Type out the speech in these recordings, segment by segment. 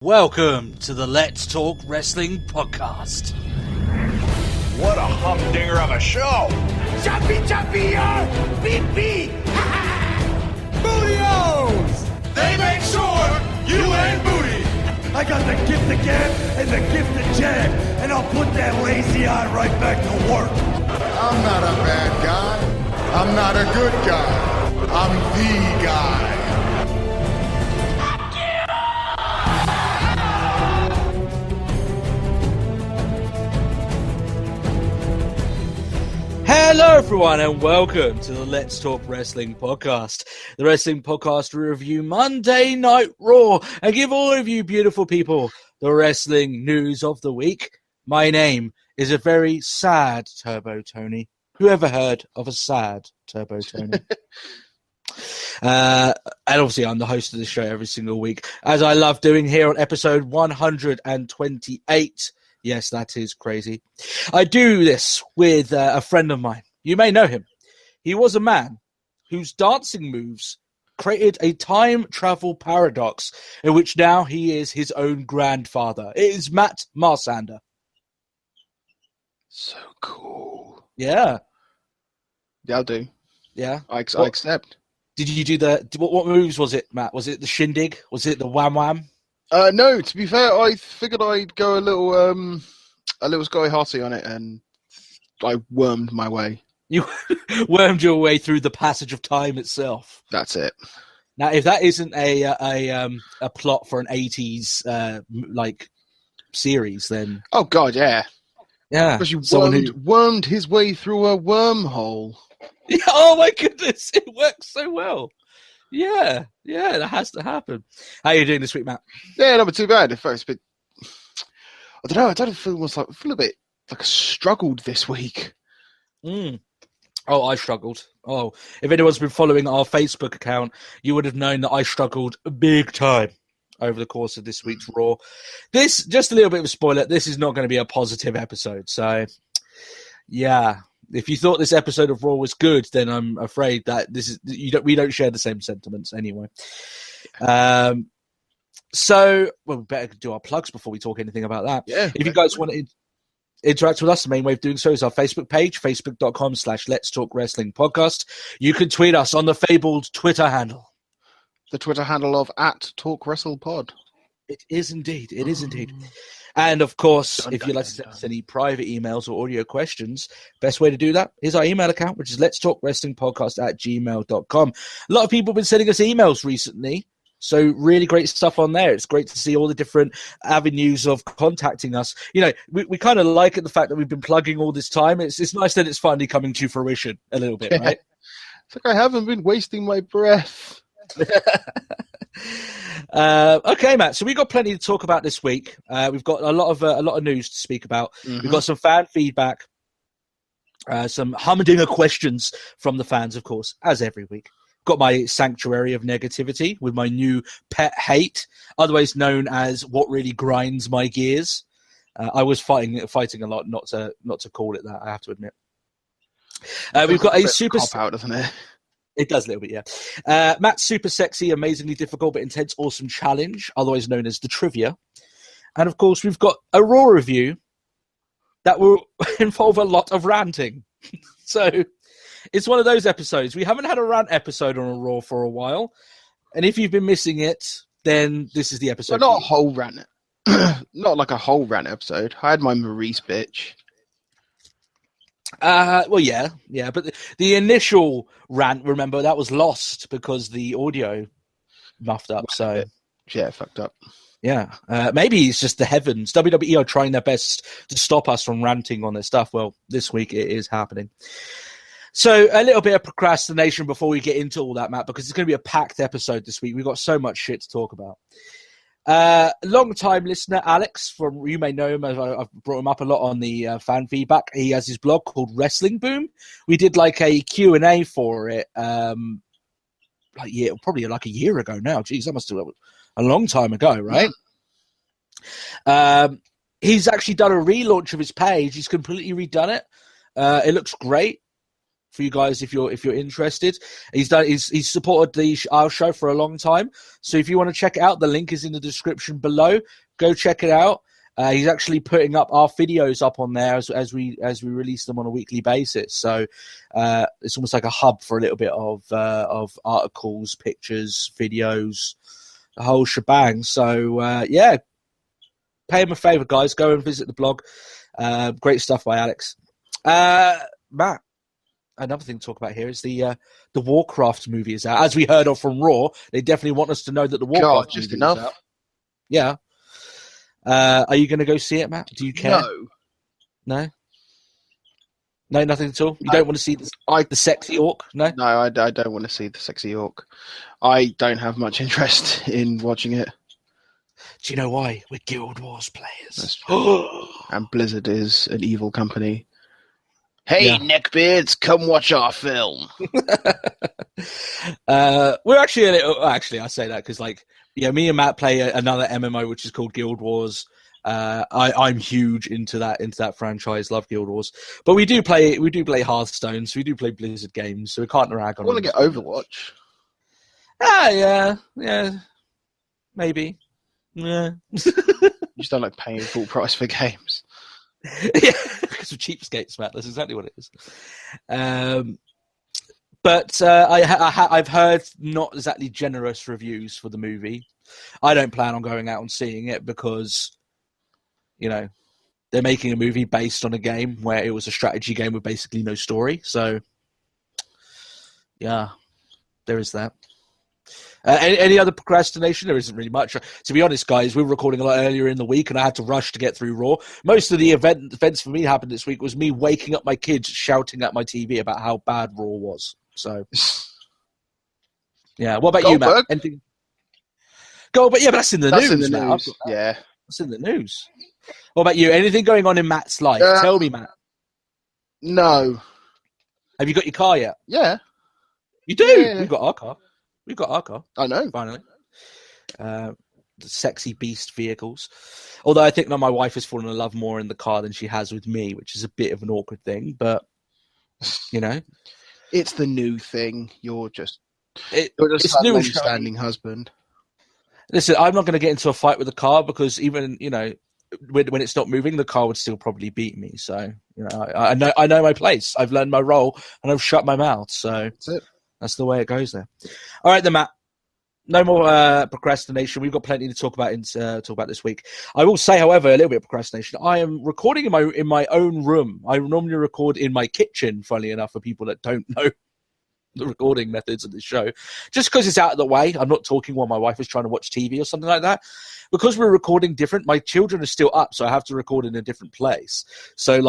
Welcome to the Let's Talk Wrestling podcast. What a humdinger of a show! Jumpy, beep, beep! Booty-O's! They make sure you ain't booty! I got the gift of gab and the gift of jab, and I'll put that lazy eye right back to work. I'm not a bad guy. I'm not a good guy. I'm the guy. Hello everyone and welcome to the Let's Talk Wrestling podcast. The wrestling podcast review Monday Night Raw and give all of you beautiful people the wrestling news of the week. My name is a very sad Turbo Tony. Who ever heard of a sad Turbo Tony? And obviously I'm the host of the show every single week, as I love doing here on episode 128. Yes, that is crazy. I do this with a friend of mine. You may know him. He was a man whose dancing moves created a time travel paradox in which now he is his own grandfather. It is Matt Marsander. So cool. Yeah. Yeah, I'll do. Yeah. I accept. Did you do what moves was it, Matt? Was it the shindig? Was it the wham wham? No, to be fair, I figured I'd go a little Sky Hottie on it, and I wormed my way. You wormed your way through the passage of time itself. That's it. Now, if that isn't a plot for an 80s like series, then Oh God, yeah. Yeah, Because you wormed his way through a wormhole. Yeah, oh my goodness, it works so well. Yeah, that has to happen. How are you doing this week, Matt? Yeah, not too bad. At first, but I don't know. I don't feel I feel a bit like I struggled this week. Oh, I struggled. Oh, if anyone's been following our Facebook account, you would have known that I struggled big time over the course of this week's Raw. This, just a little bit of a spoiler, this is not going to be a positive episode. So, yeah. If you thought this episode of Raw was good, then I'm afraid that we don't share the same sentiments anyway. So, well, we better do our plugs before we talk anything about that. Yeah. If you guys want to interact with us, the main way of doing so is our Facebook page, facebook.com/Let's Talk Wrestling Podcast. You can tweet us on the fabled Twitter handle. The Twitter handle of @TalkWrestlePod. It is indeed. It is indeed. And, of course, if you'd like to send dun. us any private emails or audio questions, best way to do that is our email account, which is letstalkwrestlingpodcast@gmail.com. A lot of people have been sending us emails recently, so really great stuff on there. It's great to see all the different avenues of contacting us. You know, we kind of like it, the fact that we've been plugging all this time. It's nice that it's finally coming to fruition a little bit, right? It's like I haven't been wasting my breath. Okay, Matt. So we've got plenty to talk about this week. We've got a lot of news to speak about. Mm-hmm. We've got some fan feedback, some humdinger questions from the fans, of course, as every week. Got my sanctuary of negativity with my new pet hate, otherwise known as what really grinds my gears. I was fighting a lot not to call it that. I have to admit. We've got a super cop out, doesn't it? It does a little bit, yeah. Matt's super sexy, amazingly difficult, but intense, awesome challenge, otherwise known as the trivia. And, of course, we've got a Raw review that will involve a lot of ranting. So it's one of those episodes. We haven't had a rant episode on a Raw for a while. And if you've been missing it, then this is the episode. Well, not a whole rant. Not like a whole rant episode. I had my Maurice bitch. Well, yeah, but the initial rant, remember, that was lost because the audio muffed up. So, yeah, fucked up. Yeah, maybe it's just the heavens. WWE are trying their best to stop us from ranting on their stuff. Well, this week it is happening. So a little bit of procrastination before we get into all that, Matt, because it's going to be a packed episode this week. We've got so much shit to talk about. Long-time listener Alex, you may know him, I've brought him up a lot on the fan feedback. He has his blog called Wrestling Boom. We did like a Q&A for it, probably like a year ago now. Jeez, that must have been a long time ago, right? He's actually done a relaunch of his page. He's completely redone it. It looks great. for you guys if you're interested. He's supported our show for a long time. So if you want to check it out, the link is in the description below. Go check it out. He's actually putting up our videos up on there as we release them on a weekly basis. So it's almost like a hub for a little bit of articles, pictures, videos, the whole shebang. So pay him a favor, guys. Go and visit the blog. Great stuff by Alex. Matt, another thing to talk about here is the Warcraft movie is out. As we heard of from Raw, they definitely want us to know that the Warcraft movie is out. Yeah. Are you going to go see it, Matt? Do you care? No, nothing at all. You don't want to see the sexy orc? No, I don't want to see the sexy orc. I don't have much interest in watching it. Do you know why? We're Guild Wars players. That's true. And Blizzard is an evil company. Hey, neckbeards, come watch our film. We're actually a little. Actually, I say that because, me and Matt play another MMO which is called Guild Wars. I'm huge into that franchise. Love Guild Wars, but we do play Hearthstone, so we do play Blizzard games. So we can't rag on. I want to get Overwatch. Yeah, maybe. Yeah. You just don't like paying full price for games. Yeah, because of cheapskates, Matt. That's exactly what it is. But I've heard not exactly generous reviews for the movie. I don't plan on going out and seeing it because, they're making a movie based on a game where it was a strategy game with basically no story. So, yeah, there is that. Any other procrastination? There isn't really much. To be honest, guys, we were recording a lot earlier in the week, and I had to rush to get through Raw. Most of the events for me happened this week was me waking up my kids shouting at my TV about how bad Raw was. So, yeah. What about Goldberg? You, Matt? Anything? Goldberg? Yeah, but that's in the news. In the Matt. news. Yeah, that's in the news. What about you? Anything going on in Matt's life? Tell me, Matt. No. Have you got your car yet? Yeah. You do? Yeah. We've got our car. I know. Finally. The sexy beast vehicles. Although I think that my wife has fallen in love more in the car than she has with me, which is a bit of an awkward thing, but, It's the new thing. You're just it's new and standing husband. Listen, I'm not going to get into a fight with the car because even, when it's not moving, the car would still probably beat me. So, I know my place. I've learned my role and I've shut my mouth. So that's it. That's the way it goes there. All right, then, Matt. No more procrastination. We've got plenty to talk about this week. I will say, however, a little bit of procrastination. I am recording in my own room. I normally record in my kitchen, funnily enough, for people that don't know the recording methods of this show. Just because it's out of the way. I'm not talking while my wife is trying to watch TV or something like that. Because we're recording different, my children are still up, so I have to record in a different place. So,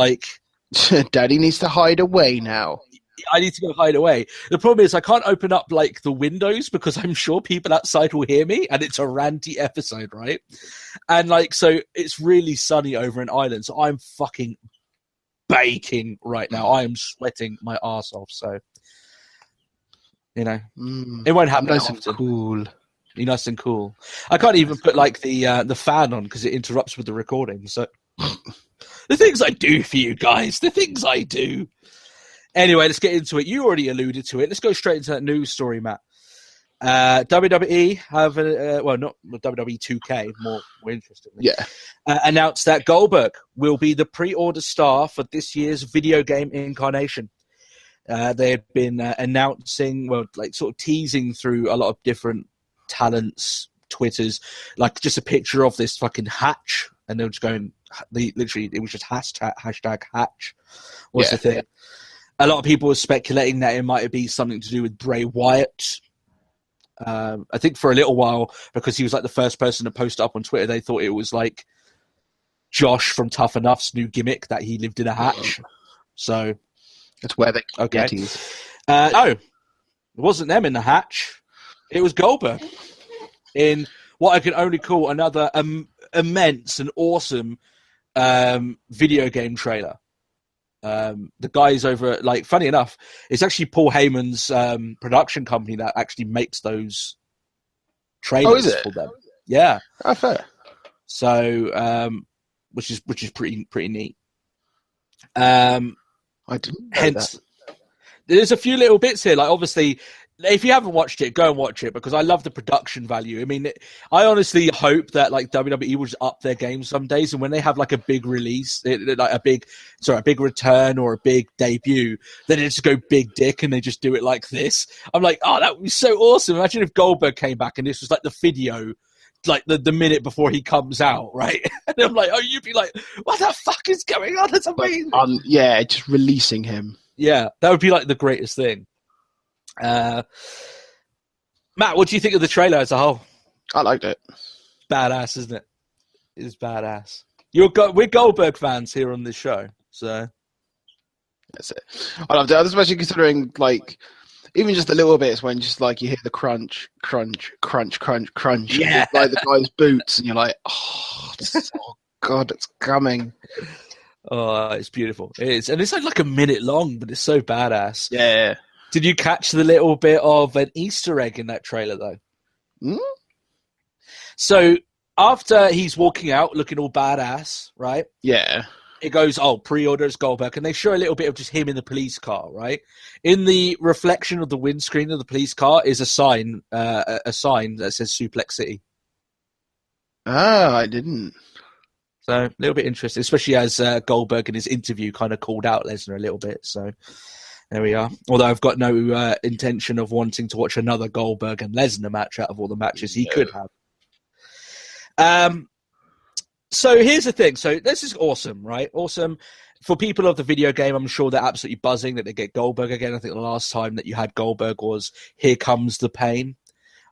Daddy needs to hide away now. I need to go hide away. The problem is I can't open up the windows because I'm sure people outside will hear me, and it's a ranty episode, right? And so it's really sunny over in Ireland, so I'm fucking baking right now. I am sweating my arse off, so it won't happen nice often. And cool. Be nice and cool. I can't even put the fan on because it interrupts with the recording. So the things I do for you guys, the things I do. Anyway, let's get into it. You already alluded to it. Let's go straight into that news story, Matt. WWE have, not WWE 2K, more interestingly, announced that Goldberg will be the pre-order star for this year's video game incarnation. They've been announcing, sort of teasing through a lot of different talents, Twitters, just a picture of this fucking hatch, and they were just going, it was just hashtag hatch. What's the thing? A lot of people were speculating that it might be something to do with Bray Wyatt. I think for a little while, because he was the first person to post it up on Twitter, they thought it was Josh from Tough Enough's new gimmick that he lived in a hatch. So that's where they okay. No, it wasn't them in the hatch. It was Goldberg in what I can only call another immense and awesome video game trailer. The guys over at, funny enough, it's actually Paul Heyman's production company that actually makes those trailers for them. Yeah. Oh, fair. So, which is pretty neat. I didn't know that. there's a few little bits here. Like, obviously, if you haven't watched it, go and watch it because I love the production value. I mean, I honestly hope that like WWE will just up their game some days, and when they have like a big release, like a big return or a big debut, then they just go big dick and they just do it like this. I'm like, oh, that would be so awesome. Imagine if Goldberg came back and this was like the video, like the minute before he comes out, right? And I'm like, oh, you'd be like, what the fuck is going on? That's amazing. Yeah, just releasing him. Yeah, that would be like the greatest thing. Matt, what do you think of the trailer as a whole? I liked it. Badass, isn't it? It's badass. We're Goldberg fans here on this show, so that's it. I loved it, especially considering like even just the little bits when just like you hear the crunch, crunch, crunch, crunch, crunch, yeah, like the guy's boots, and you're like, oh God, it's coming. Oh, it's beautiful. It is, and it's like a minute long, but it's so badass. Yeah. Did you catch the little bit of an Easter egg in that trailer, though? Mm? So after he's walking out looking all badass, right? Yeah. It goes, pre-orders Goldberg, and they show a little bit of just him in the police car, right? In the reflection of the windscreen of the police car is a sign that says Suplex City. Ah, I didn't. So a little bit interesting, especially as Goldberg in his interview kind of called out Lesnar a little bit. So there we are. Although I've got no intention of wanting to watch another Goldberg and Lesnar match out of all the matches he could have. So here's the thing. So this is awesome, right? Awesome. For people of the video game, I'm sure they're absolutely buzzing that they get Goldberg again. I think the last time that you had Goldberg was Here Comes the Pain.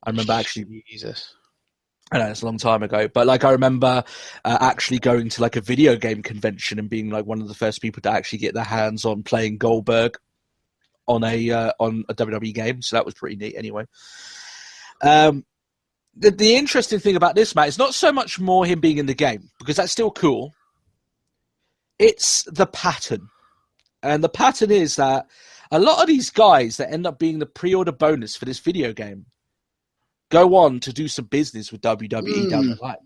I remember actually... Jesus. I know it's a long time ago, but like I remember actually going to like a video game convention and being like one of the first people to actually get their hands on playing Goldberg on a WWE game. So that was pretty neat. Anyway, the interesting thing about this, Matt, is not so much more him being in the game because that's still cool. It's the pattern, and the pattern is that a lot of these guys that end up being the pre-order bonus for this video game go on to do some business with WWE down the line.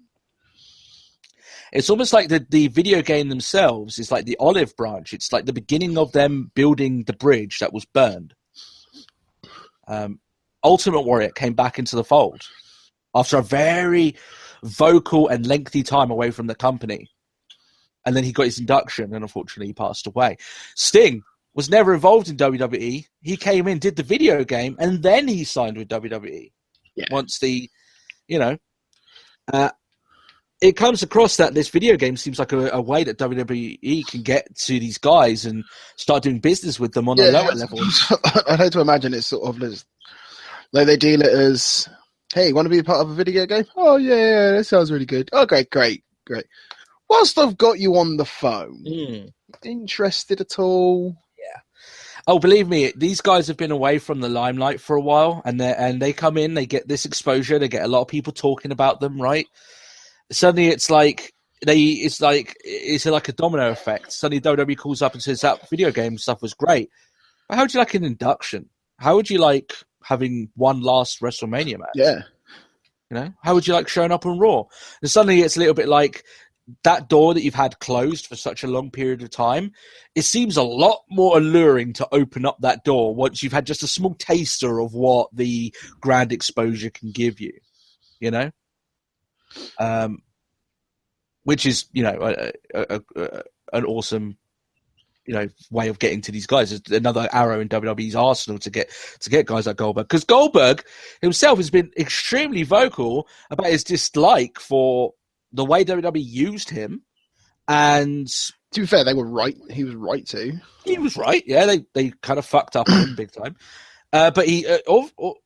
It's almost like the video game themselves is like the olive branch. It's like the beginning of them building the bridge that was burned. Ultimate Warrior came back into the fold after a very vocal and lengthy time away from the company. And then he got his induction and unfortunately he passed away. Sting was never involved in WWE. He came in, did the video game, and then he signed with WWE. Yeah. Once it comes across that this video game seems like a way that WWE can get to these guys and start doing business with them on a lower level. I'd like to imagine it's sort of like they deal it as, hey, want to be a part of a video game? Oh, yeah, that sounds really good. Okay, great. Whilst I've got you on the phone, interested at all? Oh, believe me, these guys have been away from the limelight for a while, and they come in, they get this exposure, they get a lot of people talking about them, right? Suddenly, it's like a domino effect. Suddenly, WWE calls up and says that video game stuff was great. But how would you like an induction? How would you like having one last WrestleMania match? Yeah, how would you like showing up on Raw? And suddenly, it's a little bit like that door that you've had closed for such a long period of time. It seems a lot more alluring to open up that door once you've had just a small taster of what the grand exposure can give you, which is, an awesome, way of getting to these guys. It's another arrow in WWE's arsenal to get guys like Goldberg. Because Goldberg himself has been extremely vocal about his dislike for the way WWE used him, and to be fair, they were right. He was right too. He was right. Yeah, they kind of fucked up on him big time. But he,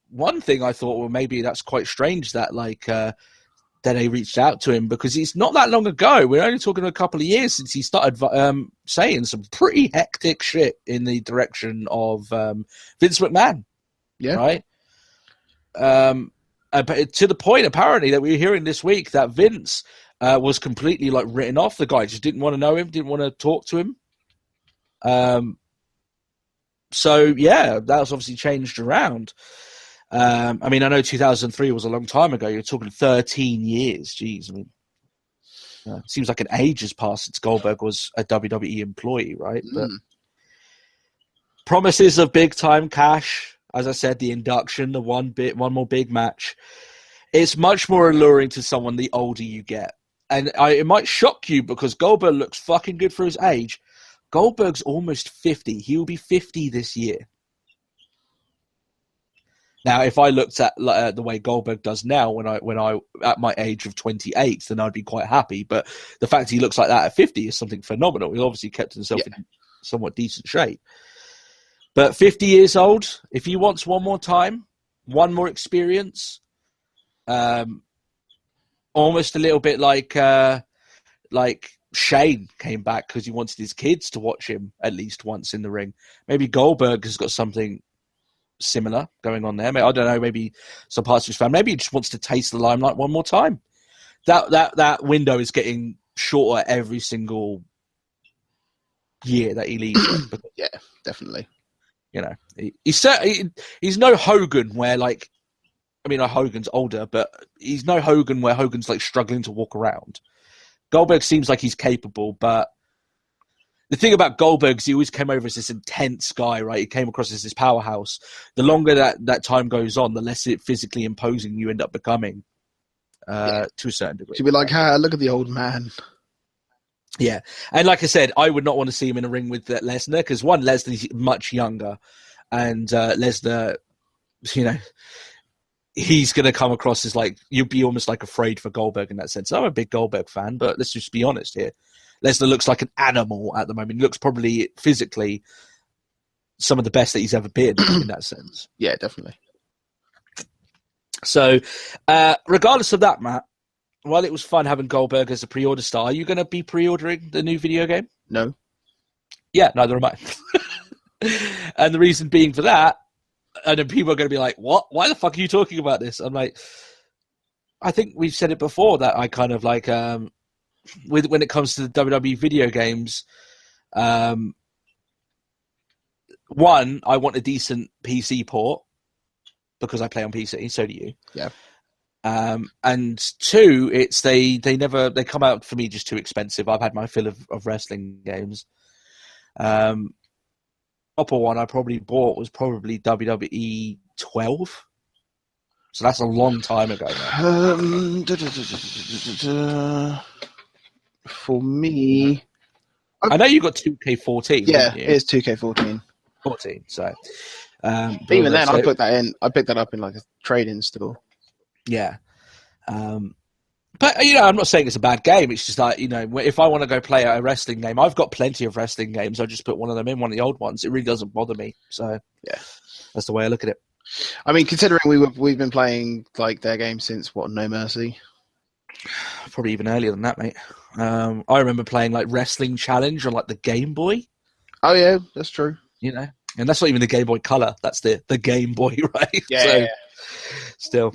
one thing I thought, well, maybe that's quite strange that that they reached out to him because it's not that long ago. We're only talking a couple of years since he started saying some pretty hectic shit in the direction of Vince McMahon. Yeah. Right. But to the point, apparently, that we were hearing this week that Vince was completely written off the guy, just didn't want to know him, didn't want to talk to him. So yeah, that's obviously changed around. I know 2003 was a long time ago. You're talking 13 years. Jeez, it seems like an age has passed since Goldberg was a WWE employee, right? But Promises of big time cash. As I said, the induction, the one more big match. It's much more alluring to someone the older you get. And it might shock you because Goldberg looks fucking good for his age. Goldberg's almost 50. He will be 50 this year. Now, if I looked at the way Goldberg does now, when I at my age of 28, then I'd be quite happy. But the fact he looks like that at 50 is something phenomenal. He obviously kept himself in somewhat decent shape. But 50 years old, if he wants one more time, one more experience, almost a little bit like Shane came back because he wanted his kids to watch him at least once in the ring. Maybe Goldberg has got something similar going on there. I don't know, maybe some parts of his family. Maybe he just wants to taste the limelight one more time. That window is getting shorter every single year that he leaves. Yeah, definitely. You know, he's no Hogan where Hogan's older, but he's no Hogan where Hogan's like struggling to walk around. Goldberg seems like he's capable, but the thing about Goldberg is he always came over as this intense guy, right? He came across as this powerhouse. The longer that time goes on, the less physically imposing you end up becoming to a certain degree. She'd be like, look at the old man. Yeah, and like I said, I would not want to see him in a ring with Lesnar because one, Lesnar's much younger, and Lesnar, he's going to come across as like you'd be almost like afraid for Goldberg in that sense. I'm a big Goldberg fan, but let's just be honest here. Lesnar looks like an animal at the moment. He looks probably physically some of the best that he's ever been in that sense. Yeah, definitely. So, regardless of that, Matt, while it was fun having Goldberg as a pre-order star, are you going to be pre-ordering the new video game? No. Yeah, neither am I. And the reason being for that, and then people are going to be like, what? Why the fuck are you talking about this? I'm like, I think we've said it before that I kind of like, when it comes to the WWE video games, one, I want a decent PC port because I play on PC, so do you. Yeah. And two, it's they come out for me just too expensive. I've had my fill of wrestling games. Upper one I probably bought was probably WWE 12. So that's a long time ago now. For me, I know you got 2K14. Yeah, it is 2K14. 14. So even then, I put that in. I picked that up in like a trade-in store. Yeah. But, I'm not saying it's a bad game. It's just like, if I want to go play a wrestling game, I've got plenty of wrestling games. I just put one of them in, one of the old ones. It really doesn't bother me. So, yeah, that's the way I look at it. I mean, considering we've been playing like their game since, No Mercy? Probably even earlier than that, mate. I remember playing like Wrestling Challenge on like the Game Boy. Oh, yeah, that's true. And that's not even the Game Boy Color. That's the Game Boy, right? Yeah. So, still.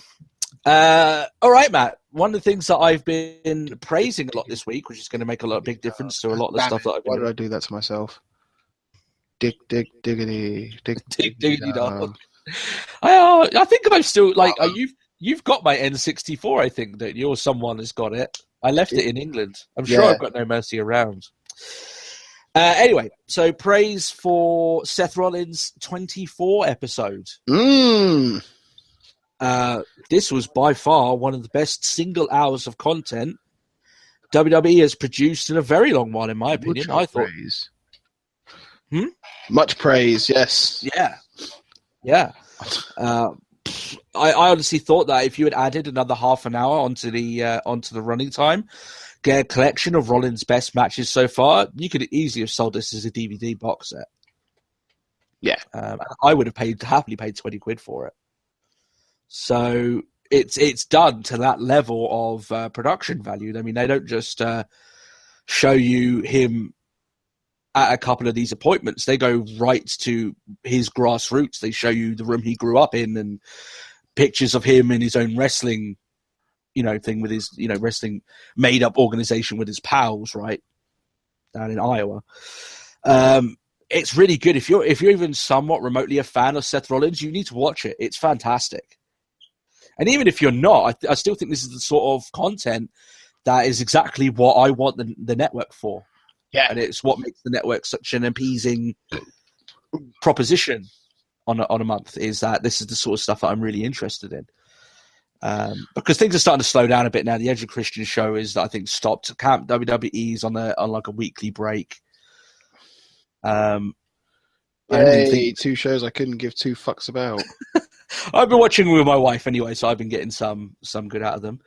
All right, Matt. One of the things that I've been praising a lot this week, which is going to make a big difference to a lot of the stuff that I've been doing. Why did I do that to myself? Diggity dog. I think I'm still like. You've got my N64, I think, don't you? Or someone has got it. I left it in England. I'm sure I've got No Mercy around. Anyway, so praise for Seth Rollins' 24 episode. This was by far one of the best single hours of content WWE has produced in a very long while, in my opinion. I thought. Praise. Much praise, yes. Yeah. I honestly thought that if you had added another half an hour onto the running time, get a collection of Rollins' best matches so far, you could easily have sold this as a DVD box set. Yeah. I would have happily paid 20 quid for it. So it's done to that level of production value. I mean, they don't just show you him at a couple of these appointments. They go right to his grassroots. They show you the room he grew up in and pictures of him in his own wrestling, thing with his, wrestling made-up organization with his pals, right, down in Iowa. It's really good. If you're even somewhat remotely a fan of Seth Rollins, you need to watch it. It's fantastic. And even if you're not, I still think this is the sort of content that is exactly what I want the network for. Yeah. And it's what makes the network such an appeasing proposition on a month is that this is the sort of stuff that I'm really interested in. Because things are starting to slow down a bit now. The Edge and Christian show is, I think, stopped. Camp WWE's on like a weekly break. Yay, 2 shows I couldn't give 2 fucks about. I've been watching with my wife anyway, so I've been getting some good out of them.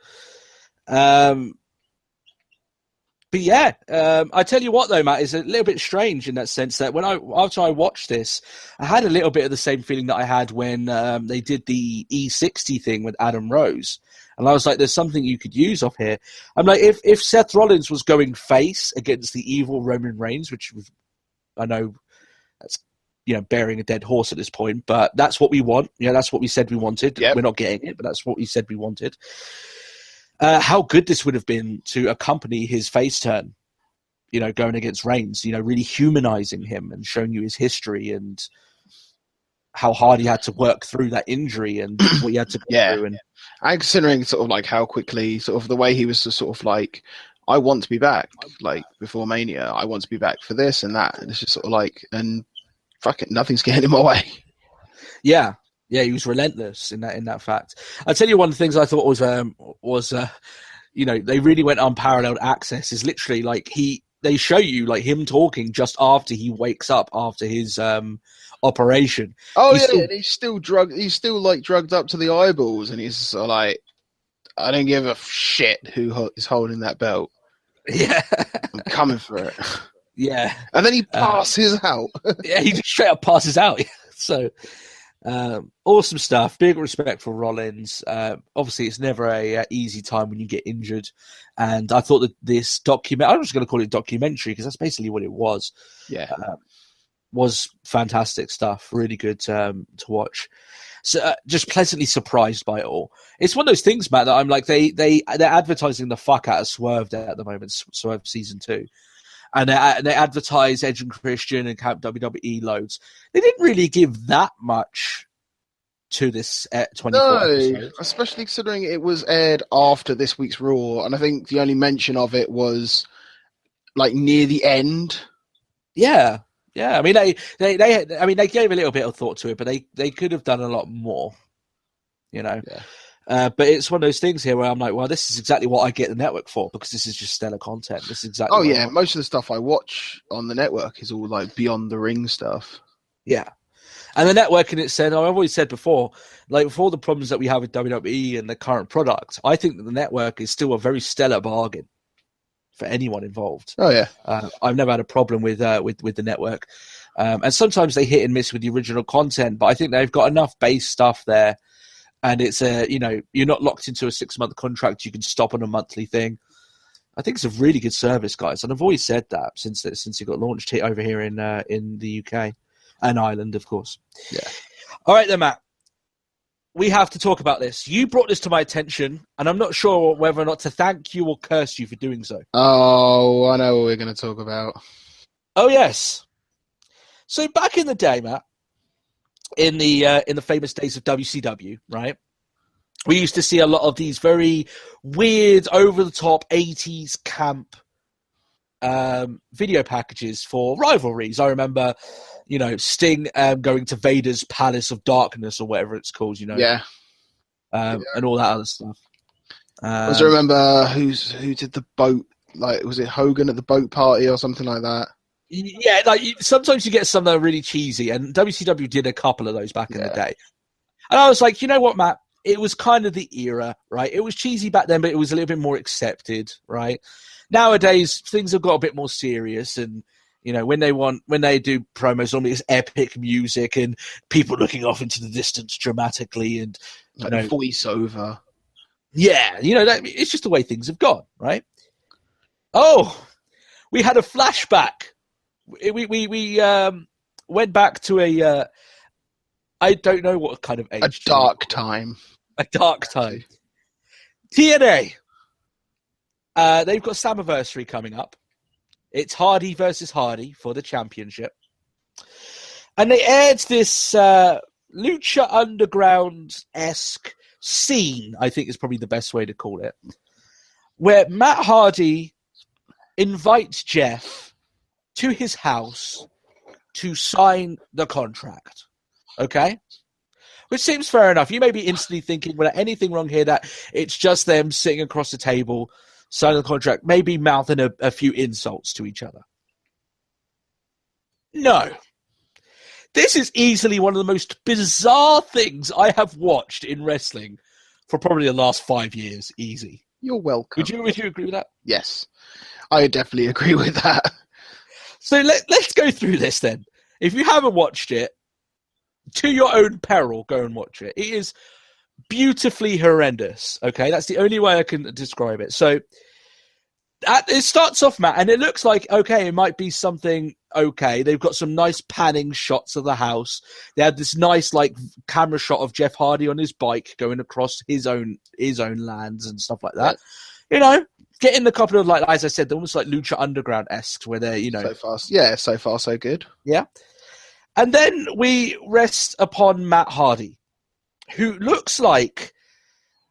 But yeah, I tell you what though, Matt, is a little bit strange in that sense that after I watched this, I had a little bit of the same feeling that I had when they did the E60 thing with Adam Rose. And I was like, there's something you could use off here. I'm like, if Seth Rollins was going face against the evil Roman Reigns, which was, I know that's, bearing a dead horse at this point, but that's what we want. That's what we said we wanted. Yep. We're not getting it, but that's what we said we wanted. How good this would have been to accompany his face turn, going against Reigns, really humanizing him and showing you his history and how hard he had to work through that injury and what he had to go through. And considering sort of like how quickly, sort of the way he was sort of like, I want to be back, like before Mania, I want to be back for this and that. And it's just sort of like, and fuck it, nothing's getting in my way. Yeah. Yeah, he was relentless in that fact. I'll tell you one of the things I thought was they really went unparalleled access. Is literally like they show you like him talking just after he wakes up after his operation. Oh and he's still drugged. He's still like drugged up to the eyeballs, and he's like, I don't give a shit who is holding that belt. Yeah, I'm coming for it. Yeah, and then he passes out. Yeah, he just straight up passes out. So. Awesome stuff. Big respect for Rollins. Obviously, it's never a easy time when you get injured, and I thought that this document—I was going to call it documentary because that's basically what it was. Yeah, was fantastic stuff. Really good to watch. So, just pleasantly surprised by it all. It's one of those things, Matt, that I'm like they're advertising the fuck out of Swerve at the moment. Swerve season 2. And they advertise Edge and Christian and Camp WWE loads. They didn't really give that much to this 24 episode. Especially considering it was aired after this week's Raw, and I think the only mention of it was like near the end. Yeah. I mean, they gave a little bit of thought to it, but they could have done a lot more. Yeah. But it's one of those things here where I'm like, well, this is exactly what I get the network for because this is just stellar content. This is exactly. Oh yeah, most of the stuff I watch on the network is all like beyond the ring stuff. Yeah, and the network in itself, I've always said before, like with all the problems that we have with WWE and the current product, I think that the network is still a very stellar bargain for anyone involved. Oh yeah, I've never had a problem with the network, and sometimes they hit and miss with the original content, but I think they've got enough base stuff there. And it's you're not locked into a 6-month contract. You can stop on a monthly thing. I think it's a really good service, guys. And I've always said that since it got launched over here in the UK and Ireland, of course. Yeah. All right then, Matt. We have to talk about this. You brought this to my attention, and I'm not sure whether or not to thank you or curse you for doing so. Oh, I know what we're going to talk about. Oh yes. So back in the day, Matt. In the famous days of WCW, right? We used to see a lot of these very weird, over-the-top 80s camp video packages for rivalries. I remember, Sting going to Vader's Palace of Darkness or whatever it's called, Yeah. And all that other stuff. I remember who did the boat, like, was it Hogan at the boat party or something like that? Yeah, like sometimes you get some that are really cheesy, and WCW did a couple of those back in the day. And I was like, you know what, Matt? It was kind of the era, right? It was cheesy back then, but it was a little bit more accepted, right? Nowadays, things have got a bit more serious, and when they do promos, normally it's epic music and people looking off into the distance dramatically, and voiceover. Yeah, it's just the way things have gone, right? Oh, we had a flashback. We went back to I don't know what kind of age. A dark time. TNA. They've got Slammiversary coming up. It's Hardy versus Hardy for the championship. And they aired this Lucha Underground-esque scene, I think is probably the best way to call it, where Matt Hardy invites Jeff to his house to sign the contract. Okay? Which seems fair enough. You may be instantly thinking, without anything wrong here, that it's just them sitting across the table, signing the contract, maybe mouthing a few insults to each other. No. This is easily one of the most bizarre things I have watched in wrestling for probably the last 5 years. Easy. You're welcome. Would you agree with that? Yes, I would definitely agree with that. So let's go through this then. If you haven't watched it, to your own peril, go and watch it. It is beautifully horrendous. Okay, that's the only way I can describe it. So it starts off, Matt, and it looks like, okay, it might be something okay. They've got some nice panning shots of the house. They had this nice, like, camera shot of Jeff Hardy on his bike going across his own lands and stuff like that. Yeah. You know, getting a couple of, like, as I said, they're almost like Lucha Underground-esque, where they're, you know. So fast. Yeah, so far so good. Yeah. And then we rest upon Matt Hardy, who looks like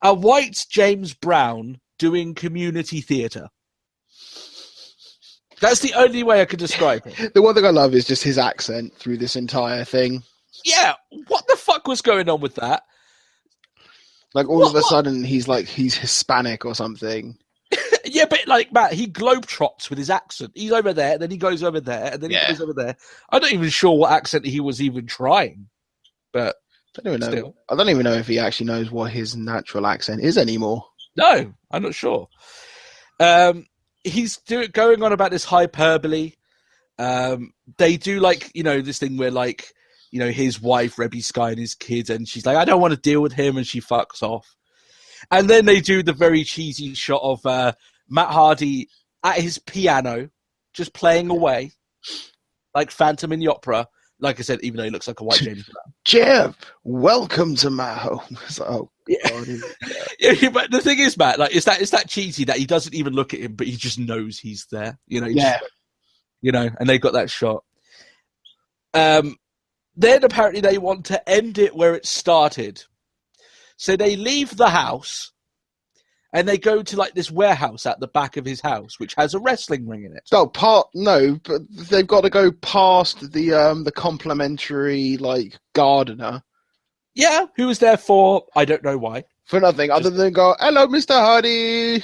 a white James Brown doing community theatre. That's the only way I could describe it. The one thing I love is just his accent through this entire thing. Yeah, what the fuck was going on with that? Like, all of a sudden, he's Hispanic or something. Yeah, but, like, Matt, he globetrots with his accent. He's over there, then he goes over there, and then he goes over there. I'm not even sure what accent he was even trying. But I don't even know. still. I don't even know if he actually knows what his natural accent is anymore. No, I'm not sure. He's going on about this hyperbole. They do, like, you know, this thing where, like, you know, his wife, Rebby Sky, and his kids, and she's like, I don't want to deal with him, and she fucks off. And then they do the very cheesy shot of Matt Hardy at his piano, just playing away, like Phantom in the Opera. Like I said, even though he looks like a white James Brown. Jeff, welcome to my home. It's like, oh, God. Yeah, but the thing is, Matt, like, it's that cheesy that he doesn't even look at him, but he just knows he's there. You know, you know, and they got that shot. Then apparently they want to end it where it started. So they leave the house and they go to, like, this warehouse at the back of his house, which has a wrestling ring in it. No, but they've got to go past the complimentary, like, gardener. Yeah, who was there for, I don't know why. For nothing, other than go, hello, Mr. Hardy.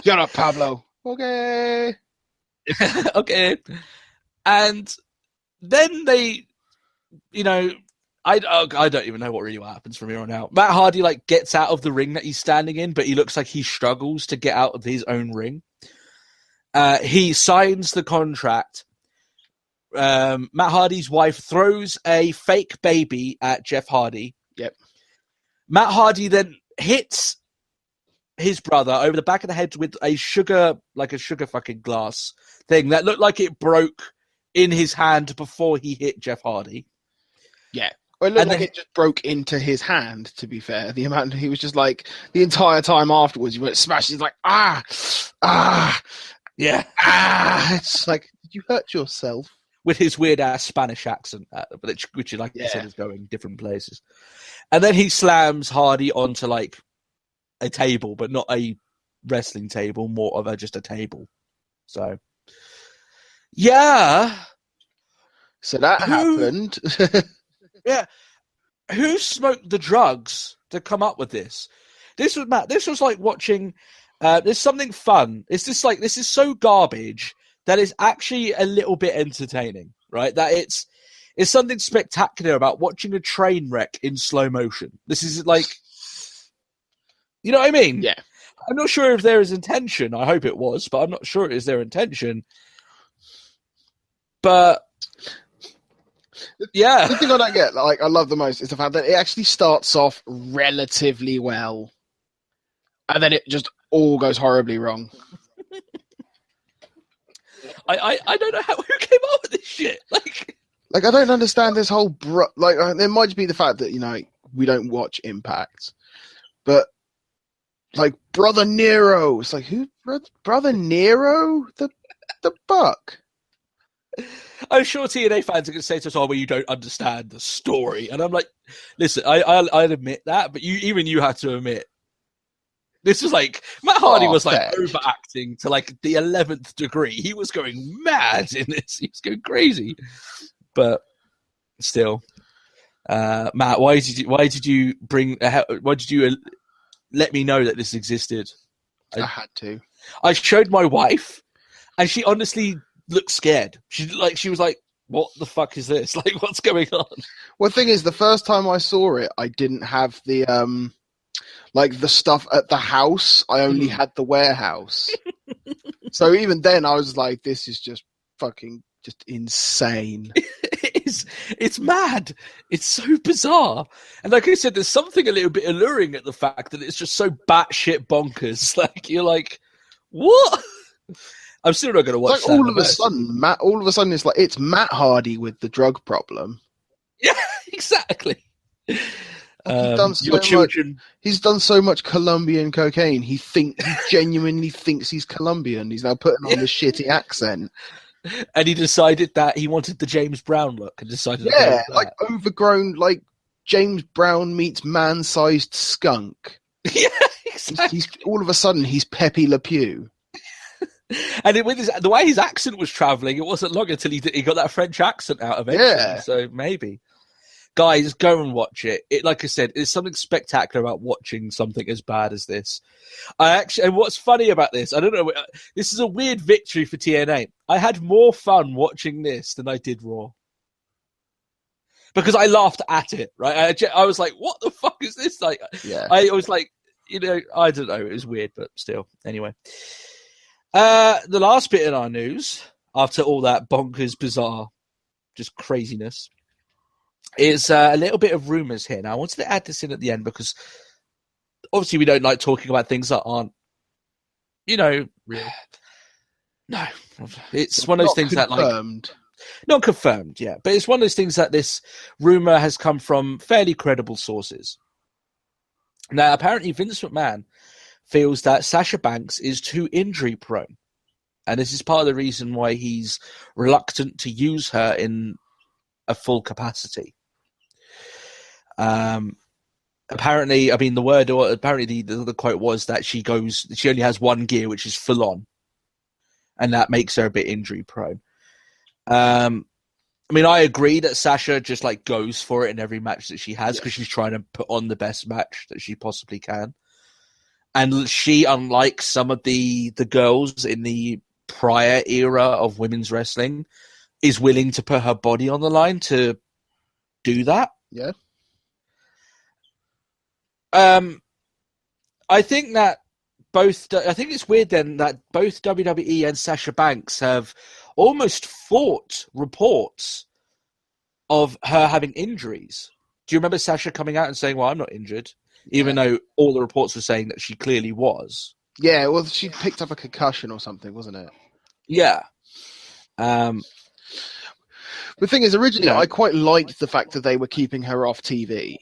Shut up, Pablo. Okay. Okay. And then they, you know, I don't even know what happens from here on out. Matt Hardy, like, gets out of the ring that he's standing in, but he looks like he struggles to get out of his own ring. He signs the contract. Matt Hardy's wife throws a fake baby at Jeff Hardy. Yep. Matt Hardy then hits his brother over the back of the head with a sugar fucking glass thing that looked like it broke in his hand before he hit Jeff Hardy. Yeah. Well, it looked like it just broke into his hand, to be fair. The amount he was just like, the entire time afterwards, he went smash. He's like, yeah. It's like, did you hurt yourself? With his weird ass Spanish accent, which, like I said, is going different places. And then he slams Hardy onto, like, a table, but not a wrestling table, more of just a table. So, yeah. So that happened. Yeah. Who smoked the drugs to come up with this? This was like watching, there's something fun. This is so garbage that it's actually a little bit entertaining, right? That it's something spectacular about watching a train wreck in slow motion. This is like, you know what I mean? Yeah. I'm not sure if there is intention. I hope it was, but I'm not sure it is their intention. But yeah. The thing I don't get, like, I love the most is the fact that it actually starts off relatively well, and then it just all goes horribly wrong. I don't know who came up with this shit. Like I don't understand this whole it might be the fact that, you know, we don't watch Impact, but like Brother Nero, it's like, who? Brother Nero, the Buck. I'm sure TNA fans are going to say to us, "Oh, well, you don't understand the story," and I'm like, "Listen, I admit that, but you had to admit This was like Matt Hardy was like Far-fetched. overacting to like the 11th degree. He was going mad in this. He was going crazy. But still, Matt, why did you let me know that this existed? I had to. I showed my wife, and she honestly looked scared. She was like, "What the fuck is this? Like, what's going on?" Well, the thing is, the first time I saw it, I didn't have the like the stuff at the house. I only had the warehouse. So even then, I was like, "This is just fucking just insane." It's mad. It's so bizarre. And like I said, there's something a little bit alluring at the fact that it's just so batshit bonkers. Like, you're like, what? I'm still not going to watch Like that. all of a sudden, it's like it's Matt Hardy with the drug problem. Yeah, exactly. He's done so much Colombian cocaine. He genuinely thinks he's Colombian. He's now putting on the shitty accent. And he decided that he wanted the James Brown look and decided to go with that. Like overgrown, like James Brown meets man-sized skunk. Yeah, exactly. He's all of a sudden he's Pepe Le Pew. And the way his accent was traveling, it wasn't long until he got that French accent out eventually. Yeah. So maybe. Guys, go and watch it. Like I said, there's something spectacular about watching something as bad as this. And what's funny about this, I don't know, this is a weird victory for TNA. I had more fun watching this than I did Raw. Because I laughed at it, right? I was like, what the fuck is this? Like, Yeah. I was like, I don't know. It was weird, but still. Anyway. The last bit in our news, after all that bonkers, bizarre, just craziness, is a little bit of rumours here. Now, I wanted to add this in at the end because obviously we don't like talking about things that aren't, real. No. It's one of those things that, like... Not confirmed, yeah. But it's one of those things that this rumour has come from fairly credible sources. Now, apparently Vince McMahon feels that Sasha Banks is too injury prone. And this is part of the reason why he's reluctant to use her in a full capacity. Apparently, the quote was that she only has one gear, which is full on. And that makes her a bit injury prone. I agree that Sasha just like goes for it in every match that she has because she's trying to put on the best match that she possibly can. And she, unlike some of the girls in the prior era of women's wrestling, is willing to put her body on the line to do that. Yeah. I think it's weird then that both WWE and Sasha Banks have almost fought reports of her having injuries. Do you remember Sasha coming out and saying, well, I'm not injured, even though all the reports were saying that she clearly was? Yeah, well, she picked up a concussion or something, wasn't it? Yeah. The thing is, originally, I quite liked the fact that they were keeping her off TV.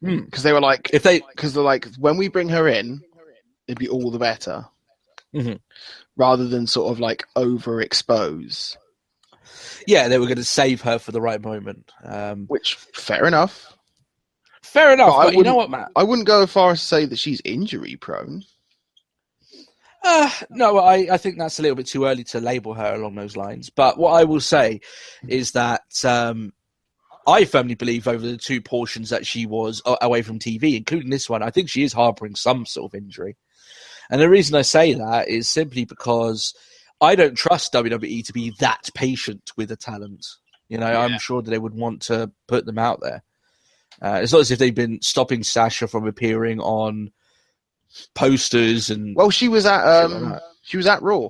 Because they were like, when we bring her in, it'd be all the better. Mm-hmm. Rather than sort of like overexpose. Yeah, they were going to save her for the right moment. Which, fair enough. Fair enough, but you know what, Matt? I wouldn't go as far as to say that she's injury prone. No, I think that's a little bit too early to label her along those lines. But what I will say is that I firmly believe over the two portions that she was away from TV, including this one, I think she is harboring some sort of injury. And the reason I say that is simply because I don't trust WWE to be that patient with a talent. I'm sure that they would want to put them out there. It's not as if they've been stopping Sasha from appearing on posters and. Well, she was at Raw.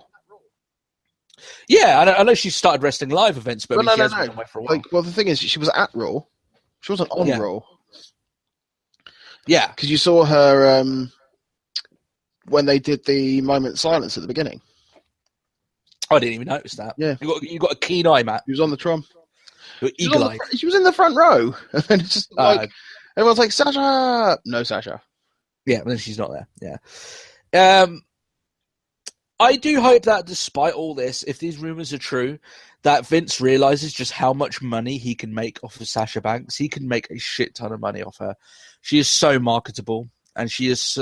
Yeah, I know she started wrestling live events, but she hasn't been away for a while. Well, the thing is, she was at Raw. She wasn't on Raw. Yeah, because you saw her when they did the moment of silence at the beginning. I didn't even notice that. Yeah, you got a keen eye, Matt. She was on the Tron. Eagle-eyed. She was in the front row, and then it's just like everyone's like, Sasha, no Sasha. Yeah, but then she's not there. Yeah. I do hope that despite all this, if these rumors are true, that Vince realizes just how much money he can make off of Sasha Banks. He can make a shit ton of money off her. She is so marketable. and she is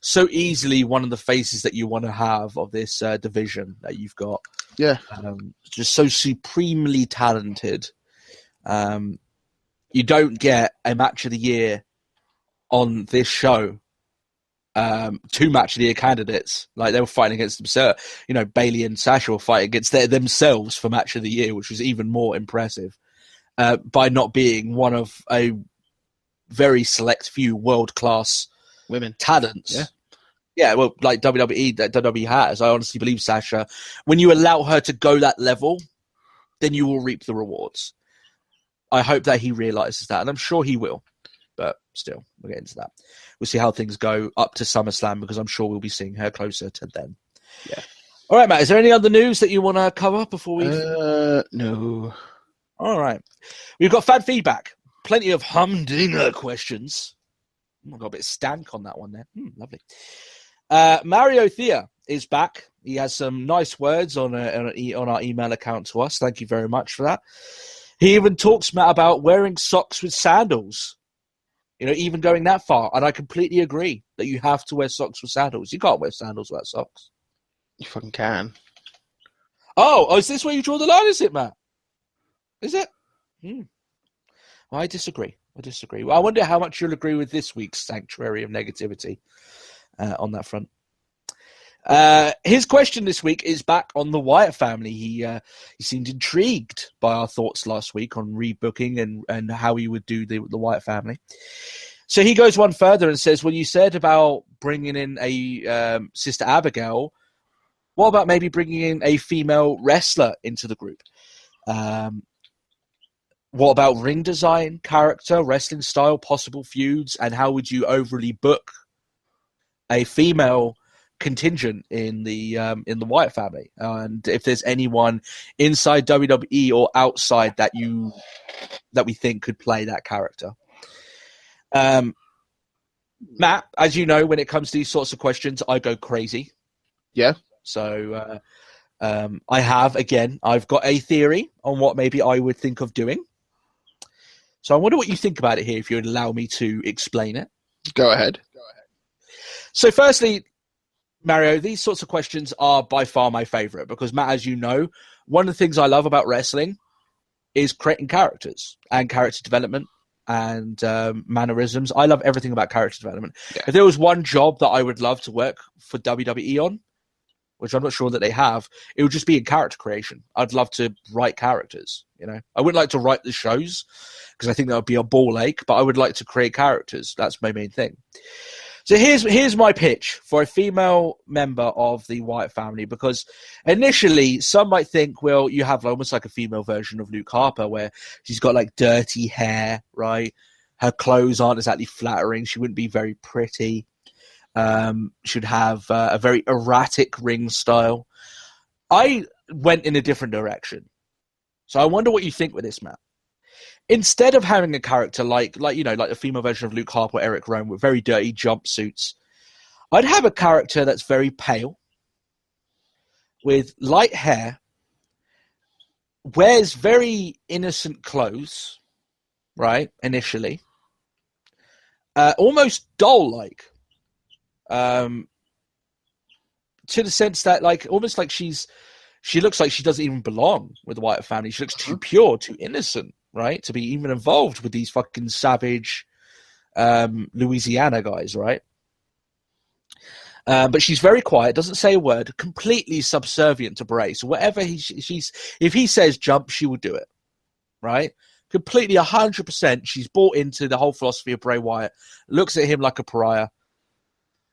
so easily one of the faces that you want to have of this division that you've got. Yeah. Just so supremely talented. You don't get a match of the year on this show. 2 match of the year candidates, like they were fighting against themselves. Bailey and Sasha were fighting against themselves for match of the year, which was even more impressive. By not being one of a very select few world-class women talents. Yeah, well, like WWE, that WWE has. I honestly believe Sasha, when you allow her to go that level, then you will reap the rewards. I hope that he realizes that, and I'm sure he will. But still, we'll get into that. We'll see how things go up to SummerSlam, because I'm sure we'll be seeing her closer to then. Yeah. All right, Matt, is there any other news that you want to cover before we... No. All right. We've got fan feedback. Plenty of humdinger questions. I got a bit of stank on that one there. Lovely. Mario Thea is back. He has some nice words on our email account to us. Thank you very much for that. He even talks, Matt, about wearing socks with sandals. Even going that far. And I completely agree that you have to wear socks with sandals. You can't wear sandals without socks. You fucking can. Oh, is this where you draw the line, is it, Matt? Is it? Well, I disagree. Well, I wonder how much you'll agree with this week's Sanctuary of Negativity on that front. His question this week is back on the Wyatt family. He seemed intrigued by our thoughts last week on rebooking and how he would do the Wyatt family. So he goes one further and says, well, you said about bringing in a Sister Abigail. What about maybe bringing in a female wrestler into the group? What about ring design, character, wrestling style, possible feuds, and how would you overly book a female contingent in the Wyatt family? And if there's anyone inside WWE or outside that we think could play that character. Matt, as you know, when it comes to these sorts of questions, I go crazy. Yeah. So I've got a theory on what maybe I would think of doing. So I wonder what you think about it here, if you would allow me to explain it. Go ahead. So firstly, Mario, these sorts of questions are by far my favorite because, Matt, as you know, one of the things I love about wrestling is creating characters and character development and mannerisms. I love everything about character development. Yeah. If there was one job that I would love to work for WWE on, which I'm not sure that they have, it would just be in character creation. I'd love to write characters, I wouldn't like to write the shows because I think that would be a ball ache, but I would like to create characters. That's my main thing. So here's my pitch for a female member of the Wyatt family, because initially some might think, well, you have almost like a female version of Luke Harper where she's got like dirty hair, right? Her clothes aren't exactly flattering. She wouldn't be very pretty. Should have a very erratic ring style. I went in a different direction. So I wonder what you think with this, Matt. Instead of having a character like a female version of Luke Harper or Eric Rowan with very dirty jumpsuits, I'd have a character that's very pale, with light hair, wears very innocent clothes, right, initially, almost doll-like, to the sense that, like, almost like she looks like she doesn't even belong with the Wyatt family. She looks too pure, too innocent, right, to be even involved with these fucking savage Louisiana guys, right? But she's very quiet, doesn't say a word, completely subservient to Bray. So whatever if he says jump, she will do it, right? Completely 100%. She's bought into the whole philosophy of Bray Wyatt, looks at him like a pariah,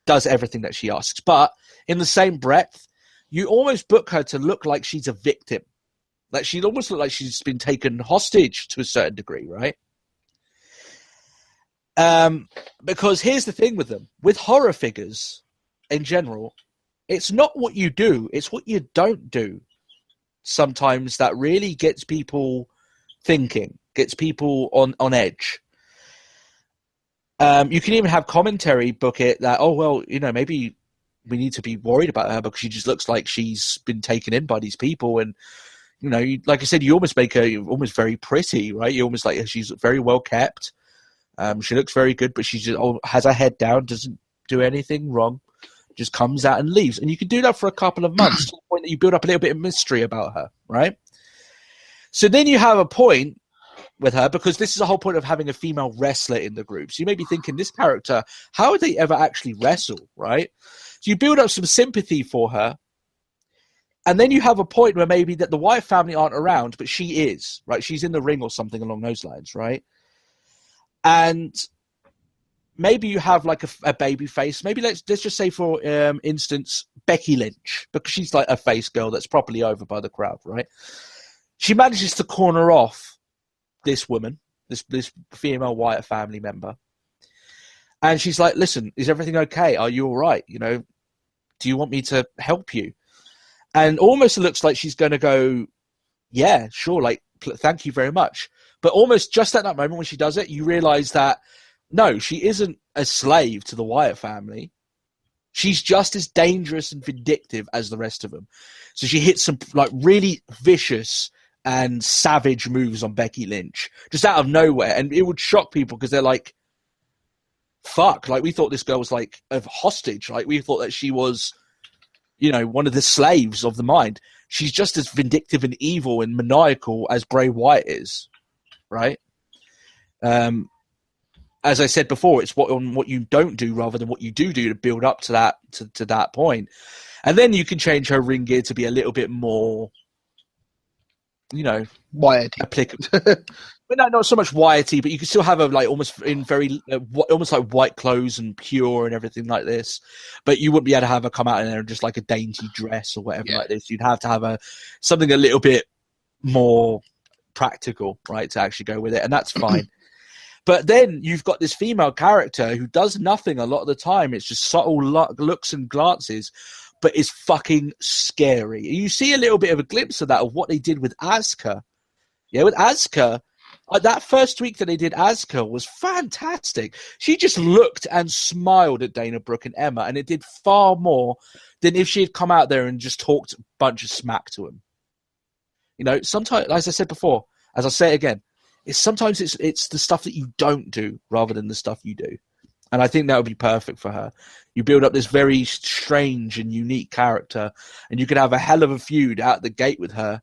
does everything that she asks. But in the same breath, you almost book her to look like she's a victim. Like she'd almost look like she's been taken hostage to a certain degree, right? Because here's the thing with them. With horror figures, in general, it's not what you do, it's what you don't do. Sometimes that really gets people thinking, gets people on edge. You can even have commentary book it that, oh, well, maybe we need to be worried about her because she just looks like she's been taken in by these people. And, like I said, you almost make her almost very pretty, right? You almost like she's very well kept, She looks very good, but she just has her head down, doesn't do anything wrong, just comes out and leaves. And you can do that for a couple of months to the point that you build up a little bit of mystery about her, right? So then you have a point with her, because this is the whole point of having a female wrestler in the group. So you may be thinking, this character, how would they ever actually wrestle, right? So you build up some sympathy for her, and then you have a point where maybe that the Wyatt family aren't around, but she is, right? She's in the ring or something along those lines, right? And maybe you have like a baby face. Maybe let's just say, for instance, Becky Lynch, because she's like a face girl that's properly over by the crowd, right? She manages to corner off this woman, this female Wyatt family member. And she's like, listen, is everything okay? Are you all right? You know, do you want me to help you? And almost it looks like she's going to go, yeah, sure, like, thank you very much. But almost just at that moment when she does it, you realize that, no, she isn't a slave to the Wyatt family. She's just as dangerous and vindictive as the rest of them. So she hits some like really vicious and savage moves on Becky Lynch, just out of nowhere. And it would shock people because they're like, fuck, like we thought this girl was like a hostage. Like we thought that she was, you know, one of the slaves of the mind. She's just as vindictive and evil and maniacal as Bray Wyatt is, right? As I said before, it's what you don't do rather than what you do to build up to that point. And then you can change her ring gear to be a little bit more, you know, Wyatt applicable. But no, not so much Wyatt-y, but you can still have her like almost in very, almost like white clothes and pure and everything like this. But you wouldn't be able to have her come out in there in just like a dainty dress or whatever like this. You'd have to have something a little bit more practical, right, to actually go with it, and that's fine. But then you've got this female character who does nothing a lot of the time. It's just subtle looks and glances, but is fucking scary. You see a little bit of a glimpse of that, of what they did with Asuka. Yeah, with Asuka, that first week that they did Asuka was fantastic. She just looked and smiled at Dana Brooke and Emma, and it did far more than if she had come out there and just talked a bunch of smack to him. You know, sometimes, as I said before, as I'll say it again, sometimes it's the stuff that you don't do rather than the stuff you do. And I think that would be perfect for her. You build up this very strange and unique character, and you could have a hell of a feud out the gate with her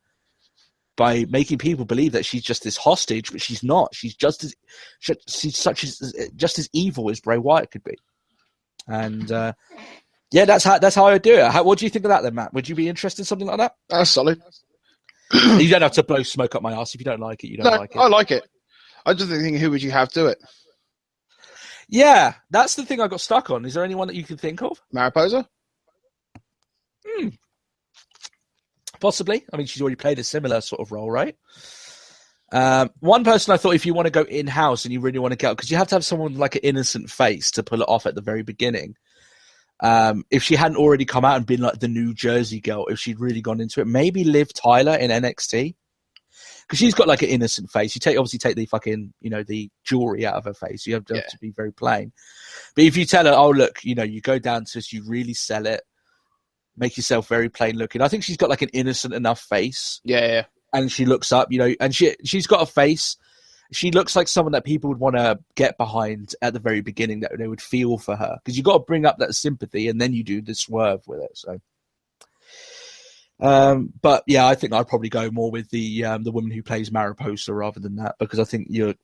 by making people believe that she's just this hostage, but she's not. She's just as evil as Bray Wyatt could be. And yeah, that's how I would do it. What do you think of that then, Matt? Would you be interested in something like that? That's solid. You don't have to blow smoke up my ass. If you don't like it, you don't like it. I like it. I just think, who would you have do it? Yeah, that's the thing I got stuck on. Is there anyone that you can think of? Mariposa? Possibly. I mean, she's already played a similar sort of role, right? One person I thought, if you want to go in-house and you really want to get, because you have to have someone like an innocent face to pull it off at the very beginning. If she hadn't already come out and been like the New Jersey girl, if she'd really gone into it, maybe Liv Tyler in NXT, because she's got like an innocent face. You obviously take the fucking, you know, the jewelry out of her face. You have to be very plain. But if you tell her, oh look, you know, you go down to this, you really sell it, make yourself very plain looking. I think she's got like an innocent enough face. Yeah. And she looks up, you know, and she's got a face. She looks like someone that people would want to get behind at the very beginning, that they would feel for her. Because you've got to bring up that sympathy, and then you do the swerve with it. So, but yeah, I think I'd probably go more with the woman who plays Mariposa rather than that, because I think you're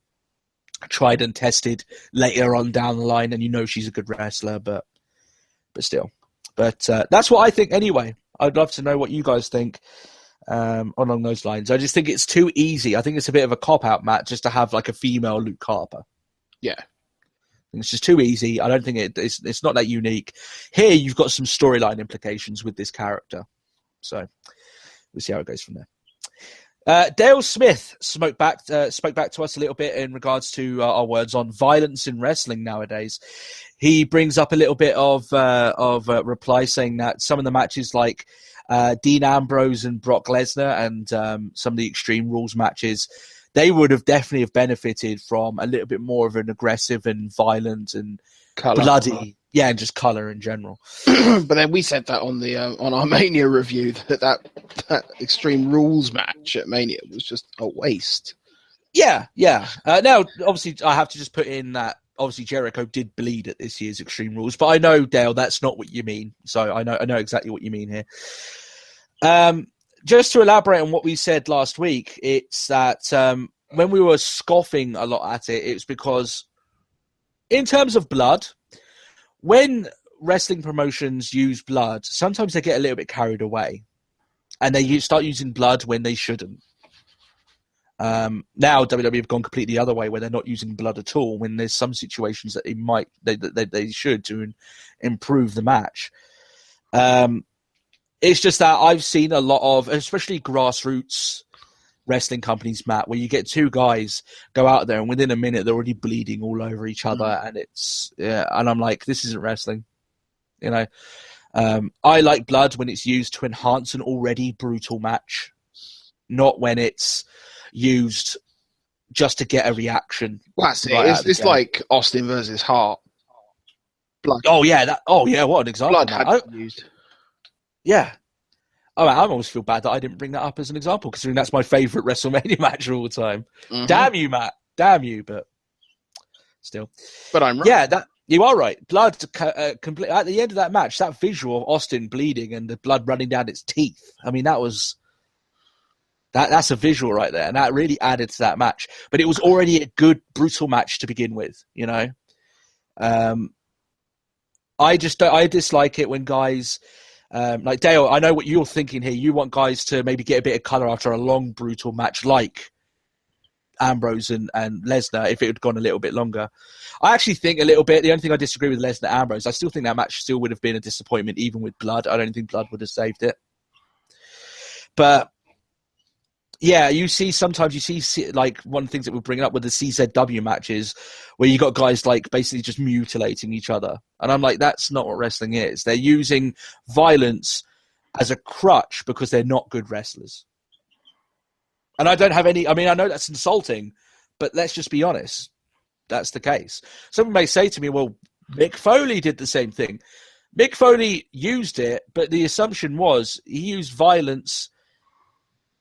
tried and tested later on down the line, and you know she's a good wrestler, but still. But that's what I think anyway. I'd love to know what you guys think. Along those lines, I just think it's too easy. I think it's a bit of a cop-out, Matt, just to have like a female Luke Harper. Yeah, it's just too easy. I don't think it's not that unique. Here, you've got some storyline implications with this character, so we'll see how it goes from there. Dale Smith spoke back to us a little bit in regards to our words on violence in wrestling nowadays. He brings up a little bit of reply saying that some of the matches like Dean Ambrose and Brock Lesnar and some of the Extreme Rules matches, they would have definitely have benefited from a little bit more of an aggressive and violent and bloody, and just colour in general. But then we said that on the on our Mania review that Extreme Rules match at Mania was just a waste. Yeah. Now, obviously, I have to just put in that obviously Jericho did bleed at this year's Extreme Rules, but I know, Dale, that's not what you mean. So I know exactly what you mean here. Just to elaborate on what we said last week, it's that when we were scoffing a lot at it, it's because in terms of blood, when wrestling promotions use blood, sometimes they get a little bit carried away and they start using blood when they shouldn't. Now WWE have gone completely the other way where they're not using blood at all when there's some situations that they should to improve the match. It's just that I've seen a lot of, especially grassroots wrestling companies, Matt, where you get two guys go out there and within a minute they're already bleeding all over each other, and and I'm like, this isn't wrestling, you know. I like blood when it's used to enhance an already brutal match, not when it's used just to get a reaction. Well, that's it. It's like Austin versus Hart. Blood. Oh yeah, what an example. Blood had been used. Yeah. Oh, I almost feel bad that I didn't bring that up as an example, considering that's my favourite WrestleMania match of all time. Mm-hmm. Damn you, Matt. Damn you, but still. But I'm right. Yeah, you are right. Blood, complete, at the end of that match, that visual of Austin bleeding and the blood running down its teeth. I mean, that's a visual right there, and that really added to that match. But it was already a good, brutal match to begin with, you know. I dislike it when guys... like Dale, I know what you're thinking here. You want guys to maybe get a bit of colour after a long, brutal match like Ambrose and Lesnar if it had gone a little bit longer. I actually think a little bit. The only thing I disagree with Lesnar Ambrose, I still think that match still would have been a disappointment even with blood. I don't think blood would have saved it. But yeah, sometimes you see like one of the things that we're bringing up with the CZW matches where you got guys like basically just mutilating each other. And I'm like, that's not what wrestling is. They're using violence as a crutch because they're not good wrestlers. And I don't have any, I mean, I know that's insulting, but let's just be honest. That's the case. Someone may say to me, well, Mick Foley did the same thing. Mick Foley used it, but the assumption was he used violence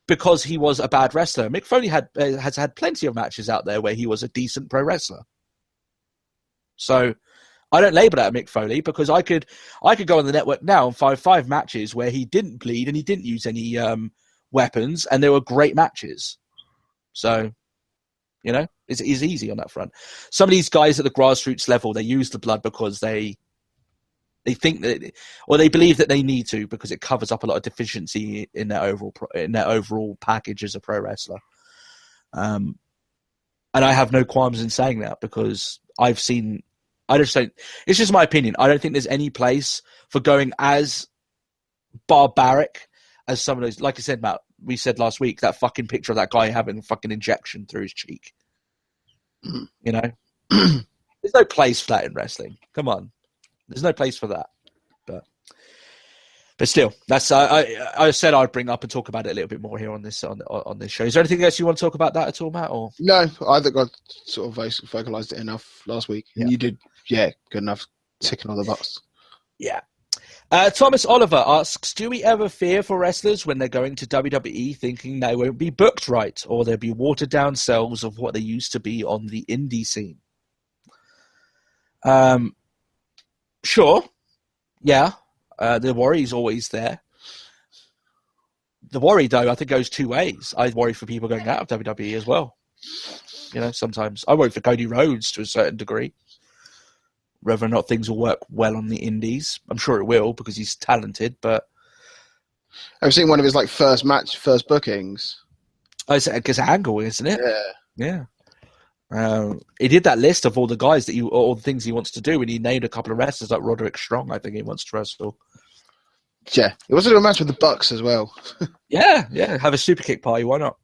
because he was a bad wrestler. Mick Foley has had plenty of matches out there where he was a decent pro wrestler. So I don't label that Mick Foley because I could go on the network now and find 5 matches where he didn't bleed and he didn't use any weapons, and they were great matches. So, you know, it's easy on that front. Some of these guys at the grassroots level, they use the blood because they think that, or they believe that they need to because it covers up a lot of deficiency in their overall package as a pro wrestler. And I have no qualms in saying that because it's just my opinion. I don't think there's any place for going as barbaric as some of those. Like I said, Matt, we said last week, that fucking picture of that guy having a fucking injection through his cheek. You know? There's no place for that in wrestling. Come on. There's no place for that, but still, that's I said I'd bring up and talk about it a little bit more here on this show. Is there anything else you want to talk about that at all, Matt? Or no, I think I sort of vocalized it enough last week, and you did, good enough, ticking all the boxes. Yeah. Thomas Oliver asks, do we ever fear for wrestlers when they're going to WWE thinking they won't be booked right, or they'll be watered down selves of what they used to be on the indie scene? Sure. Yeah. The worry's always there. The worry, though, I think goes two ways. I worry for people going out of WWE as well. You know, sometimes I worry for Cody Rhodes to a certain degree. Whether or not things will work well on the indies. I'm sure it will because he's talented, but... I've seen one of his first bookings. Oh, it's Angle, isn't it? Yeah. He did that list of all the guys all the things he wants to do, and he named a couple of wrestlers like Roderick Strong. I think he wants to wrestle. Yeah, he wants to do a match with the Bucks as well. yeah, have a super kick party. Why not?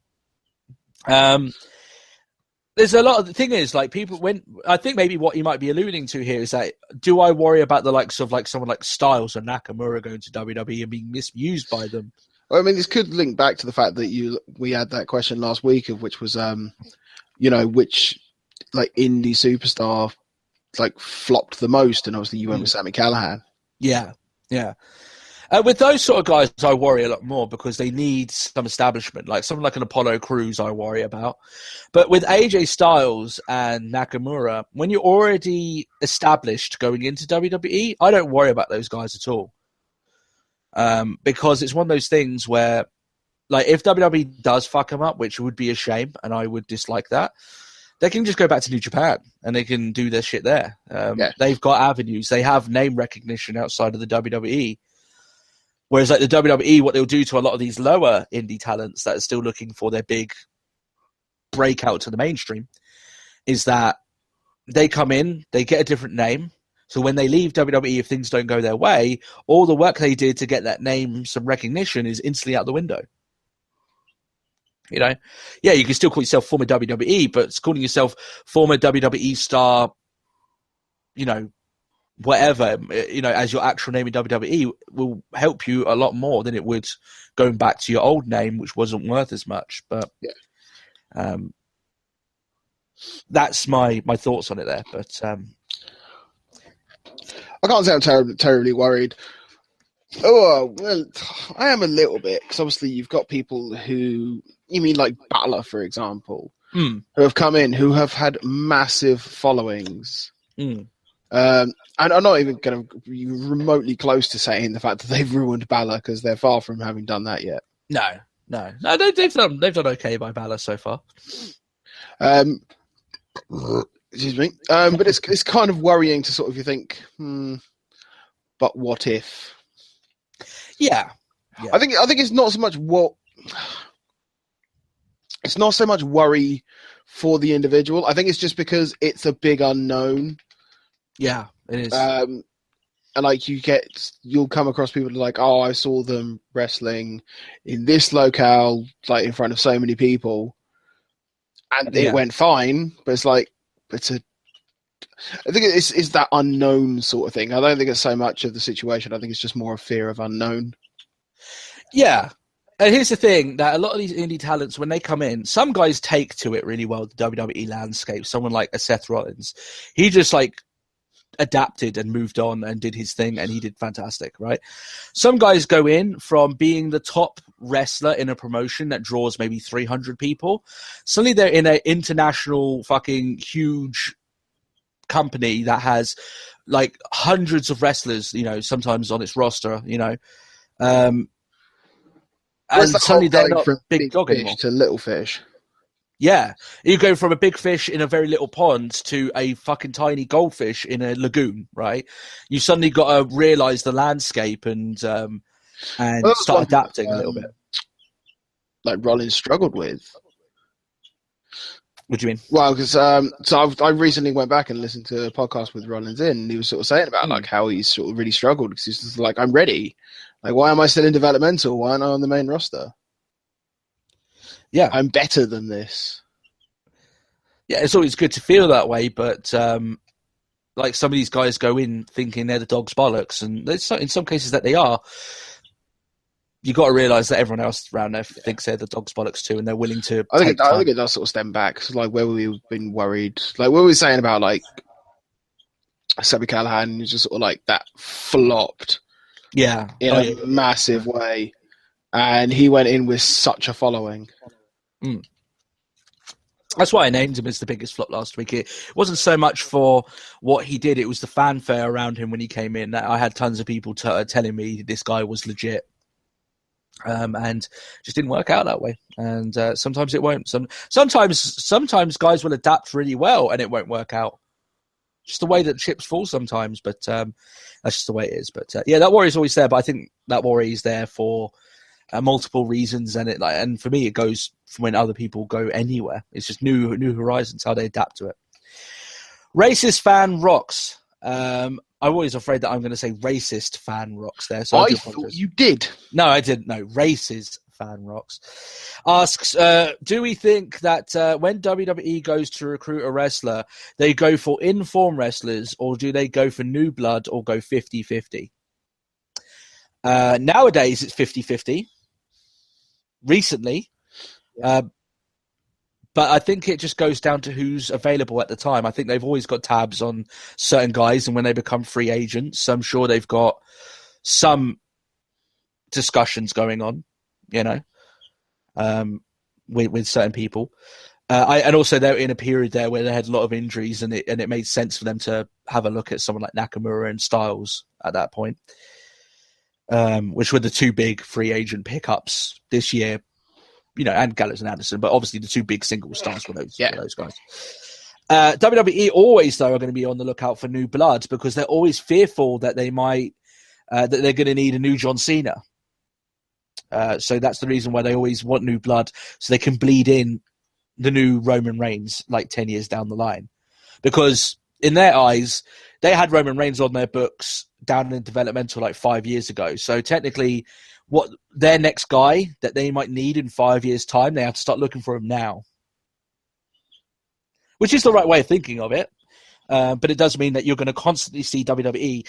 There's a lot of the thing is people when I think maybe what you might be alluding to here is that do I worry about the likes of someone like Styles or Nakamura going to WWE and being misused by them? Well, I mean, this could link back to the fact that we had that question last week of which was which indie superstar flopped the most, and obviously you went with Sami Callihan. Yeah. With those sort of guys, I worry a lot more because they need some establishment. Like someone like an Apollo Crews, I worry about. But with AJ Styles and Nakamura, when you're already established going into WWE, I don't worry about those guys at all. Because it's one of those things where, like, if WWE does fuck them up, which would be a shame, and I would dislike that, they can just go back to New Japan and they can do their shit there. They've got avenues. They have name recognition outside of the WWE. Whereas, like, the WWE, what they'll do to a lot of these lower indie talents that are still looking for their big breakout to the mainstream is that they come in, they get a different name. So when they leave WWE, if things don't go their way, all the work they did to get that name some recognition is instantly out the window. You know? Yeah, you can still call yourself former WWE, but calling yourself former WWE star, you know, whatever, you know, as your actual name in WWE will help you a lot more than it would going back to your old name, which wasn't worth as much. But that's my thoughts on it there. But I can't say I'm terribly worried. Oh, well, I am a little bit, because obviously you've got people who, you mean like Balor, for example, who have come in, who have had massive followings. And I'm not even going to be remotely close to saying the fact that they've ruined Balor, because they're far from having done that yet. No, they've done okay by Balor so far. Excuse me. But it's kind of worrying to sort of, you think, but what if? Yeah. I think it's not so much it's not so much worry for the individual. I think it's just because it's a big unknown. Yeah, it is. And like you'll come across people like, oh, I saw them wrestling in this locale, like in front of so many people, and it went fine. But it's like, I think it's that unknown sort of thing. I don't think it's so much of the situation. I think it's just more a fear of unknown. Yeah. And here's the thing, that a lot of these indie talents, when they come in, some guys take to it really well, the WWE landscape. Someone like a Seth Rollins, he just like adapted and moved on and did his thing, and he did fantastic, right? Some guys go in from being the top wrestler in a promotion that draws maybe 300 people. Suddenly they're in an international fucking huge company that has like hundreds of wrestlers, you know, sometimes on its roster, you know. And suddenly they're not big dog anymore. To little fish. Yeah, you go from a big fish in a very little pond to a fucking tiny goldfish in a lagoon, right? You suddenly got to realize the landscape and start adapting a little bit. Like Rollins struggled with. What do you mean? Well, because I recently went back and listened to a podcast with Rollins in, and he was sort of saying about like how he's sort of really struggled, because he's just like, I'm ready. Like, why am I still in developmental? Why aren't I on the main roster? Yeah, I'm better than this. Yeah, it's always good to feel that way, but like some of these guys go in thinking they're the dog's bollocks, and in some cases that they are. You got to realise that everyone else around there thinks they're the dog's bollocks too, and they're willing to. I think it does sort of stem back, cause like where we've been worried, like what we were saying about like Sami Callihan, who's just sort of like that flopped, in a massive way, and he went in with such a following. That's why I named him as the biggest flop last week. It wasn't so much for what he did; it was the fanfare around him when he came in. I had tons of people telling me this guy was legit. And just didn't work out that way. And sometimes it won't. Sometimes guys will adapt really well and it won't work out. Just the way that chips fall sometimes. But that's just the way it is. But yeah, that worry is always there. But I think that worry is there for multiple reasons. And for me, it goes from when other people go anywhere. It's just new horizons, how they adapt to it. Racist fan rocks. I'm always afraid that I'm going to say racist fan rocks there. So I thought you did. No, I didn't. No, racist fan rocks. Asks, do we think that when WWE goes to recruit a wrestler, they go for in-form wrestlers, or do they go for new blood, or go 50-50? Nowadays, it's 50-50. Recently. But I think it just goes down to who's available at the time. I think they've always got tabs on certain guys, and when they become free agents, I'm sure they've got some discussions going on, with certain people. And also they're in a period there where they had a lot of injuries, and it made sense for them to have a look at someone like Nakamura and Styles at that point, which were the two big free agent pickups this year, and Gallows and Anderson, but obviously the two big single stars were those guys. WWE always, though, are going to be on the lookout for new blood because they're always fearful that they might, that they're going to need a new John Cena. So that's the reason why they always want new blood, so they can bleed in the new Roman Reigns like 10 years down the line. Because in their eyes, they had Roman Reigns on their books down in developmental like 5 years ago. So technically, what their next guy that they might need in 5 years' time, they have to start looking for him now. Which is the right way of thinking of it. But it does mean that you're going to constantly see WWE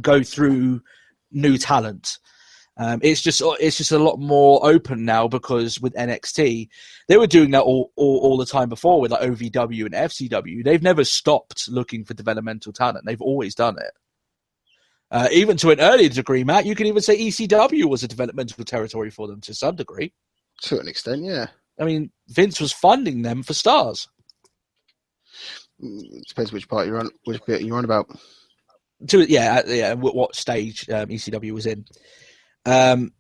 go through new talent. It's just a lot more open now because with NXT, they were doing that all the time before with like OVW and FCW. They've never stopped looking for developmental talent. They've always done it. Even to an earlier degree, Matt, you can even say ECW was a developmental territory for them to some degree. To an extent, yeah. I mean, Vince was funding them for stars. It depends which part you're on, which bit you're on about. What stage ECW was in. I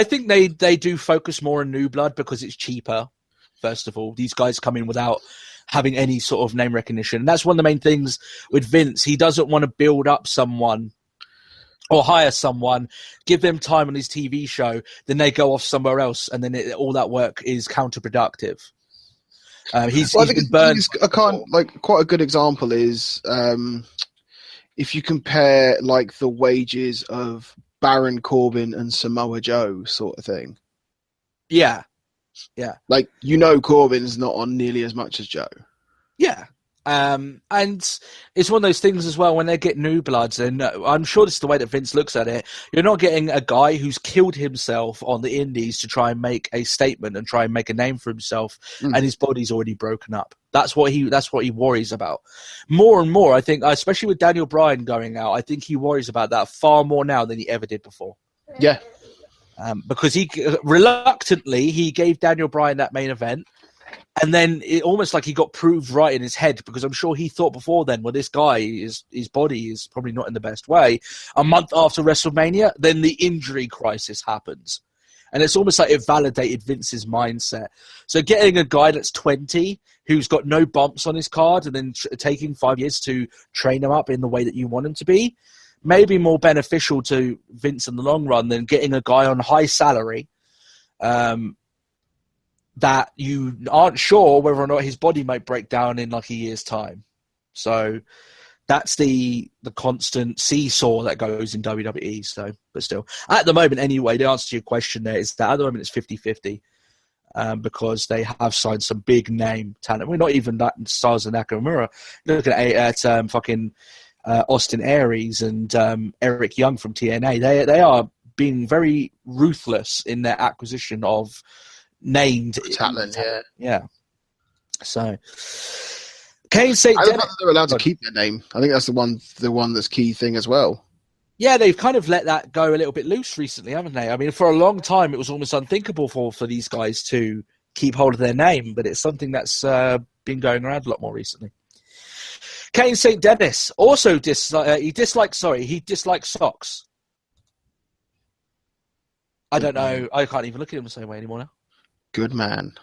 think they do focus more on new blood because it's cheaper. First of all, these guys come in without having any sort of name recognition. And that's one of the main things with Vince. He doesn't want to build up someone or hire someone, give them time on his TV show, then they go off somewhere else, and then all that work is counterproductive. He's been burned. Quite a good example is if you compare like the wages of Baron Corbin and Samoa Joe sort of thing. Yeah. Like, Corbin's not on nearly as much as Joe. Yeah. And it's one of those things as well when they get new bloods, and I'm sure this is the way that Vince looks at it. You're not getting a guy who's killed himself on the indies to try and make a statement and try and make a name for himself, and his body's already broken up. That's what he worries about. More and more, I think, especially with Daniel Bryan going out, I think he worries about that far more now than he ever did before. Yeah. Because he reluctantly gave Daniel Bryan that main event. And then it almost like he got proved right in his head, because I'm sure he thought before then, well, this guy, his body is probably not in the best way. A month after WrestleMania, then the injury crisis happens. And it's almost like it validated Vince's mindset. So getting a guy that's 20, who's got no bumps on his card, and then taking 5 years to train him up in the way that you want him to be, may be more beneficial to Vince in the long run than getting a guy on high salary, that you aren't sure whether or not his body might break down in like a year's time. So that's the constant seesaw that goes in WWE. So, but still, at the moment anyway, the answer to your question there is that at the moment it's 50-50, because they have signed some big name talent. We're not even that stars of Nakamura. Look at Austin Aries and Eric Young from TNA. They are being very ruthless in their acquisition of named talent. Yeah. So Kane St. I don't think they're allowed to keep their name. I think that's the one that's key thing as well. Yeah, they've kind of let that go a little bit loose recently, haven't they? I mean, for a long time, it was almost unthinkable for these guys to keep hold of their name, but it's something that's been going around a lot more recently. Kane St. Dennis also dislikes socks. I don't know. I can't even look at him the same way anymore now. Good man.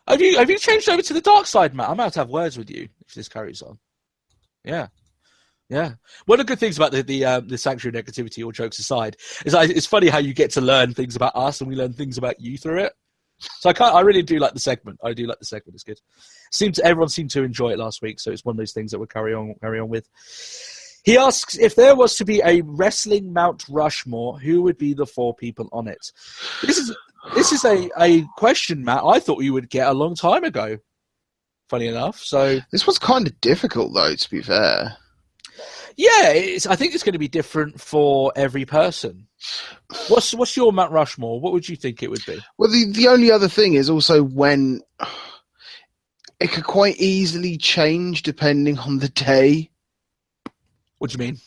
Have you changed over to the dark side, Matt? I'm about to have words with you if this carries on. Yeah. One of the good things about the sanctuary negativity, all jokes aside, is it's funny how you get to learn things about us and we learn things about you through it. So I really do like the segment. I do like the segment. It's good. Everyone seemed to enjoy it last week, so it's one of those things that we'll carry on with. He asks, if there was to be a wrestling Mount Rushmore, who would be the 4 people on it? This is a question, Matt, I thought you would get a long time ago, funny enough. So this was kind of difficult, though, to be fair. Yeah, I think it's going to be different for every person. What's your Mount Rushmore? What would you think it would be? Well, the only other thing is also when it could quite easily change depending on the day. What do you mean?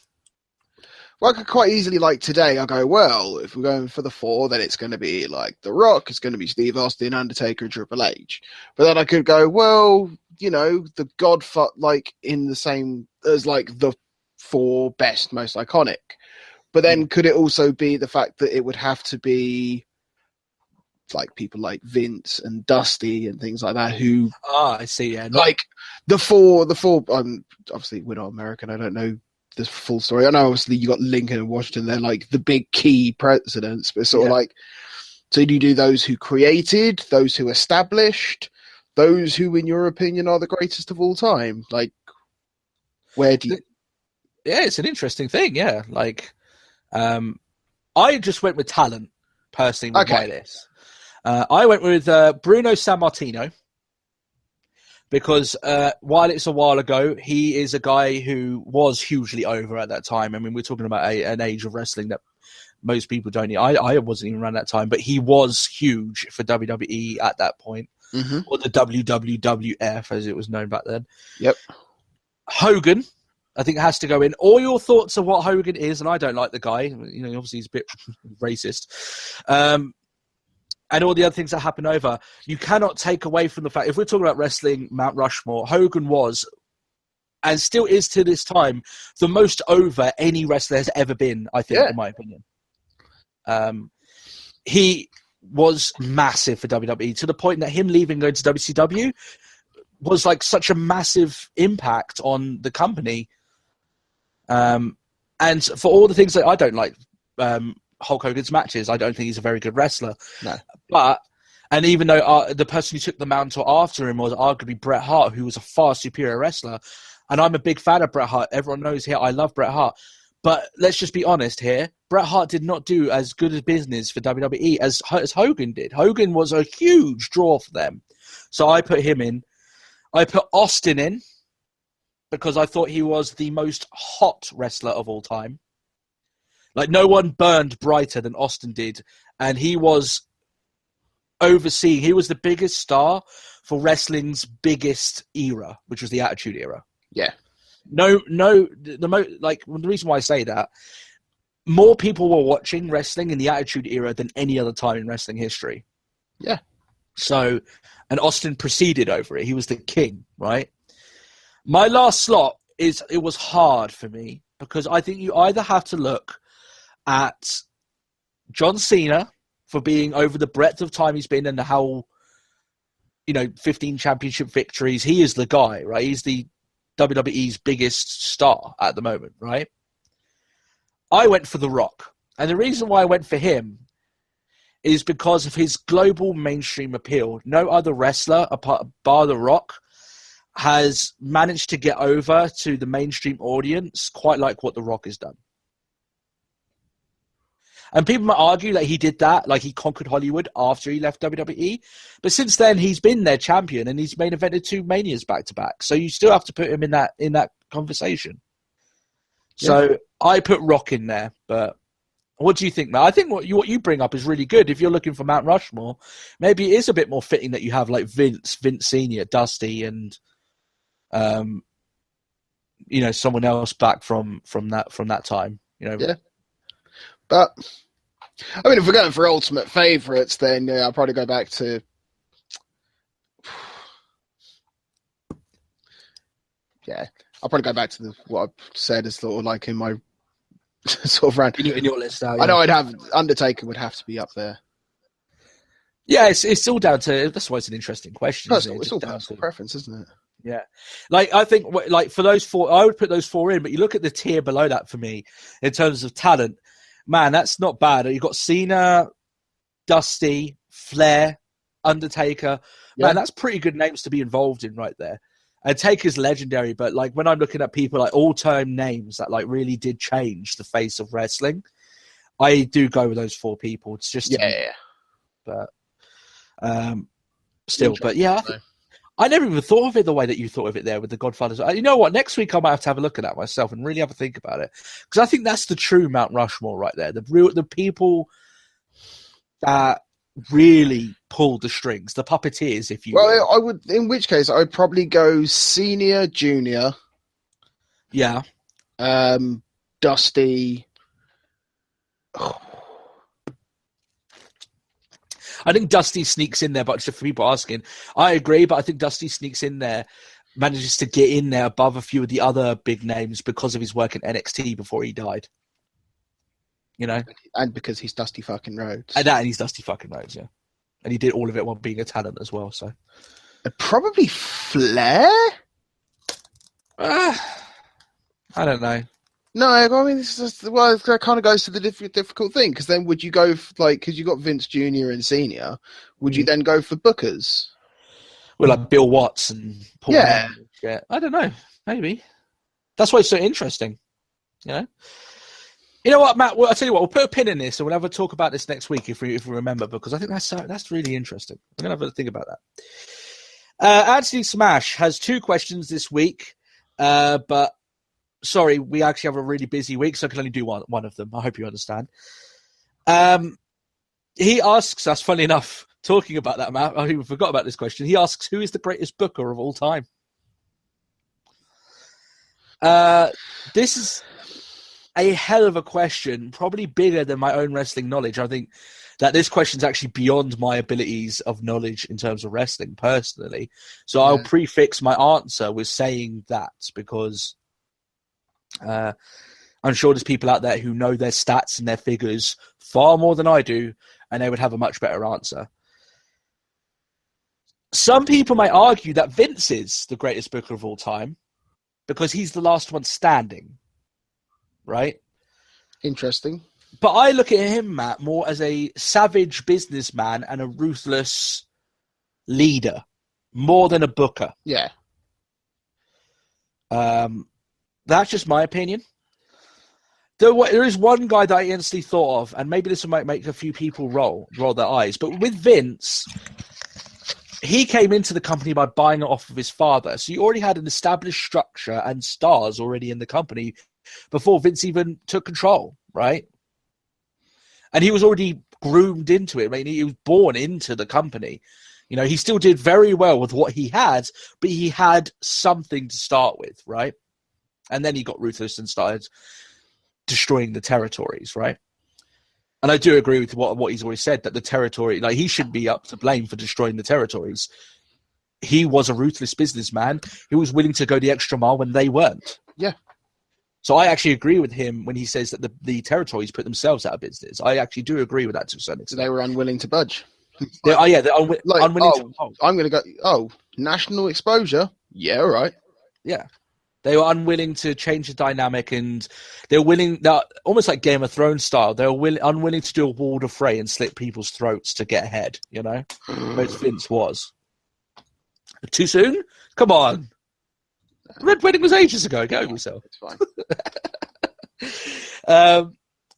Well, I could quite easily, like today, I go, well, if we're going for the 4, then it's going to be like The Rock, it's going to be Steve Austin, Undertaker, and Triple H. But then I could go, well, you know, the Godfather, like in the same as like the 4 best, most iconic. But then could it also be the fact that it would have to be like people like Vince and Dusty and things like that who... I see, yeah. Like the four, obviously we're not American, I don't know the full story. I know obviously you got Lincoln and Washington, they're like the big key presidents, but sort of like, so do you do those who created, those who established, those who in your opinion are the greatest of all time? Like, where do you... Yeah, it's an interesting thing, yeah. Like, I just went with talent, personally, with my list. I went with Bruno Sammartino because while it's a while ago, he is a guy who was hugely over at that time. I mean, we're talking about an age of wrestling that most people don't. I wasn't even around that time, but he was huge for WWE at that point, or the WWF as it was known back then. Yep. Hogan, I think, has to go in. All your thoughts of what Hogan is, and I don't like the guy. You know, obviously he's a bit racist. And all the other things that happen over. You cannot take away from the fact, if we're talking about wrestling, Mount Rushmore, Hogan was, and still is to this time, the most over any wrestler has ever been, I think, in my opinion. He was massive for WWE, to the point that him leaving, going to WCW, was like such a massive impact on the company. And for all the things that I don't like, Hulk Hogan's matches, I don't think he's a very good wrestler. No. But, and even though the person who took the mantle after him was arguably Bret Hart, who was a far superior wrestler, and I'm a big fan of Bret Hart. Everyone knows here I love Bret Hart. But let's just be honest here. Bret Hart did not do as good a business for WWE as Hogan did. Hogan was a huge draw for them. So I put him in. I put Austin in because I thought he was the most hot wrestler of all time. Like, no one burned brighter than Austin did. And he was overseeing, he was the biggest star for wrestling's biggest era, which was the Attitude Era. Yeah. The reason why I say that, more people were watching wrestling in the Attitude Era than any other time in wrestling history. Yeah. So, and Austin proceeded over it. He was the king, right? My last slot it was hard for me because I think you either have to look at John Cena for being over the breadth of time he's been and how, 15 championship victories. He is the guy, right? He's the WWE's biggest star at the moment, right? I went for The Rock. And the reason why I went for him is because of his global mainstream appeal. No other wrestler, bar The Rock, has managed to get over to the mainstream audience quite like what The Rock has done. And people might argue that he did that, like he conquered Hollywood after he left WWE. But since then, he's been their champion and he's main evented 2 Manias back-to-back. So you still have to put him in that conversation. Yeah. So I put Rock in there. But what do you think, Matt? I think what you bring up is really good. If you're looking for Mount Rushmore, maybe it is a bit more fitting that you have like Vince Senior, Dusty, and someone else back from that time. Yeah. But, I mean, if we're going for ultimate favourites, then I'll probably go back to... Yeah, I'll probably go back to what I said is sort of like in my sort of rant. In your list now, yeah. I know I'd have... Undertaker would have to be up there. Yeah, it's all down to... That's why it's an interesting question. It's all personal preference, isn't it? Yeah. Like, I think, like, for those 4, I would put those 4 in, but you look at the tier below that for me, in terms of talent, man, that's not bad. You've got Cena, Dusty, Flair, Undertaker. Man, that's pretty good names to be involved in right there. And Taker's legendary, but like when I'm looking at people like all-time names that like really did change the face of wrestling, I do go with those 4 people. It's just but still, but yeah, I never even thought of it the way that you thought of it there with the Godfathers. You know what? Next week I might have a look at that myself and really have a think about it, because I think that's the true Mount Rushmore right there. The people that really pulled the strings, the puppeteers, if you will. Well, I would. In which case, I would probably go Senior, Junior. Yeah. Dusty, I think Dusty sneaks in there, but just for people asking, I agree, but I think Dusty sneaks in there, manages to get in there above a few of the other big names because of his work in NXT before he died. You know? And because he's Dusty fucking Rhodes. And he's Dusty fucking Rhodes, yeah. And he did all of it while being a talent as well, so. Probably Flair? I don't know. No, I mean, it's just, well, it kind of goes to the difficult thing, because then would you go for, like, because you got Vince Jr. and Senior, would you then go for bookers? Well, like Bill Watts and Paul Yeah. Heyman. Yeah, I don't know. Maybe. That's why it's so interesting. You know? You know what, Matt? Well, I'll tell you what, we'll put a pin in this and we'll have a talk about this next week if we remember, because I think that's really interesting. I'm going to have a think about that. Anthony Smash has 2 questions this week, but sorry, we actually have a really busy week, so I can only do one of them. I hope you understand. He asks us, funny enough, talking about that, Matt, I even forgot about this question. He asks, who is the greatest booker of all time? This is a hell of a question, probably bigger than my own wrestling knowledge. I think that this question is actually beyond my abilities of knowledge in terms of wrestling personally. So I'll prefix my answer with saying that, because I'm sure there's people out there who know their stats and their figures far more than I do, and they would have a much better answer. Some people might argue that Vince is the greatest booker of all time because he's the last one standing, right? Interesting. But I look at him, Matt, more as a savage businessman and a ruthless leader, more than a booker. Yeah. That's just my opinion. There is one guy that I instantly thought of, and maybe this might make a few people roll their eyes, but with Vince, he came into the company by buying it off of his father. So you already had an established structure and stars already in the company before Vince even took control, right? And he was already groomed into it. I mean, he was born into the company. You know, he still did very well with what he had, but he had something to start with, right? And then he got ruthless and started destroying the territories, right? And I do agree with what he's always said, that the territory, like, he should be up to blame for destroying the territories. He was a ruthless businessman who was willing to go the extra mile when they weren't. Yeah. So I actually agree with him when he says that the territories put themselves out of business. I actually do agree with that to a certain extent. They were unwilling to budge. They're unwilling to. I'm going to go, national exposure? Yeah, all right. Yeah. They were unwilling to change the dynamic, and they're almost like Game of Thrones style. They were unwilling to do a wall of fray and slit people's throats to get ahead, you know? Whereas Vince was. Too soon? Come on. The Red Wedding was ages ago. Go over yourself. It's fine.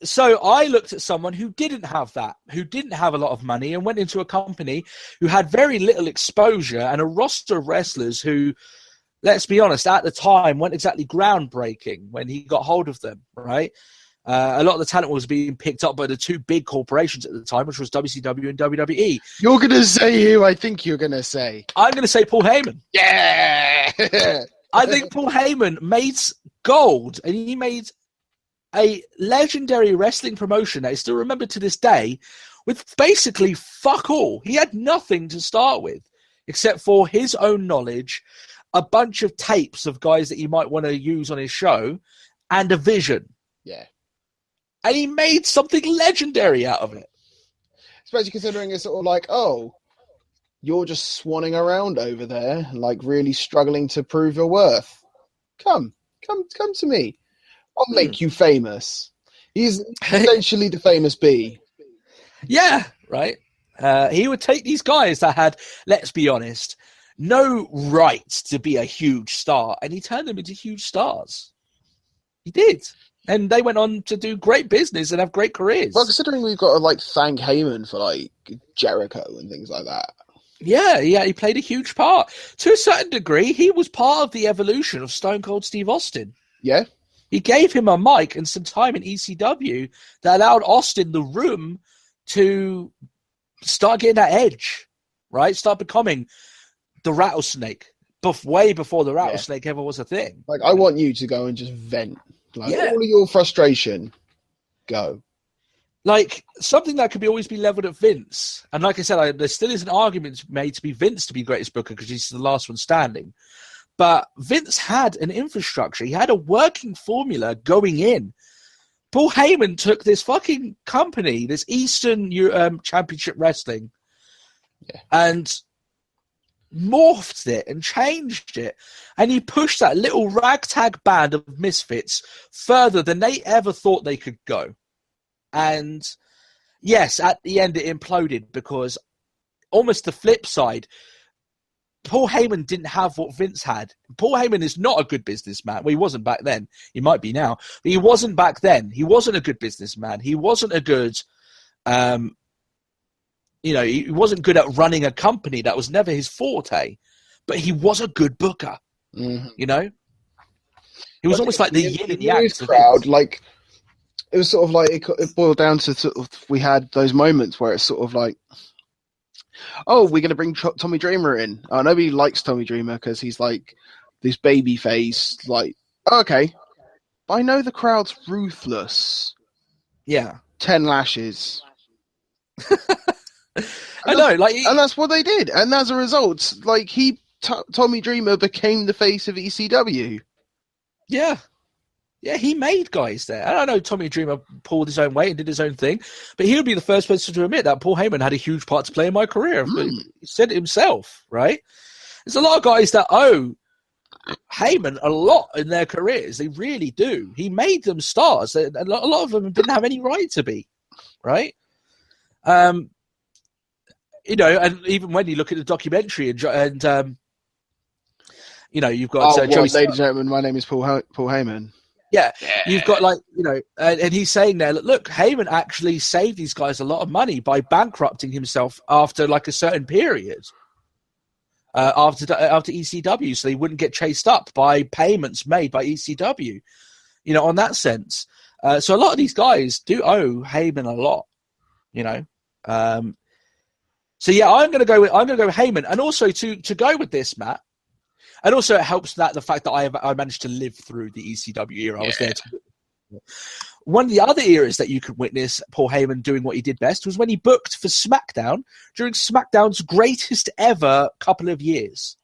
So I looked at someone who didn't have that, who didn't have a lot of money, and went into a company who had very little exposure and a roster of wrestlers who, let's be honest, at the time weren't exactly groundbreaking when he got hold of them, right? A lot of the talent was being picked up by the 2 big corporations at the time, which was WCW and WWE. You're going to say who I think you're going to say. I'm going to say Paul Heyman. Yeah! I think Paul Heyman made gold, and he made a legendary wrestling promotion that is still remembered to this day with basically fuck all. He had nothing to start with except for his own knowledge, a bunch of tapes of guys that he might want to use on his show, and a vision. Yeah. And he made something legendary out of it. Especially considering it's sort of like, oh, you're just swanning around over there, like really struggling to prove your worth. Come to me. I'll make you famous. He's essentially the famous bee. Yeah, right. He would take these guys that had, let's be honest, no right to be a huge star, and he turned them into huge stars. He did. And they went on to do great business and have great careers. Well, considering we've got to thank Heyman for Jericho and things like that. Yeah, he played a huge part. To a certain degree, he was part of the evolution of Stone Cold Steve Austin. Yeah. He gave him a mic and some time in ECW that allowed Austin the room to start getting that edge, right? Start becoming the rattlesnake, way before the rattlesnake ever was a thing. I want you to go and just vent. All of your frustration, go. like something that could always be leveled at Vince. And like I said, there still is an argument made to be Vince to be greatest booker because he's the last one standing. But Vince had an infrastructure. He had a working formula going in. Paul Heyman took this fucking company, this Eastern Championship Wrestling, and morphed it and changed it. And he pushed that little ragtag band of misfits further than they ever thought they could go. And yes, at the end it imploded because almost the flip side, Paul Heyman didn't have what Vince had. Paul Heyman is not a good businessman. Well, he wasn't back then. He might be now. But he wasn't back then. He wasn't a good businessman. He wasn't a good, he wasn't good at running a company. That was never his forte. But he was a good booker, you know? He was almost like the yin and yang crowd. Like, it was sort of like, it boiled down to sort of, we had those moments where it's sort of like, oh, we're going to bring Tommy Dreamer in. Nobody likes Tommy Dreamer because he's like this baby face. Like, okay, but I know the crowd's ruthless. Yeah. 10 lashes. I know, like, and that's what they did. And as a result, like, Tommy Dreamer became the face of ECW. Yeah. Yeah, he made guys there. And I know Tommy Dreamer pulled his own weight and did his own thing, but he would be the first person to admit that Paul Heyman had a huge part to play in my career. He said it himself, right? There's a lot of guys that owe Heyman a lot in their careers. They really do. He made them stars. A lot of them didn't have any right to be, right? And even when you look at the documentary and you've got... ladies and gentlemen, my name is Paul Heyman. Yeah, you've got and he's saying there, look, Heyman actually saved these guys a lot of money by bankrupting himself after like a certain period, after ECW, so they wouldn't get chased up by payments made by ECW, on that sense. So a lot of these guys do owe Heyman a lot, So yeah, I'm going to go with Heyman, and also to go with this, Matt. And also, it helps that the fact that I managed to live through the ECW era. I was there. One of the other eras that you could witness Paul Heyman doing what he did best was when he booked for Smackdown during Smackdown's greatest ever couple of years.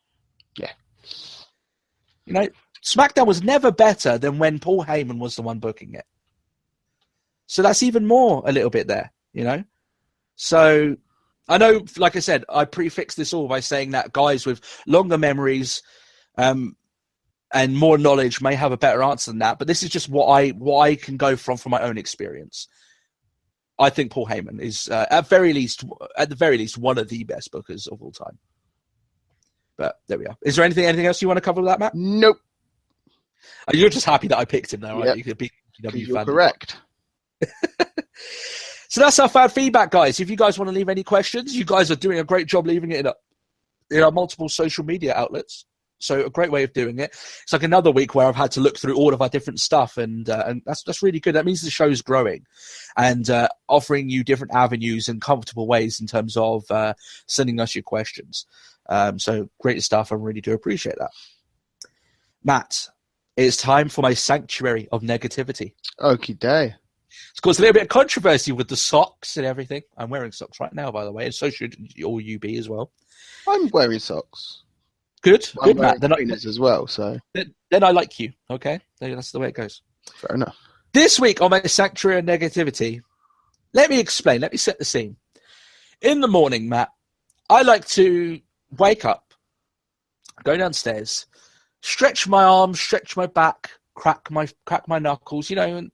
Yeah. Smackdown was never better than when Paul Heyman was the one booking it. So that's even more a little bit there, So I know, like I said, I prefixed this all by saying that guys with longer memories and more knowledge may have a better answer than that. But this is just what I can go from my own experience. I think Paul Heyman is, at the very least, one of the best bookers of all time. But there we are. Is there anything else you want to cover with that, Matt? Nope. You're just happy that I picked him, though, right? Yep. You're correct. So that's our fan feedback, guys. If you guys want to leave any questions, you guys are doing a great job leaving it in our multiple social media outlets. So a great way of doing it. It's like another week where I've had to look through all of our different stuff, and that's really good. That means the show's growing and offering you different avenues and comfortable ways in terms of sending us your questions. So great stuff. I really do appreciate that. Matt, it's time for my sanctuary of negativity. Okie day. It's caused a little bit of controversy with the socks and everything. I'm wearing socks right now, by the way, and so should all you be as well. I'm wearing socks. Good, I'm Matt. Then as well, so then I like you. Okay, that's the way it goes. Fair enough. This week on my sanctuary of negativity, let me explain. Let me set the scene. In the morning, Matt, I like to wake up, go downstairs, stretch my arms, stretch my back, crack my knuckles. And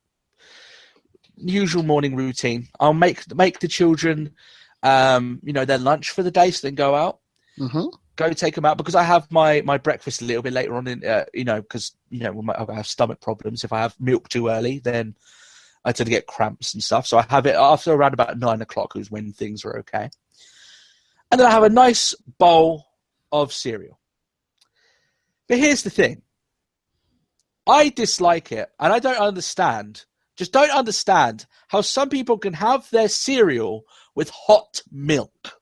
usual morning routine. I'll make the children, their lunch for the day, so then go out. Mm-hmm. Go take them out because I have my breakfast a little bit later on in, because, I have stomach problems. If I have milk too early, then I tend to get cramps and stuff. So I have it after around about 9 o'clock is when things are okay. And then I have a nice bowl of cereal. But here's the thing. I dislike it, and I don't understand how some people can have their cereal with hot milk.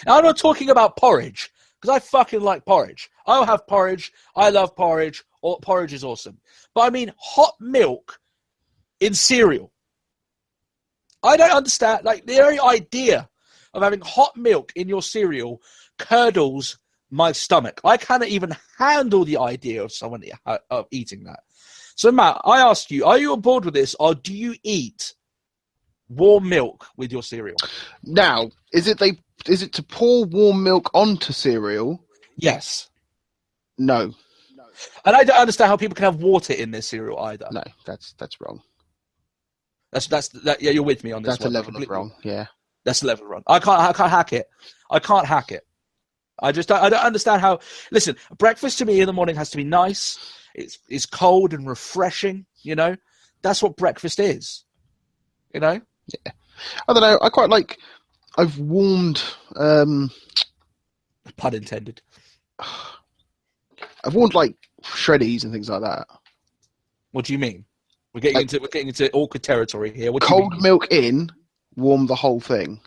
Now, I'm not talking about porridge, because I fucking like porridge. I'll have porridge. I love porridge. Porridge is awesome. But I mean hot milk in cereal. I don't understand. Like, the very idea of having hot milk in your cereal curdles my stomach. I cannot even handle the idea of someone of eating that. So, Matt, I ask you, are you on board with this, or do you eat warm milk with your cereal? Now, is it to pour warm milk onto cereal? Yes. No. And I don't understand how people can have water in their cereal either. No, that's wrong. Yeah, you're with me on this. That's a level of wrong. Yeah. That's a level of wrong. I can't hack it. I can't hack it. I don't understand how. Listen, breakfast to me in the morning has to be nice. It's cold and refreshing. You know, that's what breakfast is. You know. Yeah. I don't know. I quite like. I've warmed. Pun intended. I've warmed like shreddies and things like that. What do you mean? We're getting into awkward territory here. What do cold you mean? Milk in, warm the whole thing.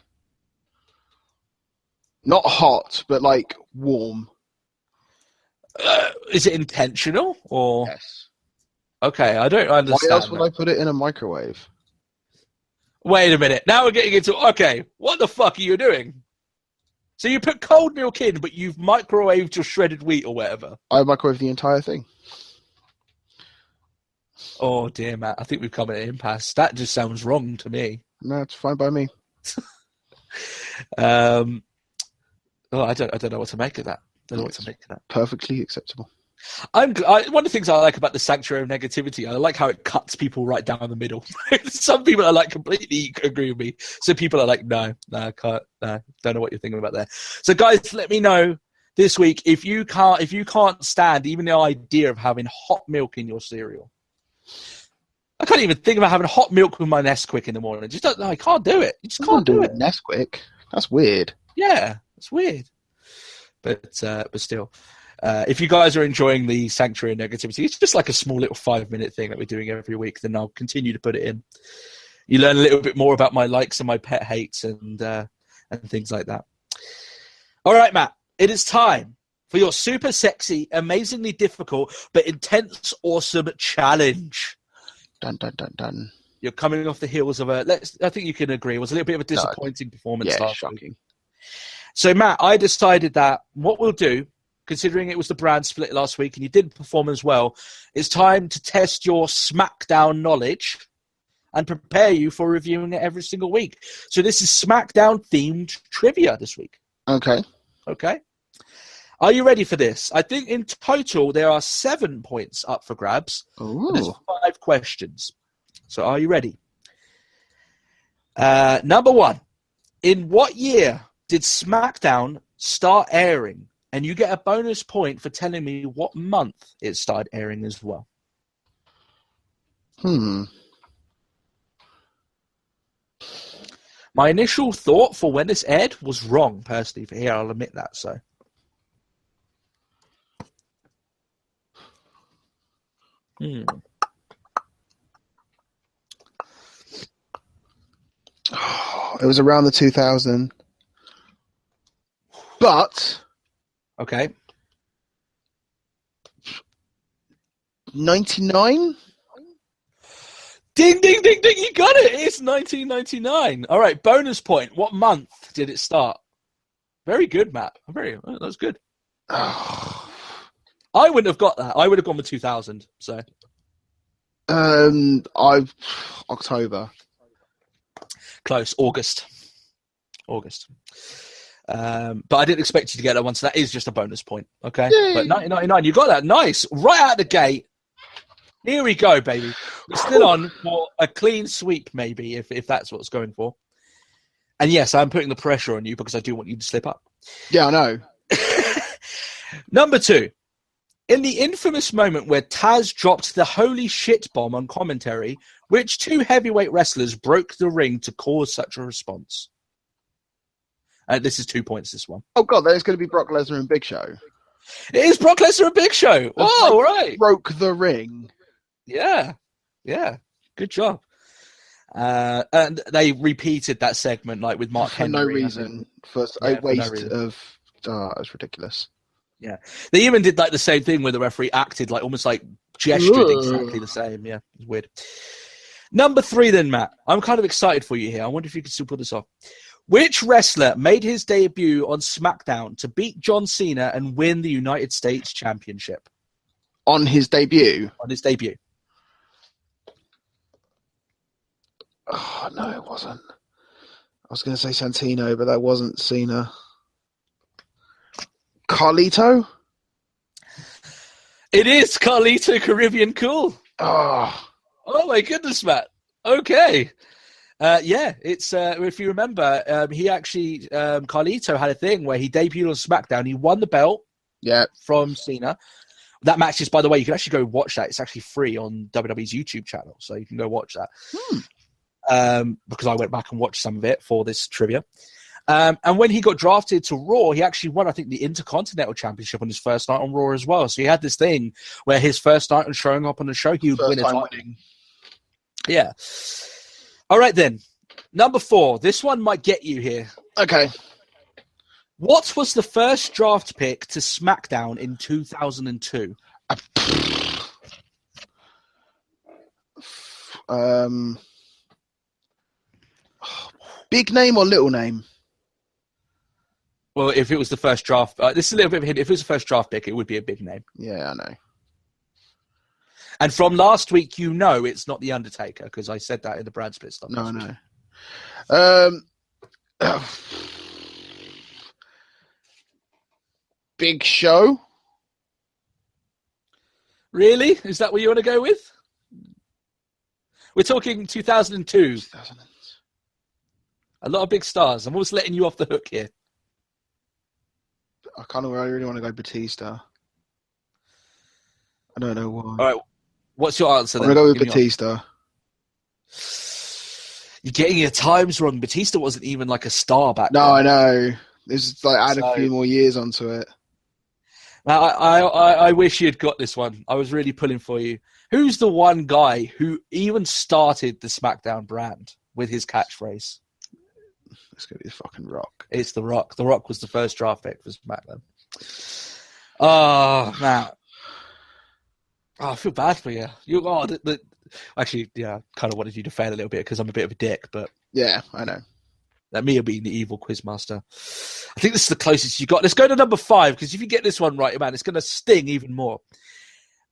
Not hot, but like warm. Is it intentional or? Yes. Okay, I don't understand. Why else would I put it in a microwave? Wait a minute. Now we're getting into, okay, what the fuck are you doing? So you put cold milk in, but you've microwaved your shredded wheat or whatever. I microwave the entire thing. Oh dear, Matt. I think we've come at an impasse. That just sounds wrong to me. No, it's fine by me. I don't know what to make of that. Perfectly acceptable. One of the things I like about the sanctuary of negativity, I like how it cuts people right down the middle. Some people are like completely agree with me. Some people are like, no, I can't. No, don't know what you're thinking about there. So guys, let me know this week if you can't stand even the idea of having hot milk in your cereal. I can't even think about having hot milk with my Nesquik in the morning. I can't do it. You just can't do it. Nesquik. That's weird. Yeah, it's weird. But still, if you guys are enjoying the Sanctuary of Negativity, it's just like a small little 5-minute thing that we're doing every week. Then I'll continue to put it in. You learn a little bit more about my likes and my pet hates and things like that. All right, Matt, it is time for your super sexy, amazingly difficult, but intense, awesome challenge. Dun, dun, dun, dun. You're coming off the heels of I think you can agree, it was a little bit of a disappointing performance last shocking. week. So, Matt, I decided that what we'll do, considering it was the brand split last week and you didn't perform as well, it's time to test your Smackdown knowledge and prepare you for reviewing it every single week. So this is Smackdown-themed trivia this week. Okay. Are you ready for this? I think in total there are 7 points up for grabs. There's 5 questions. So are you ready? Number 1. In what year did SmackDown start airing? And you get a bonus point for telling me what month it started airing as well. My initial thought for when this aired was wrong, personally. For here, I'll admit that. So, it was around the 2000, but okay, 99. Ding, ding, ding, ding! You got it. It's 1999. All right, bonus point. What month did it start? Very good, Matt. That was good. I wouldn't have got that. I would have gone with 2000. So, October. Close. August. But I didn't expect you to get that one, so that is just a bonus point. Okay. Yay. But 1999, you got that. Nice. Right out of the gate. Here we go, baby. We're still on for a clean sweep, maybe, if that's what it's going for. And yes, I'm putting the pressure on you because I do want you to slip up. Yeah, I know. Number 2. In the infamous moment where Taz dropped the holy shit bomb on commentary, which 2 heavyweight wrestlers broke the ring to cause such a response? This is 2 points, this one. Oh, God, there's going to be Brock Lesnar and Big Show. It is Brock Lesnar and Big Show. Oh, right. Broke the ring. Yeah. Good job. And they repeated that segment like with Mark Henry. For no reason. For a waste of... it was ridiculous. Yeah. They even did like the same thing where the referee acted like almost like gestured exactly the same. Yeah, it was weird. Number 3 then, Matt. I'm kind of excited for you here. I wonder if you can still pull this off. Which wrestler made his debut on SmackDown to beat John Cena and win the United States Championship? On his debut? On his debut. Oh, no, it wasn't. I was going to say Santino, but that wasn't Cena. Carlito? It is Carlito Caribbean Cool. Oh, my goodness, Matt. Okay. It's if you remember, he actually Carlito had a thing where he debuted on SmackDown. He won the belt from Cena. That match is, by the way, you can actually go watch that. It's actually free on WWE's YouTube channel, so you can go watch that. Because I went back and watched some of it for this trivia. And when he got drafted to Raw, he actually won, I think, the Intercontinental Championship on his first night on Raw as well. So he had this thing where his first night on showing up on the show, he would win a title. Yeah. All right, then. Number 4. This one might get you here. Okay. What was the first draft pick to SmackDown in 2002? Big name or little name? Well, if it was the first draft, this is a little bit of a hint. If it was the first draft pick, it would be a big name. Yeah, I know. And from last week, you know it's not The Undertaker, because I said that in the Brad Split stuff. No, I know. Big Show? Really? Is that what you want to go with? We're talking 2002. A lot of big stars. I'm almost letting you off the hook here. I really want to go Batista. I don't know why. All right. What's your answer then? I'm going to go with Batista. You're getting your times wrong. Batista wasn't even like a star back then. No, I know. This like add a few more years onto it. Now, I wish you'd got this one. I was really pulling for you. Who's the one guy who even started the SmackDown brand with his catchphrase? It's going to be the fucking Rock. It's The Rock. The Rock was the first draft pick for SmackDown. Oh, man. Oh, I feel bad for you. Actually, yeah, I kind of wanted you to fail a little bit because I'm a bit of a dick, but... Yeah, I know. That me being the evil quizmaster. I think this is the closest you got. Let's go to number 5, because if you get this one right, man, it's going to sting even more.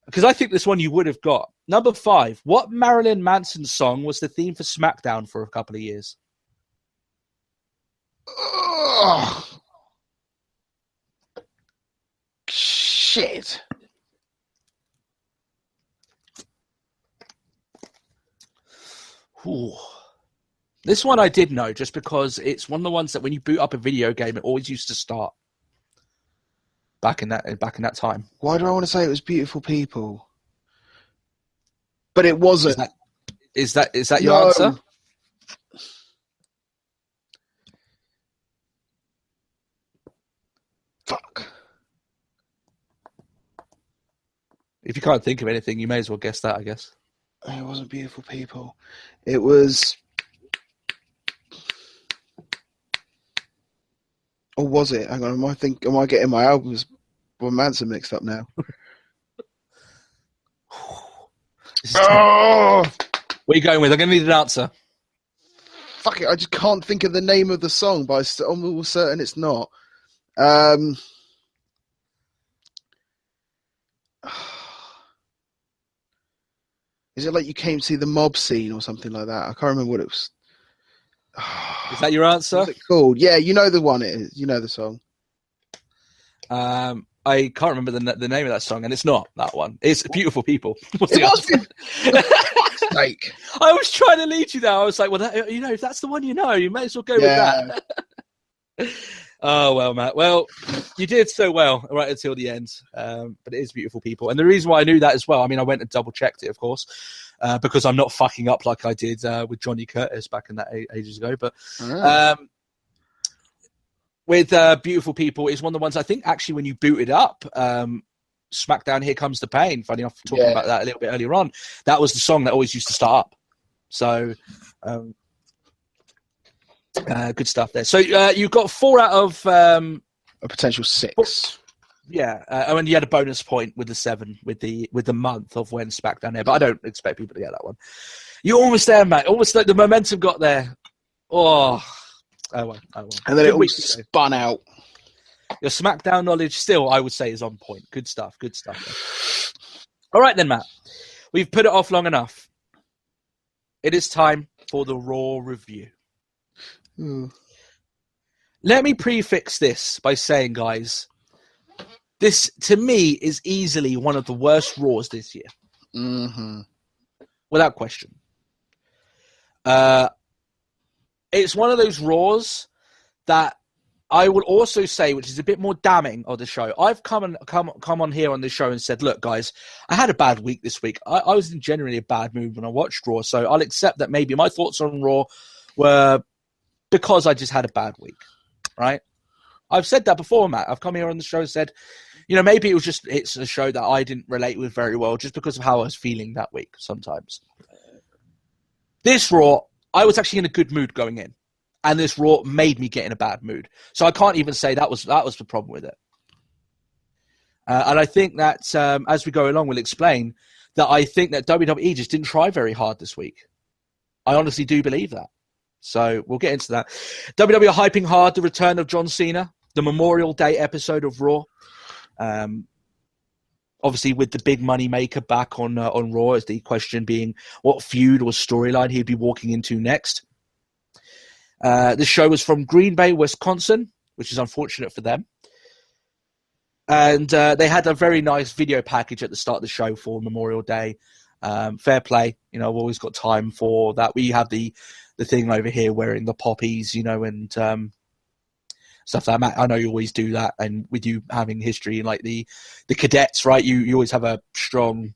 Because I think this one you would have got. Number 5. What Marilyn Manson song was the theme for SmackDown for a couple of years? Oh. Shit. Ooh. This one I did know, just because it's one of the ones that when you boot up a video game, it always used to start. Back in that time. Why do I want to say it was Beautiful People? But it wasn't. Is that your answer? Fuck. If you can't think of anything, you may as well guess that, I guess. It wasn't Beautiful People. It was... Or was it? Hang on, am I getting my albums with Manson mixed up now? Oh! What are you going with? I'm going to need an answer. Fuck it, I just can't think of the name of the song, but I'm almost certain it's not. Is it like You Came to See the Mob Scene or something like that? I can't remember what it was. Is that your answer? What's it called? Yeah, you know the one it is. You know the song. I can't remember the name of that song, and it's not that one. It's Beautiful People. What's It the answer? Like, I was trying to lead you there. I was like, well, if that's the one you know, you may as well go with that. Oh, well, Matt. Well, you did so well right until the end. But it is Beautiful People. And the reason why I knew that as well, I mean, I went and double-checked it, of course, because I'm not fucking up like I did with Johnny Curtis back in that ages ago. But with Beautiful People, it's one of the ones I think actually when you boot it up, SmackDown Here Comes the Pain, funny enough, talking about that a little bit earlier on, that was the song that always used to start up. So... good stuff there. So you've got 4 out of a potential 6. Yeah, I mean, you had a bonus point with the 7 with the month of when SmackDown there, but I don't expect people to get that one. You're almost there, Matt. Almost like the momentum got there. Oh well. And then it all spun out. Your SmackDown knowledge still, I would say, is on point. Good stuff. All right then, Matt. We've put it off long enough. It is time for the Raw review. Let me prefix this by saying, guys, this, to me, is easily one of the worst Raws this year. Mm-hmm. Without question. It's one of those Raws that I would also say, which is a bit more damning of the show. I've come on here on this show and said, look, guys, I had a bad week this week. I was in generally a bad mood when I watched Raw, so I'll accept that maybe my thoughts on Raw were because I just had a bad week, right? I've said that before, Matt. I've come here on the show and said, maybe it's a show that I didn't relate with very well just because of how I was feeling that week sometimes. This Raw, I was actually in a good mood going in. And this Raw made me get in a bad mood. So I can't even say that was the problem with it. And I think that as we go along, we'll explain that I think that WWE just didn't try very hard this week. I honestly do believe that. So we'll get into that. WWE are hyping hard the return of John Cena, the Memorial Day episode of Raw. Obviously, with the big money maker back on Raw, is the question being what feud or storyline he'd be walking into next. The show was from Green Bay, Wisconsin, which is unfortunate for them. And they had a very nice video package at the start of the show for Memorial Day. Fair play. We've always got time for that. We have the thing over here wearing the poppies, and stuff like that. I know you always do that. And with you having history in like the cadets, right? You always have a strong,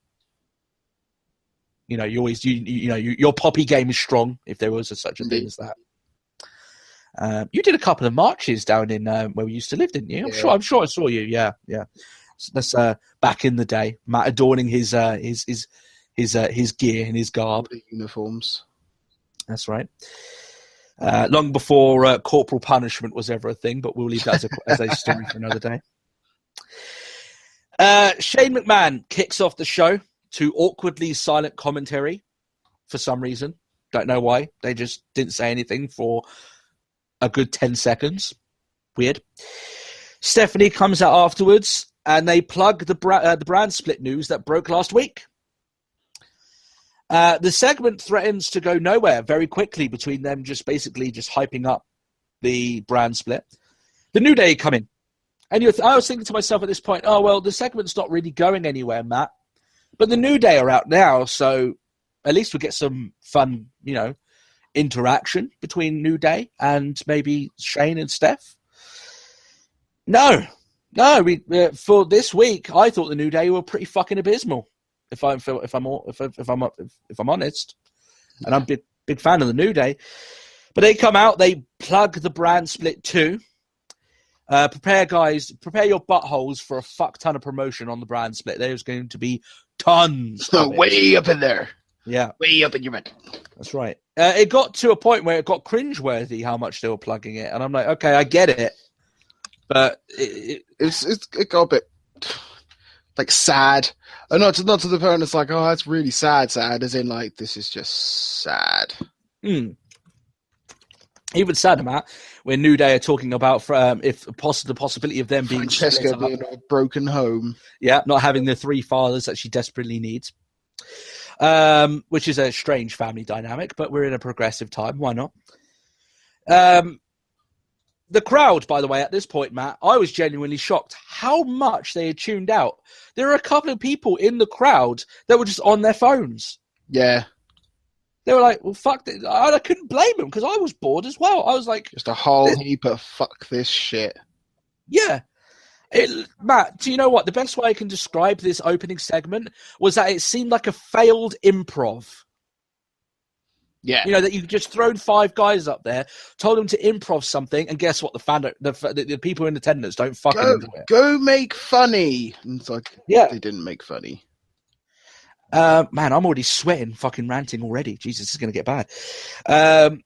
your poppy game is strong if there was such a thing as that. You did a couple of marches down in where we used to live, didn't you? I'm sure I saw you. Yeah. So that's back in the day. Matt adorning his gear and his garb, the uniforms. That's right. Long before corporal punishment was ever a thing, but we'll leave that as a story for another day. Shane McMahon kicks off the show to awkwardly silent commentary for some reason. Don't know why. They just didn't say anything for a good 10 seconds. Weird. Stephanie comes out afterwards and they plug the brand split news that broke last week. The segment threatens to go nowhere very quickly between them just hyping up the brand split. The New Day come in. And I was thinking to myself at this point, oh, well, the segment's not really going anywhere, Matt. But the New Day are out now, so at least we get some fun, interaction between New Day and maybe Shane and Steph. No. For this week, I thought the New Day were pretty fucking abysmal. If I'm honest, and I'm a big fan of the New Day, but they come out, they plug the brand split too. Prepare your buttholes for a fuck ton of promotion on the brand split. There's going to be tons. Way up in there. Yeah. Way up in your head. That's right. It got to a point where it got cringeworthy how much they were plugging it. And I'm like, okay, I get it. But it got a bit like sad. And not to the point it's like, oh, that's really sad, as in like, this is just sad. Even sadder, Matt, when New Day are talking about the possibility of them being Francesca being a broken home. Yeah, not having the 3 fathers that she desperately needs. Which is a strange family dynamic, but we're in a progressive time. Why not? The crowd, by the way, at this point, Matt, I was genuinely shocked how much they had tuned out. There were a couple of people in the crowd that were just on their phones. Yeah. They were like, well, fuck this. I couldn't blame them because I was bored as well. I was like... Just a whole heap of fuck this shit. Yeah. Matt, do you know what? The best way I can describe this opening segment was that it seemed like a failed improv. Yeah. That you just thrown 5 guys up there, told them to improv something, and guess what? The people in attendance don't fucking enjoy it. Go make funny. And it's like, yeah, they didn't make funny. Man, I'm already sweating, fucking ranting already. Jesus, this is going to get bad. And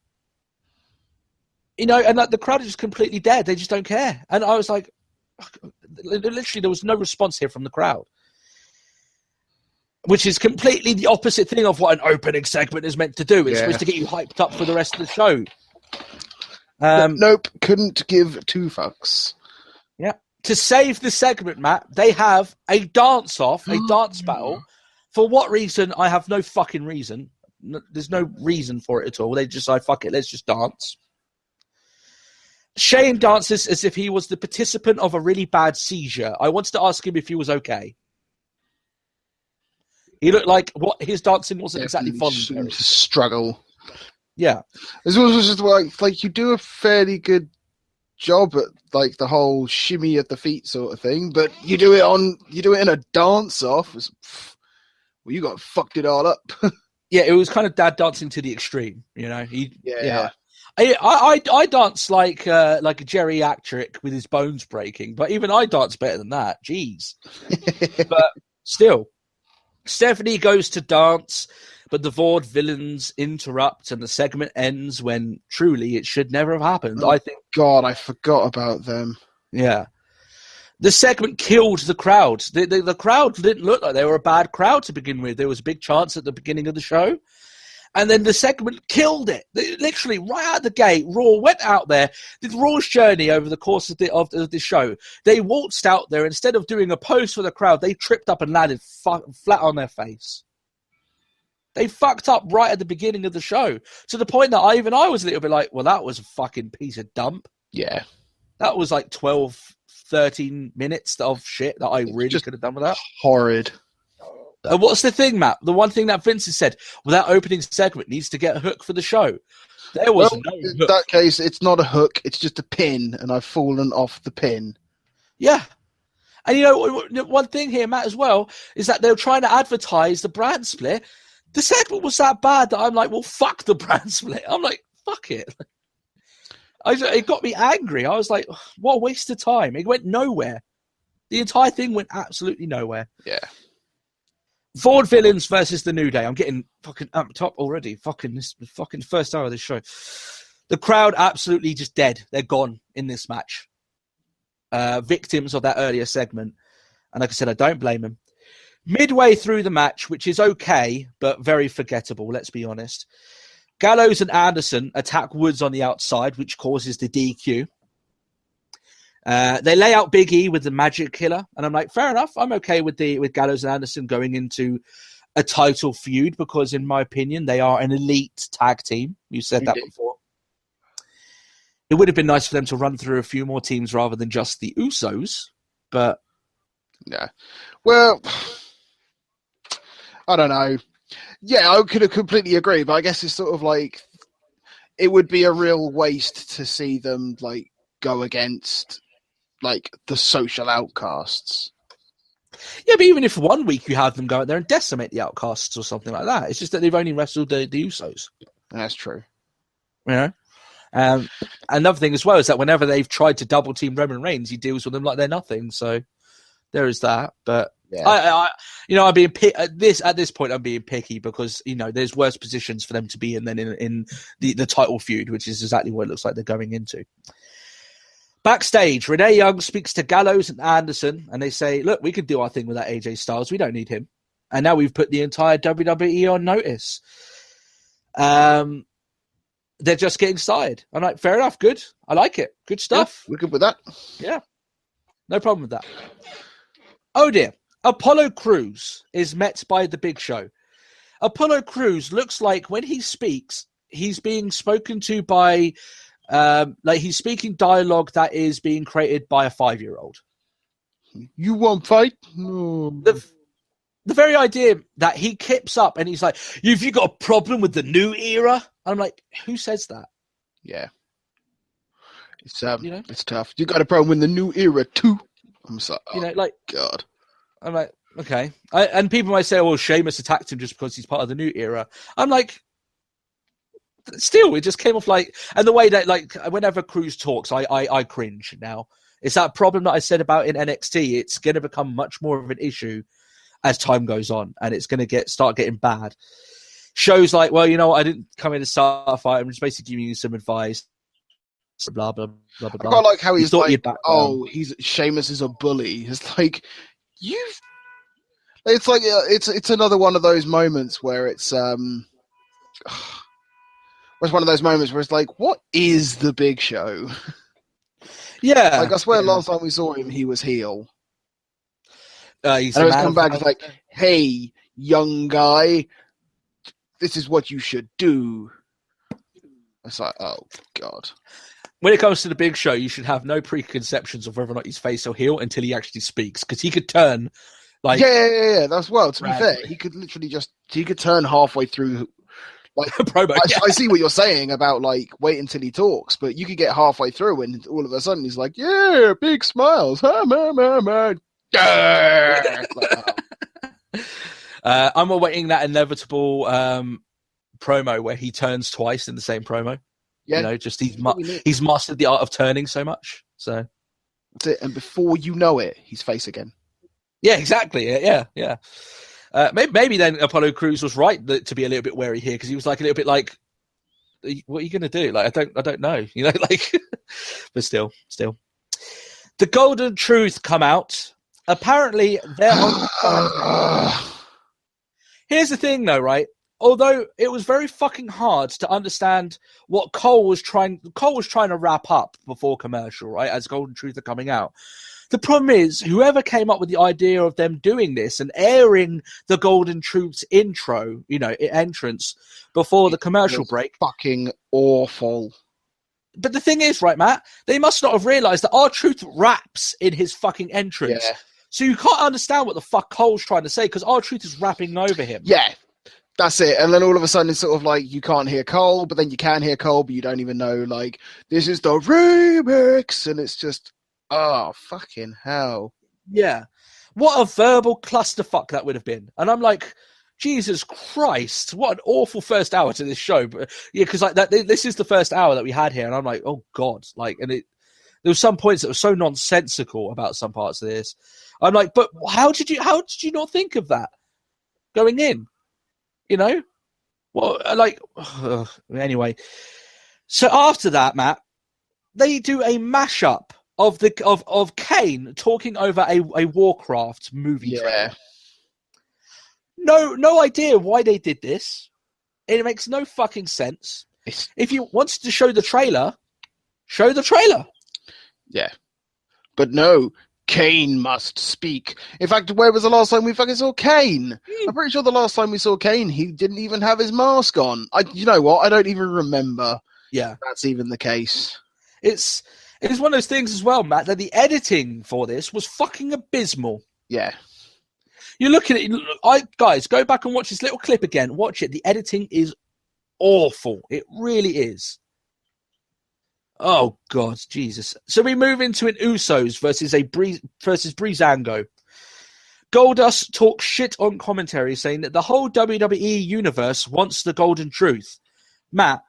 like, the crowd is just completely dead. They just don't care. And I was like, literally there was no response here from the crowd, which is completely the opposite thing of what an opening segment is meant to do. It's supposed to get you hyped up for the rest of the show. Nope, couldn't give two fucks. Yeah. To save the segment, Matt, they have a dance-off, a dance battle. For what reason? I have no fucking reason. There's no reason for it at all. They just say, fuck it, let's just dance. Shane dances as if he was the participant of a really bad seizure. I wanted to ask him if he was okay. He looked like what his dancing wasn't exactly voluntary. Struggle. Yeah. This was just like you do a fairly good job at like the whole shimmy at the feet sort of thing, but you do it in a dance off. Well, you got fucked it all up. Yeah, it was kind of dad dancing to the extreme, you know. Yeah. I dance like a geriatric with his bones breaking, but even I dance better than that. Jeez. But still, Stephanie goes to dance, but the Vaudevillains interrupt, and the segment ends when truly it should never have happened. Oh, I think. God, I forgot about them. Yeah. The segment killed the crowd. The crowd didn't look like they were a bad crowd to begin with. There was a big chance at the beginning of the show. And then the segment killed it. Literally, right out the gate, Raw went out there, did Raw's journey over the course of the show. They waltzed out there. Instead of doing a pose for the crowd, they tripped up and landed flat on their face. They fucked up right at the beginning of the show. To the point that I was a little bit like, well, that was a fucking piece of dump. Yeah. That was like 12, 13 minutes of shit that I really could have done with that. Horrid. What's the thing, Matt? The one thing that Vince has said, well, that opening segment needs to get a hook for the show. There was no hook. In that case, it's not a hook. It's just a pin, and I've fallen off the pin. Yeah. And you know, one thing here, Matt, as well, is that they were trying to advertise the brand split. The segment was that bad that I'm like, well, fuck the brand split. I'm like, fuck it. It got me angry. I was like, what a waste of time. It went nowhere. The entire thing went absolutely nowhere. Yeah. Vaudevillains versus the New Day. I'm getting fucking up top already. Fucking first hour of this show. The crowd absolutely just dead. They're gone in this match. Victims of that earlier segment. And like I said, I don't blame them. Midway through the match, which is okay, but very forgettable, let's be honest, Gallows and Anderson attack Woods on the outside, which causes the DQ. They lay out Big E with the Magic Killer, and I'm like, fair enough. I'm okay with Gallows and Anderson going into a title feud because, in my opinion, they are an elite tag team. You said that before. It would have been nice for them to run through a few more teams rather than just the Usos, but yeah. Well, I don't know. Yeah, I could have completely agree, but I guess it's sort of like it would be a real waste to see them like go against like the social outcasts. Yeah, but even if 1 week you have them go out there and decimate the outcasts or something like that, it's just that they've only wrestled the Usos. That's true. You know? Another thing as well is that whenever they've tried to double team Roman Reigns, he deals with them like they're nothing. So there is that. But yeah. I'm being at this point. I'm being picky because there's worse positions for them to be in than in the title feud, which is exactly what it looks like they're going into. Backstage, Renee Young speaks to Gallows and Anderson, and they say, "Look, we could do our thing without AJ Styles. We don't need him." And now we've put the entire WWE on notice. They're just getting started. I'm like, fair enough, good. I like it. Good stuff. Yeah, we're good with that. Yeah, no problem with that. Oh dear. Apollo Crews is met by the Big Show. Apollo Crews looks like when he speaks, he's being spoken to by, he's speaking dialogue that is being created by a 5-year-old. You won't fight? No. The very idea that he kips up and he's like, "Have you got a problem with the new era?" I'm like, who says that? Yeah. It's it's tough. You got a problem with the new era too? I'm sorry. God. I'm like, okay. And people might say, well, Sheamus attacked him just because he's part of the new era. I'm like, still, it just came off like, and the way that, like, whenever Crews talks, I cringe now. It's that problem that I said about in NXT. It's going to become much more of an issue as time goes on, and it's going to start getting bad. Shows like, well, I didn't come in to start a fight. I'm just basically giving you some advice. blah blah blah blah. I blah. quite like how he's thought like, you'd back down. "Oh, Sheamus is a bully." It's like you've. It's like it's another one of those moments where it's one of those moments where it's like, what is the Big Show? Yeah, Like I swear, last time we saw him, he was heel. He's And a he's man come of back. the It's like, hey, young guy, this is what you should do. It's like, oh god. When it comes to the Big Show, you should have no preconceptions of whether or not he's face or heel until he actually speaks, because he could turn. Like, Yeah. That's well. To be Radically. fair, he could literally he could turn halfway through. Like, promo. I see what you're saying about like wait until he talks, but you could get halfway through and all of a sudden he's like, yeah, big smiles, man. I'm awaiting that inevitable promo where he turns twice in the same promo. Yeah, you know, just he's mastered the art of turning so much. So that's it. And before you know it, he's face again. yeah, exactly. Yeah. Maybe then Apollo Crews was right to be a little bit wary here, because he was like a little bit like, "What are you going to do?" Like, I don't know. You know, like, but still, the Golden Truth come out. Apparently, they're on. Here's the thing, though, right? Although it was very fucking hard to understand what Cole was trying to wrap up before commercial, right? As Golden Truth are coming out. The problem is, whoever came up with the idea of them doing this and airing the Golden Truth's intro, entrance before the commercial break, fucking awful. But the thing is, right, Matt, they must not have realized that R-Truth raps in his fucking entrance. Yeah. So you can't understand what the fuck Cole's trying to say, because R-Truth is rapping over him. Yeah, that's it. And then all of a sudden it's sort of like you can't hear Cole, but then you can hear Cole, but you don't even know, like, this is the remix. And it's just, oh, fucking hell. Yeah. What a verbal clusterfuck that would have been. And I'm like, Jesus Christ, what an awful first hour to this show. But yeah, because like this is the first hour that we had here, and I'm like, oh God, like, and there were some points that were so nonsensical about some parts of this. I'm like, but how did you not think of that going in? You know, well, like, anyway. So after that, Matt, they do a mashup of Kane talking over a Warcraft movie trailer. No idea why they did this. It makes no fucking sense. If you wanted to show the trailer, show the trailer. Yeah. But no, Kane must speak. In fact, where was the last time we fucking saw Kane? I'm pretty sure the last time we saw Kane, he didn't even have his mask on. You know what? I don't even remember. Yeah. That's even the case. It's one of those things as well, Matt, that the editing for this was fucking abysmal. Yeah. You look at it, guys, go back and watch this little clip again. Watch it. The editing is awful. It really is. Oh, God, Jesus. So we move into an Usos versus Breezango. Goldust talks shit on commentary, saying that the whole WWE universe wants the Golden Truth. Matt,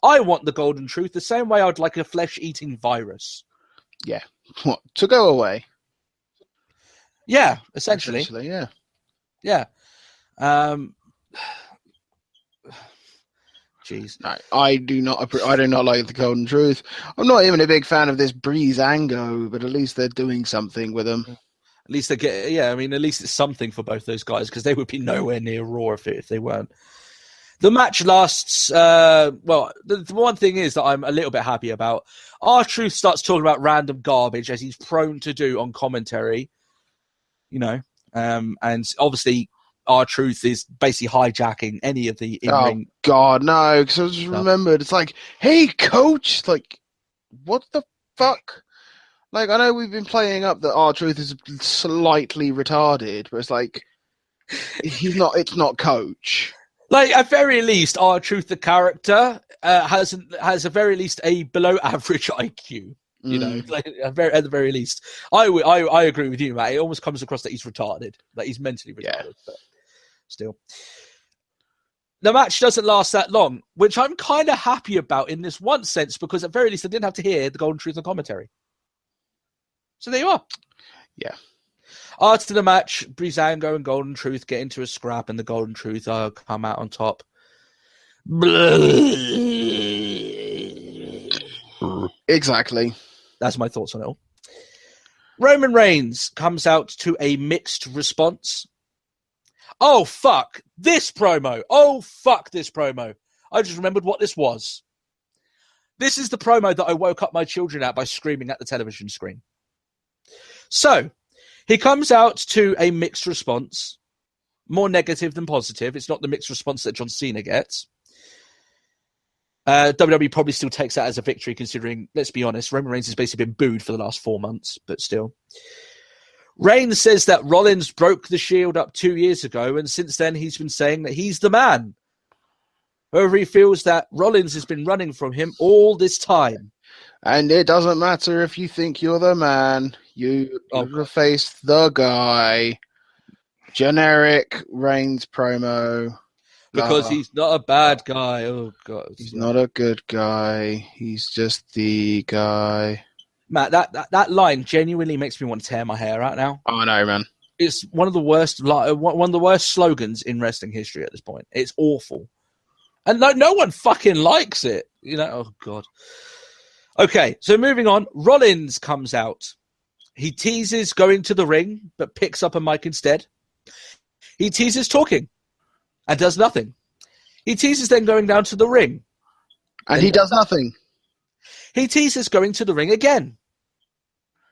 I want the Golden Truth the same way I'd like a flesh-eating virus. Yeah. What? To go away? Yeah, essentially. Yeah. Yeah. Jeez. No, I do not like the Golden Truth. I'm not even a big fan of this Breezango, but at least they're doing something with them. At least they get, at least it's something for both those guys, because they would be nowhere near Raw if they weren't. The match lasts, the one thing is that I'm a little bit happy about. R-Truth starts talking about random garbage, as he's prone to do on commentary, and obviously R-Truth is basically hijacking any of the in-ring. Oh, God, no, because I just remembered, it's like, hey, coach, like, what the fuck? Like, I know we've been playing up that R-Truth is slightly retarded, but it's like, it's not coach. Like, at very least, R-Truth, the character, has at very least a below average IQ. Like, at the very least, I agree with you, Matt. It almost comes across that he's retarded, that he's mentally retarded. Yeah. But still, the match doesn't last that long, which I'm kind of happy about in this one sense, because at very least I didn't have to hear the Golden Truth on commentary. So there you are. Yeah. After the match, Breezango and Golden Truth get into a scrap, and the Golden Truth come out on top. It's Exactly. That's my thoughts on it all. Roman Reigns comes out to a mixed response. Oh, fuck this promo. I just remembered what this was. This is the promo that I woke up my children at by screaming at the television screen. So, he comes out to a mixed response. More negative than positive. It's not the mixed response that John Cena gets. WWE probably still takes that as a victory, considering, let's be honest, Roman Reigns has basically been booed for the last 4 months, but still. Reigns says that Rollins broke the Shield up 2 years ago, and since then he's been saying that he's the man. However, he feels that Rollins has been running from him all this time. And it doesn't matter if you think you're the man, you face the guy. Generic Reigns promo. Because he's not a bad guy. Oh, God. He's not a good guy. He's just the guy. Matt, that line genuinely makes me want to tear my hair out now. Oh, no, man. It's one of the worst slogans in wrestling history at this point. It's awful. And no one fucking likes it. You know, oh, God. Okay, so moving on. Rollins comes out. He teases going to the ring, but picks up a mic instead. He teases talking and does nothing. He teases then going down to the ring. And he does nothing. He teases going to the ring again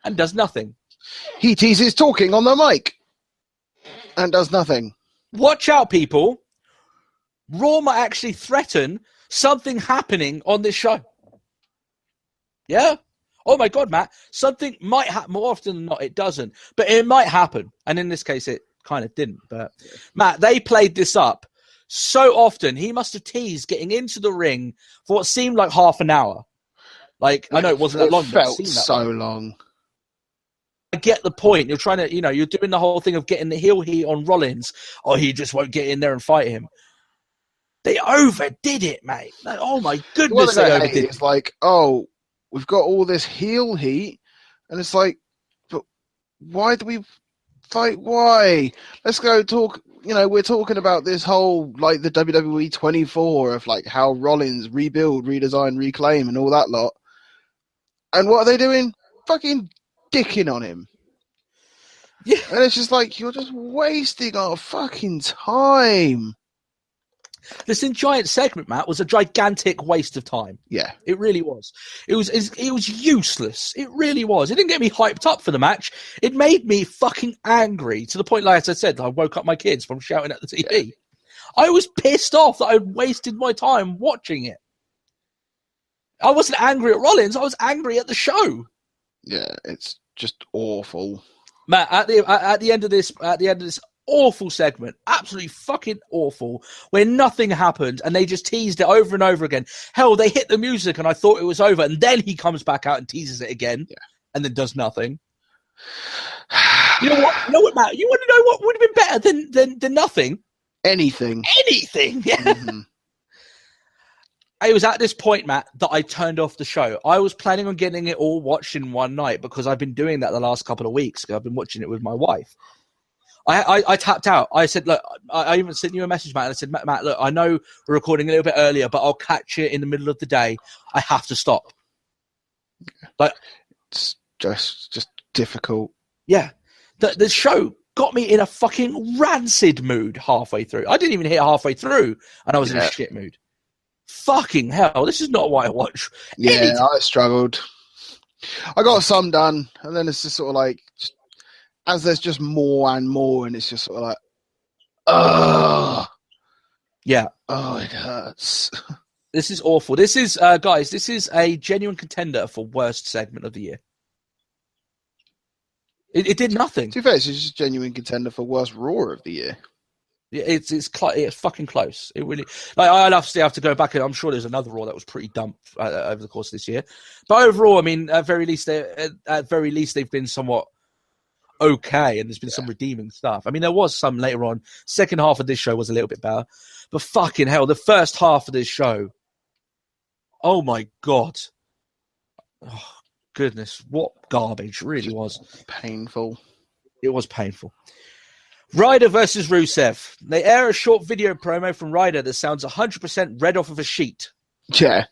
and does nothing. He teases talking on the mic and does nothing. Watch out, people. Raw might actually threaten something happening on this show. Yeah? Oh, my God, Matt. Something might happen. More often than not, it doesn't. But it might happen. And in this case, it kind of didn't. But, Matt, they played this up so often. He must have teased getting into the ring for what seemed like half an hour. Like, I know it wasn't that long. It but felt so long. I get the point. You're trying to, you're doing the whole thing of getting the heel heat on Rollins. Or he just won't get in there and fight him. They overdid it, mate. Like, oh, my goodness, they overdid it. It's like, oh, we've got all this heel heat. And it's like, but why do we fight? Why? Let's go talk. We're talking about this whole, like, the WWE 24 of, like, how Rollins rebuild, redesign, reclaim, and all that lot. And what are they doing? Fucking dicking on him. Yeah. And it's just like, you're just wasting our fucking time. This giant segment, Matt, was a gigantic waste of time. Yeah. It really was. It was useless. It really was. It didn't get me hyped up for the match. It made me fucking angry to the point, like I said, I woke up my kids from shouting at the TV. Yeah. I was pissed off that I'd wasted my time watching it. I wasn't angry at Rollins. I was angry at the show. Yeah, it's just awful. Matt, at the end of this awful segment, absolutely fucking awful, where nothing happened and they just teased it over and over again. Hell, they hit the music and I thought it was over, and then he comes back out and teases it again, and then does nothing. You know what, Matt? You want to know what would have been better than nothing? Anything. Yeah. Mm-hmm. It was at this point, Matt, that I turned off the show. I was planning on getting it all watched in one night because I've been doing that the last couple of weeks. I've been watching it with my wife. I tapped out. I said, look, I even sent you a message, Matt. And I said, Matt, look, I know we're recording a little bit earlier, but I'll catch it in the middle of the day. I have to stop. Like, it's just difficult. Yeah. The show got me in a fucking rancid mood halfway through. I didn't even hit halfway through, and I was in a shit mood. Fucking hell, this is not what I watch. Yeah, I struggled. I got some done, and then it's just sort of like, as there's just more and more, and it's just sort of like, ugh. Yeah. Oh, it hurts. This is awful. This is, guys, this is a genuine contender for worst segment of the year. It did nothing. To be fair, it's just a genuine contender for worst Raw of the year. It's fucking close. It really. Like, I'll have to go back, and I'm sure there's another Raw that was pretty dumb over the course of this year. But overall, I mean, at very least they've been somewhat okay, and there's been some redeeming stuff. I mean, there was some later on. Second half of this show was a little bit better, but fucking hell, the first half of this show. Oh my God. Oh, goodness, what garbage! It really was painful. It was painful. Ryder versus Rusev. They air a short video promo from Ryder that sounds 100% read off of a sheet. Yeah.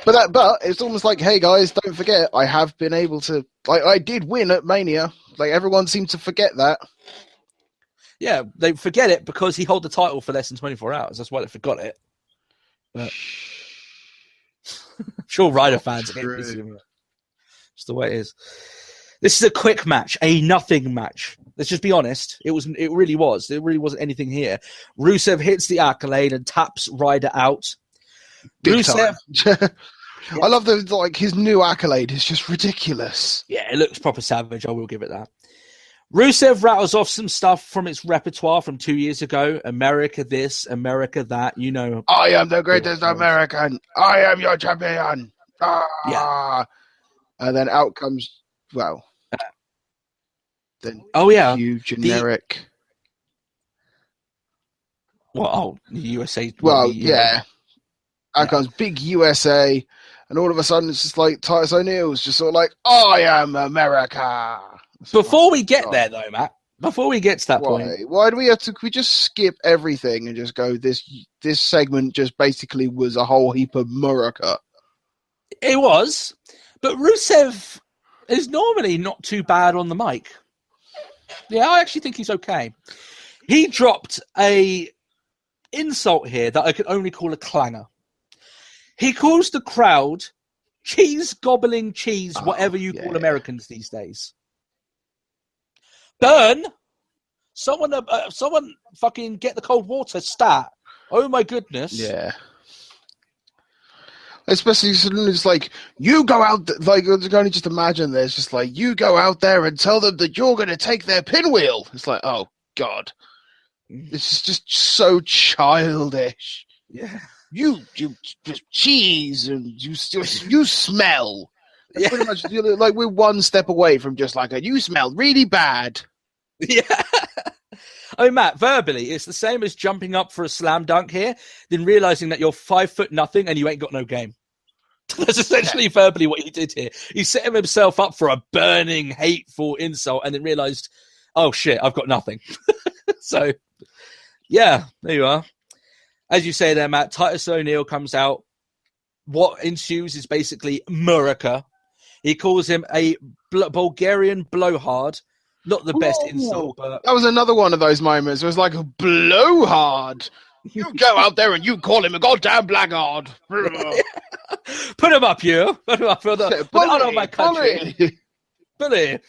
But it's almost like, hey guys, don't forget, I have been able to. Like, I did win at Mania. Like, everyone seemed to forget that. Yeah, they forget it because he held the title for less than 24 hours. That's why they forgot it. But I'm sure Ryder fans are getting busy with it. It's the way it is. This is a quick match, a nothing match. Let's just be honest. It really was. There really wasn't anything here. Rusev hits the accolade and taps Ryder out. Big Rusev. time. I love his new accolade is just ridiculous. Yeah, it looks proper savage. I will give it that. Rusev rattles off some stuff from its repertoire from 2 years ago. America this, America that. You know. I am the greatest American. I am your champion. Yeah. And then out comes, well. Then you generic. The USA. Well, yeah. Out comes big USA, and all of a sudden it's just like Titus O'Neil's just sort of like, I am America. Before we get there, though, Matt. Before we get to that point, why do we have to? Can we just skip everything and just go? This segment just basically was a whole heap of America. It was, but Rusev is normally not too bad on the mic. Yeah, I actually think he's okay. He dropped a insult here that I could only call a clanger. He calls the crowd cheese gobbling cheese, whatever you call Americans these days. Burn! Someone fucking get the cold water stat. Oh my goodness. Yeah. Especially it's like, you go out, like, I can only just imagine this, just like, you go out there and tell them that you're going to take their pinwheel. It's like, oh, God. This is just so childish. Yeah. You just cheese and you smell. That's pretty much like we're one step away from just like you smell really bad. Yeah. I mean, Matt, verbally, it's the same as jumping up for a slam dunk here, then realizing that you're 5'0" and you ain't got no game. That's essentially verbally what he did here. He set himself up for a burning, hateful insult and then realized, oh shit, I've got nothing. So, yeah, there you are. As you say there, Matt, Titus O'Neil comes out. What ensues is basically Murica. He calls him a Bulgarian blowhard. Not the best insult, but... That was another one of those moments. It was like a blowhard. You go out there and you call him a goddamn blackguard. Put him up, you. Put him up. Put it out of my country. Bully.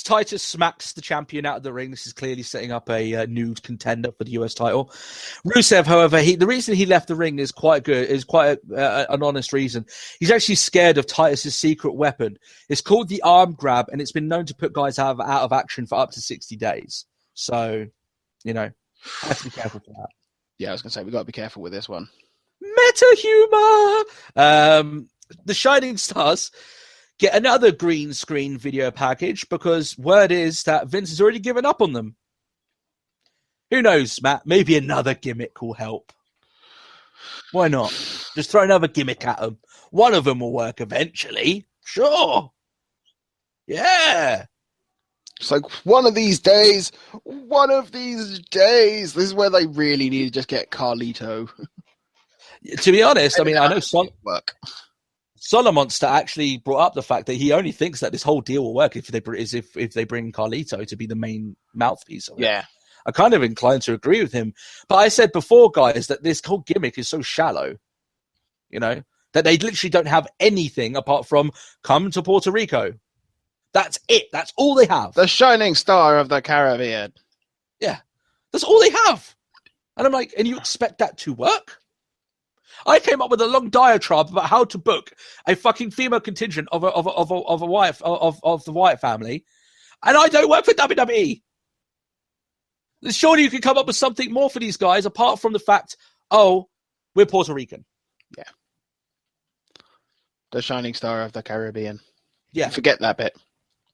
Titus smacks the champion out of the ring. This is clearly setting up a new contender for the US title. Rusev, however, the reason he left the ring is quite good. Is quite an honest reason. He's actually scared of Titus's secret weapon. It's called the arm grab, and it's been known to put guys out of action for up to 60 days. So, have to be careful for that. Yeah, I was going to say, we've got to be careful with this one. Meta humor! The Shining Stars get another green screen video package because word is that Vince has already given up on them. Who knows, Matt? Maybe another gimmick will help. Why not? Just throw another gimmick at them. One of them will work eventually. Sure. Yeah. It's like, one of these days, this is where they really need to just get Carlito. To be honest, I mean, I know work. Solomonster actually brought up the fact that he only thinks that this whole deal will work if they bring Carlito to be the main mouthpiece of it. Yeah. I'm kind of inclined to agree with him. But I said before, guys, that this whole gimmick is so shallow, that they literally don't have anything apart from come to Puerto Rico. That's it. That's all they have. The shining star of the Caribbean. Yeah. That's all they have. And I'm like, and you expect that to work? I came up with a long diatribe about how to book a fucking female contingent of the Wyatt family, and I don't work for WWE. Surely you can come up with something more for these guys apart from the fact, we're Puerto Rican. Yeah. The shining star of the Caribbean. Yeah. Forget that bit.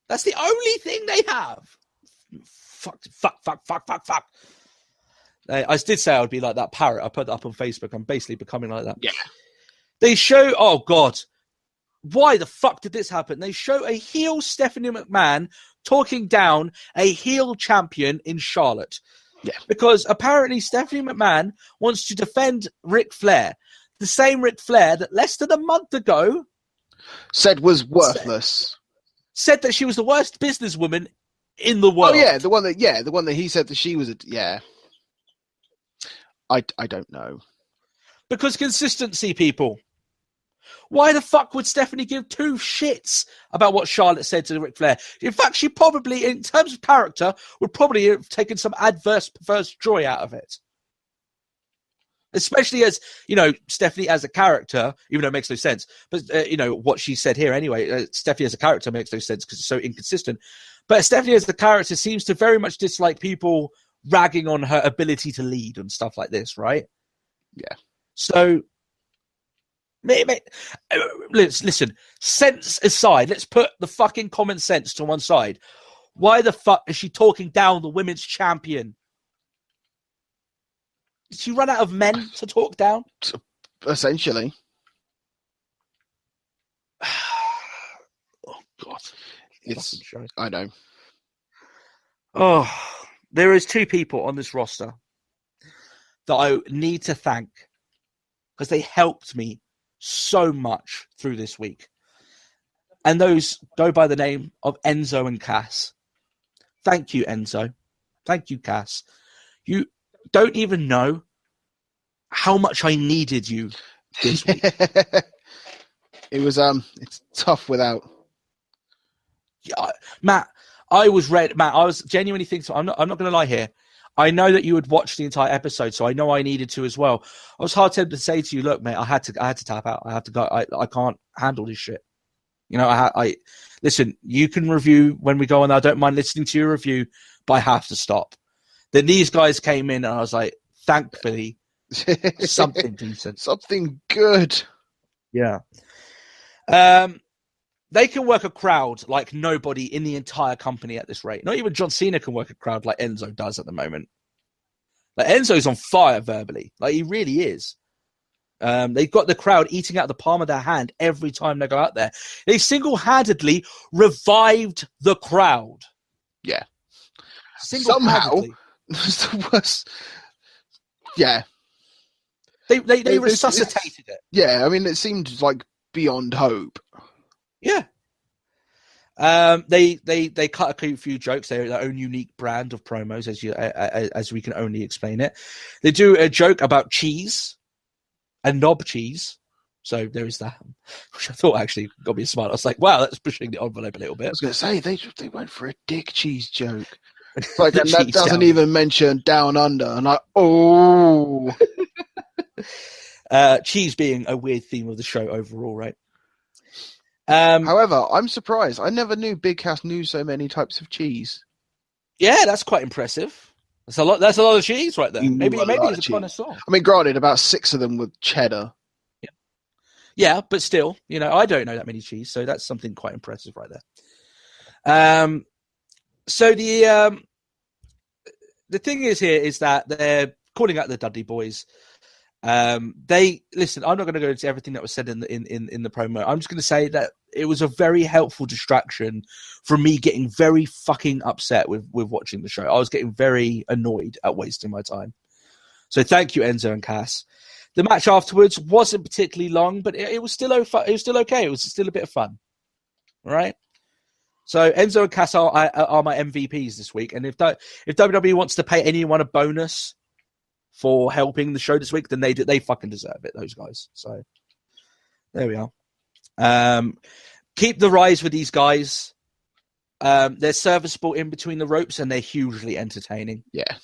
That's the only thing they have. Fuck. I did say I would be like that parrot. I put that up on Facebook. I'm basically becoming like that. Yeah. They show... Oh, God. Why the fuck did this happen? They show a heel Stephanie McMahon talking down a heel champion in Charlotte. Yeah. Because apparently Stephanie McMahon wants to defend Ric Flair. The same Ric Flair that less than a month ago said was worthless. Said that she was the worst businesswoman in the world. Oh yeah, the one that he said that she was I don't know. Because consistency, people. Why the fuck would Stephanie give two shits about what Charlotte said to Ric Flair? In fact, she probably, in terms of character, would probably have taken some adverse perverse joy out of it. Especially as, Stephanie as a character, even though it makes no sense, but, what she said here anyway, Stephanie as a character makes no sense because it's so inconsistent. But Stephanie as the character seems to very much dislike people ragging on her ability to lead and stuff like this, right? Yeah. So, listen, sense aside, let's put the fucking common sense to one side. Why the fuck is she talking down the women's champion? Did she run out of men to talk down? Essentially. Oh, God. I know. Oh, there is two people on this roster that I need to thank because they helped me so much through this week. And those go by the name of Enzo and Cass. Thank you, Enzo. Thank you, Cass. You don't even know how much I needed you this week. It's tough without. Yeah, Matt, I was genuinely thinking, so I'm not going to lie here. I know that you would watch the entire episode, so I know I needed to as well. I was hard tempted to say to you, look, mate, I had to tap out. I have to go. I can't handle this shit. I listen, you can review when we go on. I don't mind listening to your review, but I have to stop. Then these guys came in and I was like, thankfully, something decent. Something good. Yeah. They can work a crowd like nobody in the entire company at this rate. Not even John Cena can work a crowd like Enzo does at the moment. Like Enzo's on fire verbally. Like he really is. They've got the crowd eating out the palm of their hand every time they go out there. They single-handedly revived the crowd. Yeah. Single-handedly. Somehow. Yeah. They resuscitated it. Yeah, I mean, it seemed like beyond hope. Yeah. They cut a few jokes. They're their own unique brand of promos, as we can only explain it. They do a joke about cheese and knob cheese. So there is that, which I thought actually got me a smile. I was like, wow, that's pushing the envelope a little bit. I was going to say, they went for a dick cheese joke. Like, and that doesn't even mention Down Under. And cheese being a weird theme of the show overall, right? However, I'm surprised. I never knew Big Cass knew so many types of cheese. Yeah, that's quite impressive. That's a lot of cheese right there. Maybe he's a connoisseur. I mean, granted, about 6 of them with cheddar. Yeah, but still, I don't know that many cheese, so that's something quite impressive right there. So the thing is here is that they're calling out the Dudley Boys. Listen, I'm not going to go into everything that was said in the promo. I'm just going to say that it was a very helpful distraction from me getting very fucking upset with watching the show. I was getting very annoyed at wasting my time. So thank you, Enzo and Cass. The match afterwards wasn't particularly long, but it was still okay. It was still a bit of fun. All right. So Enzo and Cass are my MVPs this week, and if WWE wants to pay anyone a bonus for helping the show this week, then they fucking deserve it, those guys. So there we are. Keep the rise with these guys. They're serviceable in between the ropes, and they're hugely entertaining. Yeah.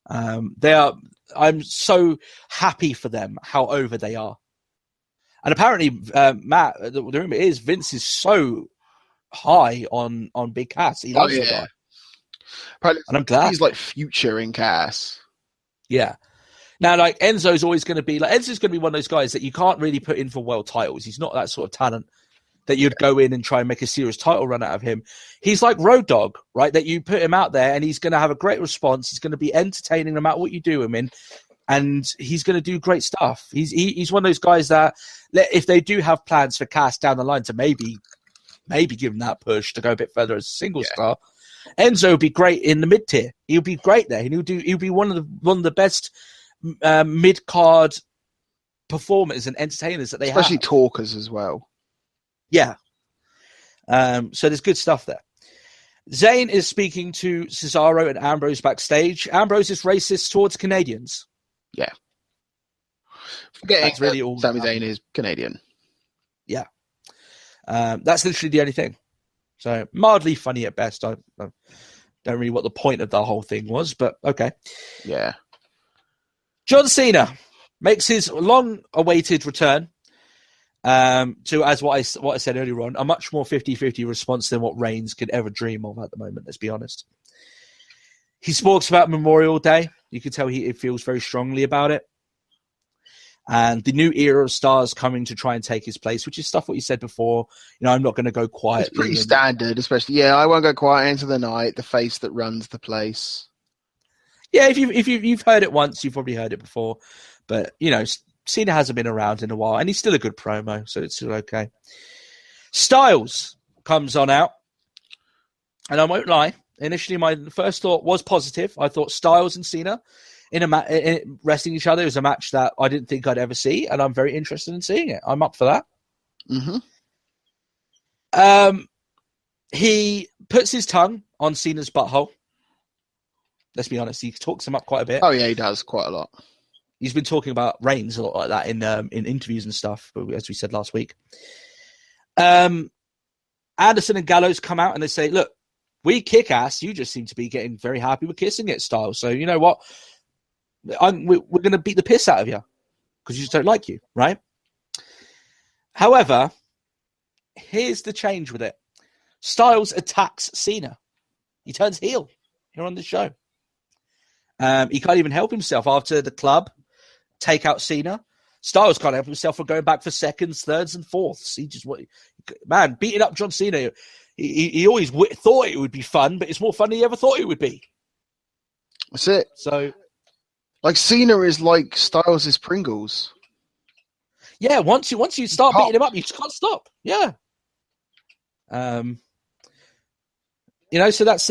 I'm so happy for them how over they are. And apparently, Matt, the rumor is Vince is so high on Big Cass. He loves the guy. Probably, and I'm glad. He's like future in Cass. Yeah. Now, like, Enzo's always going to be one of those guys that you can't really put in for world titles. He's not that sort of talent that you'd go in and try and make a serious title run out of him. He's like Road Dogg, right? That you put him out there and he's going to have a great response. He's going to be entertaining no matter what you do him in. And he's going to do great stuff. He's one of those guys that, if they do have plans for Cass down the line to maybe give him that push to go a bit further as a single star, Enzo would be great in the mid tier. He'll be great there. He'll be one of the best mid card performers and entertainers that they have. Especially talkers as well. Yeah. So there's good stuff there. Zayn is speaking to Cesaro and Ambrose backstage. Ambrose is racist towards Canadians. Yeah. Forgetting That's really all. Sami Zayn is Canadian. Yeah. That's literally the only thing. So mildly funny at best. I don't really know what the point of the whole thing was, but okay. Yeah. John Cena makes his long-awaited return to, as what I said earlier on, a much more 50-50 response than what Reigns could ever dream of at the moment, let's be honest. He talks about Memorial Day. You can tell he feels very strongly about it. And the new era of stars coming to try and take his place, which is stuff what you said before. I'm not going to go quietly. It's pretty standard, especially. Yeah, I won't go quiet into the night. The face that runs the place. Yeah, if you've heard it once, you've probably heard it before. But Cena hasn't been around in a while, and he's still a good promo, so it's still okay. Styles comes on out, and I won't lie. Initially, my first thought was positive. I thought Styles and Cena in wrestling each other is a match that I didn't think I'd ever see, and I'm very interested in seeing it. I'm up for that. Mm-hmm. He puts his tongue on Cena's butthole. Let's be honest, he talks him up quite a bit. Oh yeah, he does quite a lot. He's been talking about Reigns a lot like that in interviews and stuff, as we said last week. Anderson and Gallows come out and they say, look, we kick ass. You just seem to be getting very happy with kissing it, Styles. So you know what? We're going to beat the piss out of you because you just don't like you, right? However, here's the change with it. Styles attacks Cena. He turns heel here on the show. He can't even help himself after the club take out Cena. Styles can't help himself from going back for seconds, thirds, and fourths. Beating up John Cena. He always thought it would be fun, but it's more fun than he ever thought it would be. That's it. So, like Cena is like Styles is Pringles. Yeah, once you start beating him up, you just can't stop. Yeah. So that's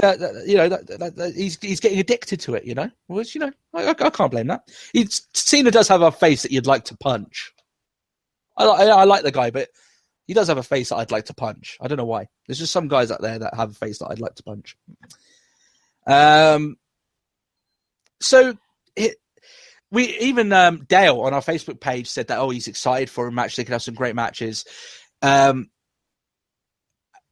he's getting addicted to it. Which I can't blame that. Cena does have a face that you'd like to punch. I like the guy, but he does have a face that I'd like to punch. I don't know why. There's just some guys out there that have a face that I'd like to punch. Dale on our Facebook page said that he's excited for a match. They could have some great matches.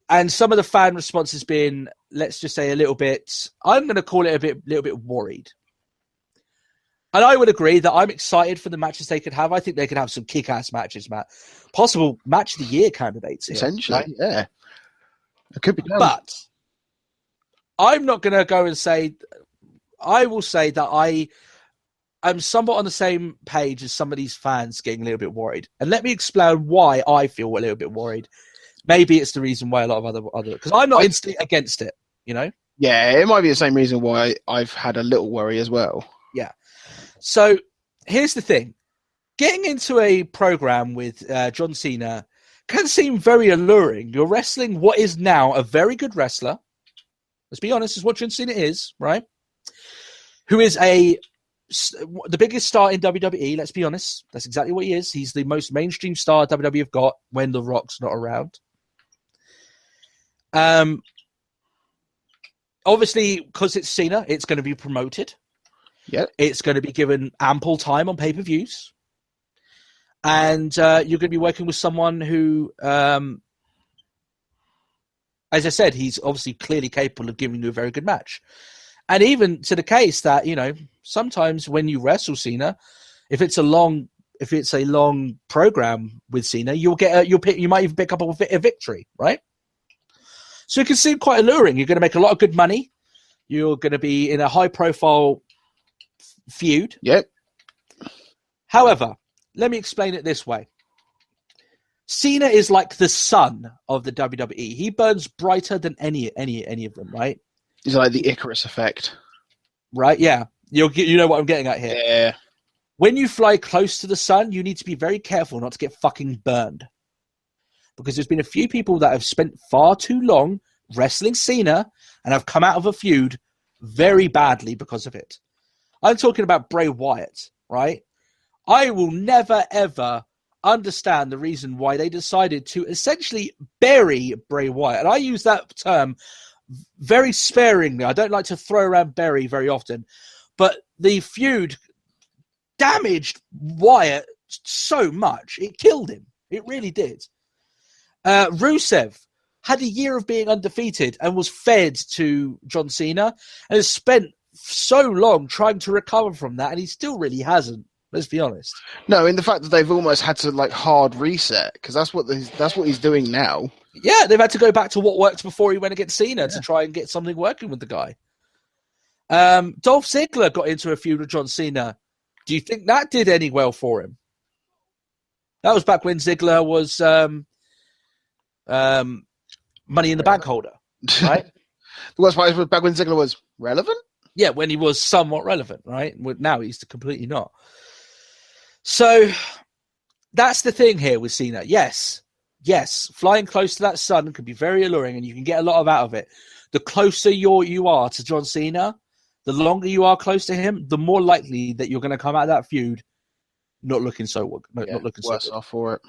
And some of the fan response has been, let's just say, a little bit. I'm going to call it a little bit worried. And I would agree that I'm excited for the matches they could have. I think they could have some kick-ass matches, Matt. Possible match of the year candidates here. Essentially, yeah. It could be done. But I'm not going to go and say. I will say that I'm somewhat on the same page as some of these fans getting a little bit worried. And let me explain why I feel a little bit worried. Maybe it's the reason why a lot of other because I'm not instantly against it, Yeah, it might be the same reason why I've had a little worry as well. Yeah. So here's the thing. Getting into a program with John Cena can seem very alluring. You're wrestling what is now a very good wrestler. Let's be honest, is what John Cena is, right? Who is the biggest star in WWE, let's be honest. That's exactly what he is. He's the most mainstream star WWE have got when The Rock's not around. Obviously, because it's Cena, it's going to be promoted. Yep. It's going to be given ample time on pay-per-views. And you're going to be working with someone who, as I said, he's obviously clearly capable of giving you a very good match. And even to the case that, sometimes when you wrestle Cena, if it's a long program with Cena, you might even pick up a victory, right? So it can seem quite alluring. You're going to make a lot of good money. You're going to be in a high-profile feud. Yep. However, let me explain it this way. Cena is like the sun of the WWE. He burns brighter than any of them, right? He's like the Icarus effect. Right, yeah. You know what I'm getting at here. Yeah. When you fly close to the sun, you need to be very careful not to get fucking burned. Because there's been a few people that have spent far too long wrestling Cena and have come out of a feud very badly because of it. I'm talking about Bray Wyatt, right? I will never, ever understand the reason why they decided to essentially bury Bray Wyatt. And I use that term very sparingly. I don't like to throw around bury very often. But the feud damaged Wyatt so much. It killed him. It really did. Rusev had a year of being undefeated and was fed to John Cena and has spent so long trying to recover from that, and he still really hasn't. Let's be honest. No, in the fact that they've almost had to like hard reset, because that's what he's doing now. Yeah, they've had to go back to what worked before he went against Cena to try and get something working with the guy. Dolph Ziggler got into a feud with John Cena. Do you think that did any well for him? That was back when Ziggler was Money in the Bank holder, right? The worst part is back when Ziggler was relevant? Yeah, when he was somewhat relevant, right? Now he's completely not. So that's the thing here with Cena. Yes, flying close to that sun can be very alluring and you can get a lot out of it. The closer you are to John Cena, the longer you are close to him, the more likely that you're going to come out of that feud not looking so worse off for it.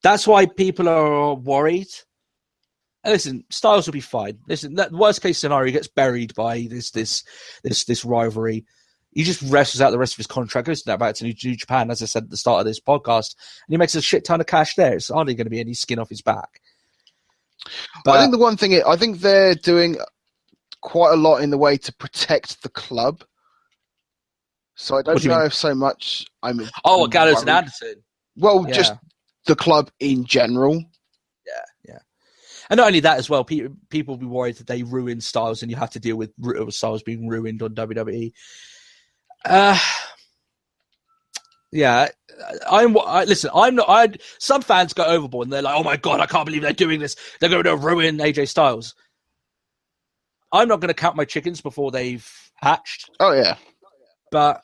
That's why people are worried. And listen, Styles will be fine. Listen, that worst case scenario, he gets buried by this rivalry. He just wrestles out the rest of his contract, goes back to New Japan, as I said at the start of this podcast, and he makes a shit ton of cash there. It's hardly going to be any skin off his back. But I think the one thing I think they're doing quite a lot in the way to protect the club. So I don't know if so much. Gallows and Anderson. Well, just the club in general. Yeah. And not only that as well, people will be worried that they ruin Styles and you have to deal with Styles being ruined on WWE. Some fans go overboard and they're like, oh my God, I can't believe they're doing this. They're going to ruin AJ Styles. I'm not going to count my chickens before they've hatched. Oh, yeah. But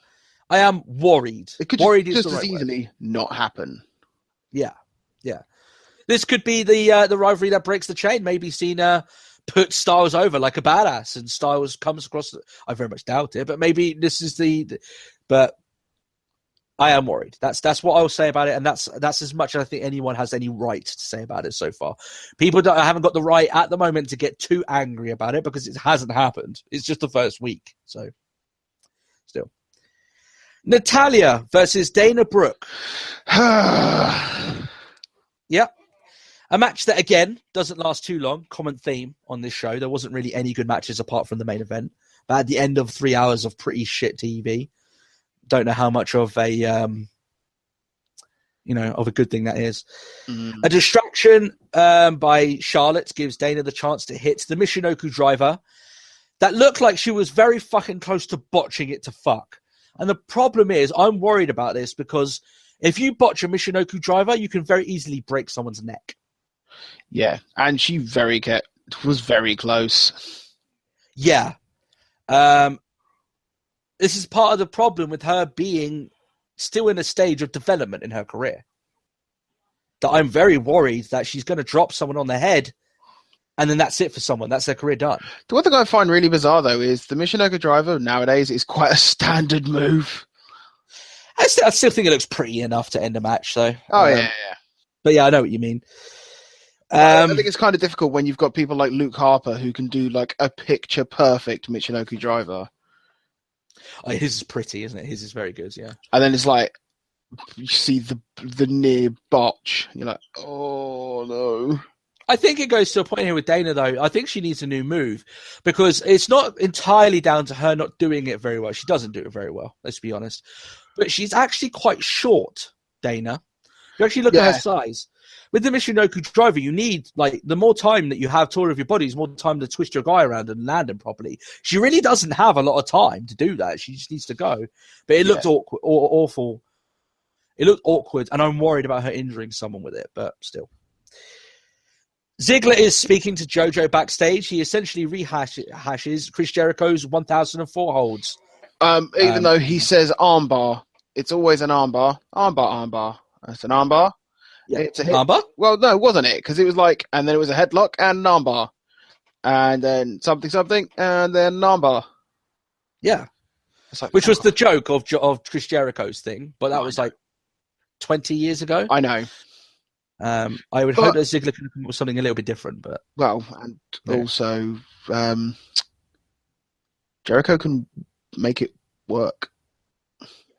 I am worried. It could just as easily not happen. Yeah. This could be the rivalry that breaks the chain. Maybe Cena puts Styles over like a badass, and Styles comes across. I very much doubt it, but maybe this is But I am worried. That's what I'll say about it, and that's as much as I think anyone has any right to say about it so far. People haven't got the right at the moment to get too angry about it because it hasn't happened. It's just the first week, so still. Natalya versus Dana Brooke. Yep. A match that, again, doesn't last too long. Common theme on this show. There wasn't really any good matches apart from the main event. But at the end of 3 hours of pretty shit TV, don't know how much of a, of a good thing that is. A distraction by Charlotte gives Dana the chance to hit the Michinoku driver that looked like she was very fucking close to botching it to fuck. And the problem is, I'm worried about this because if you botch a Michinoku driver, you can very easily break someone's neck. Yeah, and she was very close. Yeah. This is part of the problem with her being still in a stage of development in her career. That I'm very worried that she's going to drop someone on the head and then that's it for someone. That's their career done. The one thing I find really bizarre, though, is the Michinoku driver nowadays is quite a standard move. I still think it looks pretty enough to end a match, though. Oh, yeah. But yeah, I know what you mean. I think it's kind of difficult when you've got people like Luke Harper who can do like a picture-perfect Michinoku driver. Oh, his is pretty, isn't it? His is very good, yeah. And then it's like, you see the near botch. You're like, oh, no. I think it goes to a point here with Dana, though. I think she needs a new move because it's not entirely down to her not doing it very well. She doesn't do it very well, let's be honest. But she's actually quite short, Dana. You actually look at her size. With the Michinoku driver, you need, like, the more time that you have to all of your bodies, more time to twist your guy around and land him properly. She really doesn't have a lot of time to do that. She just needs to go. But it looked awful. It looked awkward, and I'm worried about her injuring someone with it, but still. Ziggler is speaking to JoJo backstage. He essentially rehashes Chris Jericho's 1004 holds. Even though he says armbar, it's always an armbar. Armbar. That's an armbar. Yeah. It's a hit. Armbar? Well, no, wasn't it? Because it was like, and then it was a headlock and an armbar. and then something, and then Namba. Yeah. Like, which was the joke of Chris Jericho's thing, but that was like 20 years ago. I know. I would hope that Ziggler could come up with something a little bit different, but and also Jericho can make it work.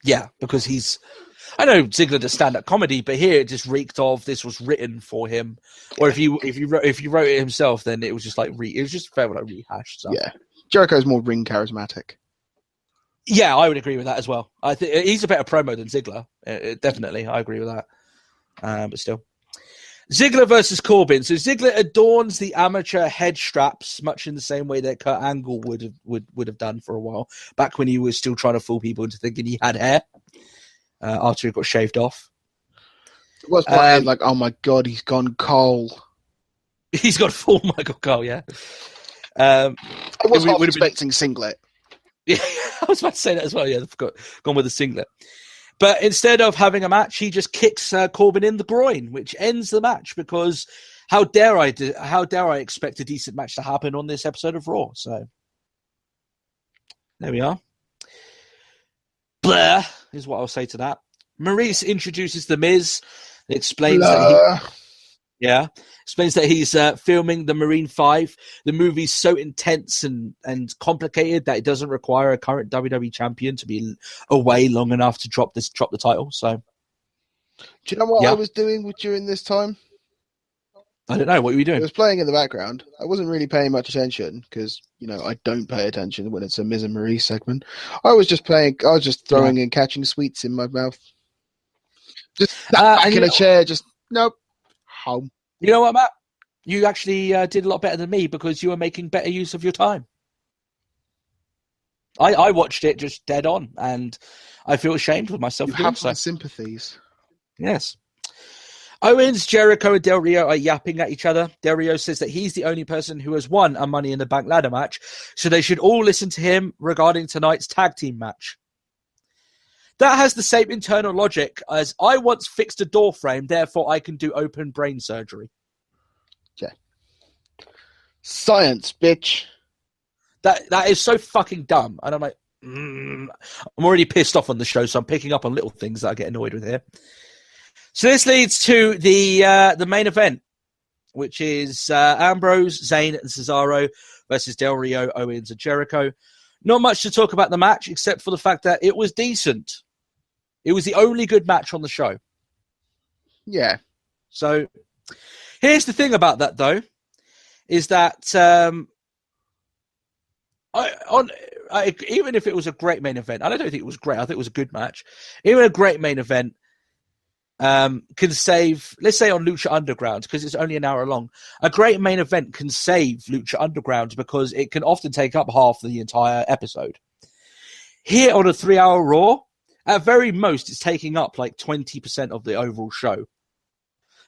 Yeah, because I know Ziggler does stand-up comedy, but here it just reeked of this was written for him. Or if you wrote it himself, then it was just like it was just felt like rehashed stuff. Yeah, Jericho's more ring charismatic. Yeah, I would agree with that as well. I think he's a better promo than Ziggler. Definitely, I agree with that. But still, Ziggler versus Corbin. So Ziggler adorns the amateur head straps much in the same way that Kurt Angle would have done for a while, back when he was still trying to fool people into thinking he had hair after he got shaved off. It was like, oh my god, he's gone Cole. He's got full Michael Cole, yeah. I was half expecting singlet. Yeah, I was about to say that as well. Yeah, I forgot. Gone with a singlet. But instead of having a match, he just kicks Corbin in the groin, which ends the match because how dare I expect a decent match to happen on this episode of Raw? So there we are. Blah is what I'll say to that. Maurice introduces The Miz. Explains that he's filming the Marine 5. The movie's so intense and complicated that it doesn't require a current WWE champion to be away long enough to drop the title. So, do you know what I was doing during this time? I don't know. What were you doing? I was playing in the background. I wasn't really paying much attention because, I don't pay attention when it's a Miz and Maurice segment. I was just throwing and catching sweets in my mouth. Just back in a chair, just nope. Home. You know what, Matt? You actually did a lot better than me because you were making better use of your time. I watched it just dead on, and I feel ashamed with myself. You have my sympathies. Yes. Owens, Jericho, and Del Rio are yapping at each other. Del Rio says that he's the only person who has won a Money in the Bank ladder match, so they should all listen to him regarding tonight's tag team match. That has the same internal logic as I once fixed a door frame, therefore I can do open brain surgery. Yeah. Science, bitch. That is so fucking dumb. And I'm like, I'm already pissed off on the show, so I'm picking up on little things that I get annoyed with here. So this leads to the main event, which is Ambrose, Zayn, and Cesaro versus Del Rio, Owens, and Jericho. Not much to talk about the match, except for the fact that it was decent. It was the only good match on the show. Yeah. So here's the thing about that, though, is that even if it was a great main event, I don't think it was great. I think it was a good match. Even a great main event can save, let's say on Lucha Underground, because it's only an hour long, a great main event can save Lucha Underground because it can often take up half the entire episode. Here on a 3-hour Raw, at very most, it's taking up like 20% of the overall show.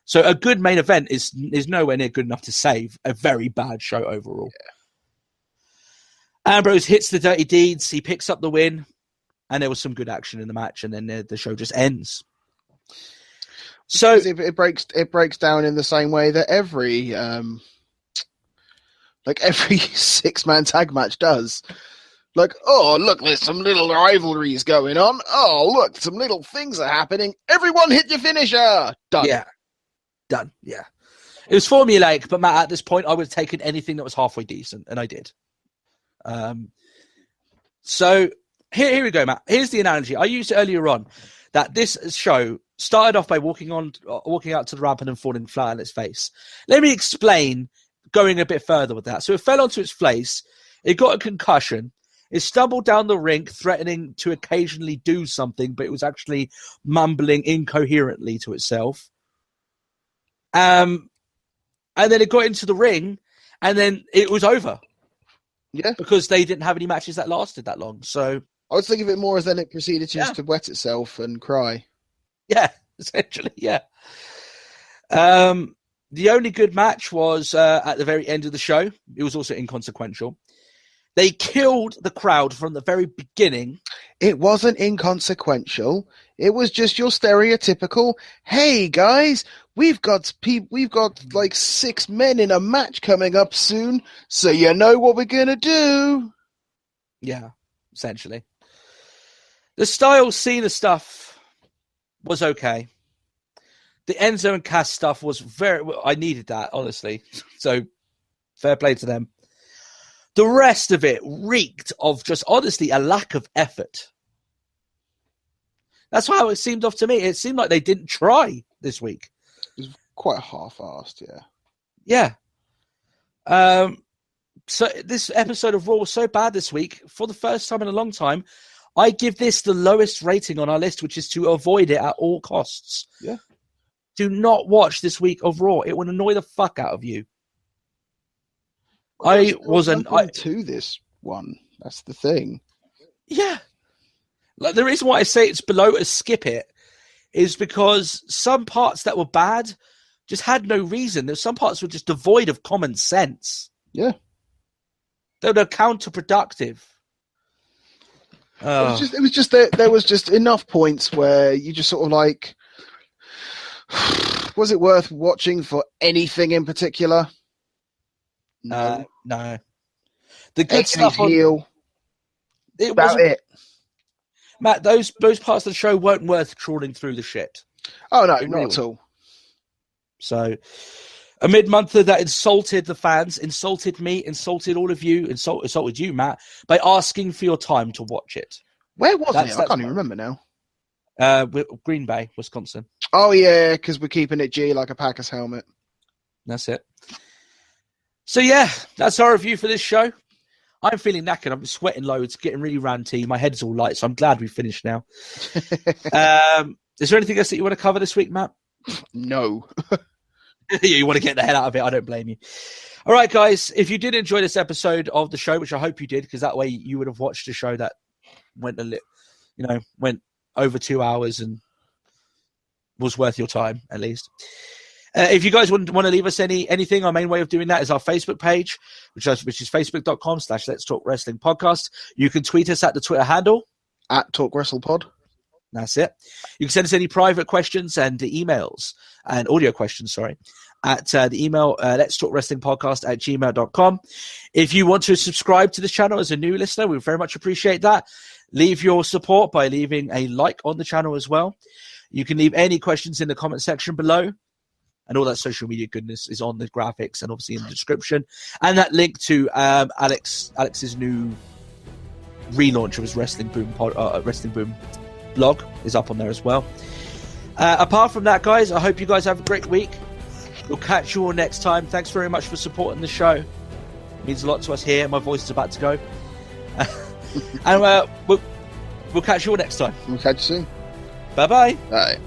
So a good main event is nowhere near good enough to save a very bad show overall. Yeah. Ambrose hits the Dirty Deeds, he picks up the win, and there was some good action in the match, and then the show just ends. So it breaks down in the same way that every 6-man tag match does. Like, oh, look, there's some little rivalries going on. Oh, look, some little things are happening. Everyone hit your finisher. Done. Yeah. Done. Yeah. It was formulaic, but Matt, at this point, I would have taken anything that was halfway decent, and I did. So here we go, Matt. Here's the analogy. I used it earlier on that this show started off by walking out to the ramp and then falling flat on its face. Let me explain going a bit further with that. So it fell onto its face. It got a concussion. It stumbled down the rink, threatening to occasionally do something, but it was actually mumbling incoherently to itself. And then it got into the ring, and then it was over. Yeah. Because they didn't have any matches that lasted that long. So I was thinking of it more as then it proceeded to wet itself and cry. Yeah, essentially, yeah. The only good match was at the very end of the show. It was also inconsequential. They killed the crowd from the very beginning. It wasn't inconsequential. It was just your stereotypical, hey, guys, we've got like 6 men in a match coming up soon, so you know what we're gonna do. Yeah, essentially. The Styles Cena stuff was okay. The Enzo and Cass stuff was I needed that, honestly. So, fair play to them. The rest of it reeked of just, honestly, a lack of effort. That's how it seemed off to me. It seemed like they didn't try this week. It was quite half-assed, yeah. Yeah. So this episode of Raw was so bad this week. For the first time in a long time, I give this the lowest rating on our list, which is to avoid it at all costs. Yeah. Do not watch this week of Raw. It will annoy the fuck out of you. Well, to this one. That's the thing. Yeah. Like, the reason why I say it's below a skip it is because some parts that were bad just had no reason. There's some parts were just devoid of common sense. Yeah. They were counterproductive. It was just there was just enough points where you just sort of like, was it worth watching for anything in particular? No. The good stuff on heel. It About it. Matt, those parts of the show weren't worth trawling through the shit. Oh no, It not really at all. So, a mid-monther that insulted the fans, insulted me, insulted all of you, insulted you, Matt, by asking for your time to watch it. Where was it? I can't even remember now. Green Bay, Wisconsin. Oh yeah, because we're keeping it G like a Packers helmet. That's it. So yeah, that's our review for this show. I'm feeling knackered. I'm sweating loads, getting really ranty. My head's all light, so I'm glad we finished now. Is there anything else that you want to cover this week, Matt? No. You want to get the hell out of it. I don't blame you. All right, guys. If you did enjoy this episode of the show, which I hope you did, because that way you would have watched a show that went went over 2 hours and was worth your time, at least. If you guys want to leave us anything, our main way of doing that is our Facebook page, which is facebook.com/Let's Talk Wrestling Podcast. You can tweet us at the Twitter handle @TalkWrestlePod. That's it. You can send us any private questions and emails and audio questions, at the email Let's Talk Wrestling Podcast @gmail.com. If you want to subscribe to this channel as a new listener, we very much appreciate that. Leave your support by leaving a like on the channel as well. You can leave any questions in the comment section below. And all that social media goodness is on the graphics and obviously in the description. And that link to Alex's new relaunch of his Wrestling Boom blog is up on there as well. Apart from that, guys, I hope you guys have a great week. We'll catch you all next time. Thanks very much for supporting the show. It means a lot to us here. My voice is about to go. And we'll catch you all next time. We'll catch you soon. Bye-bye. Bye.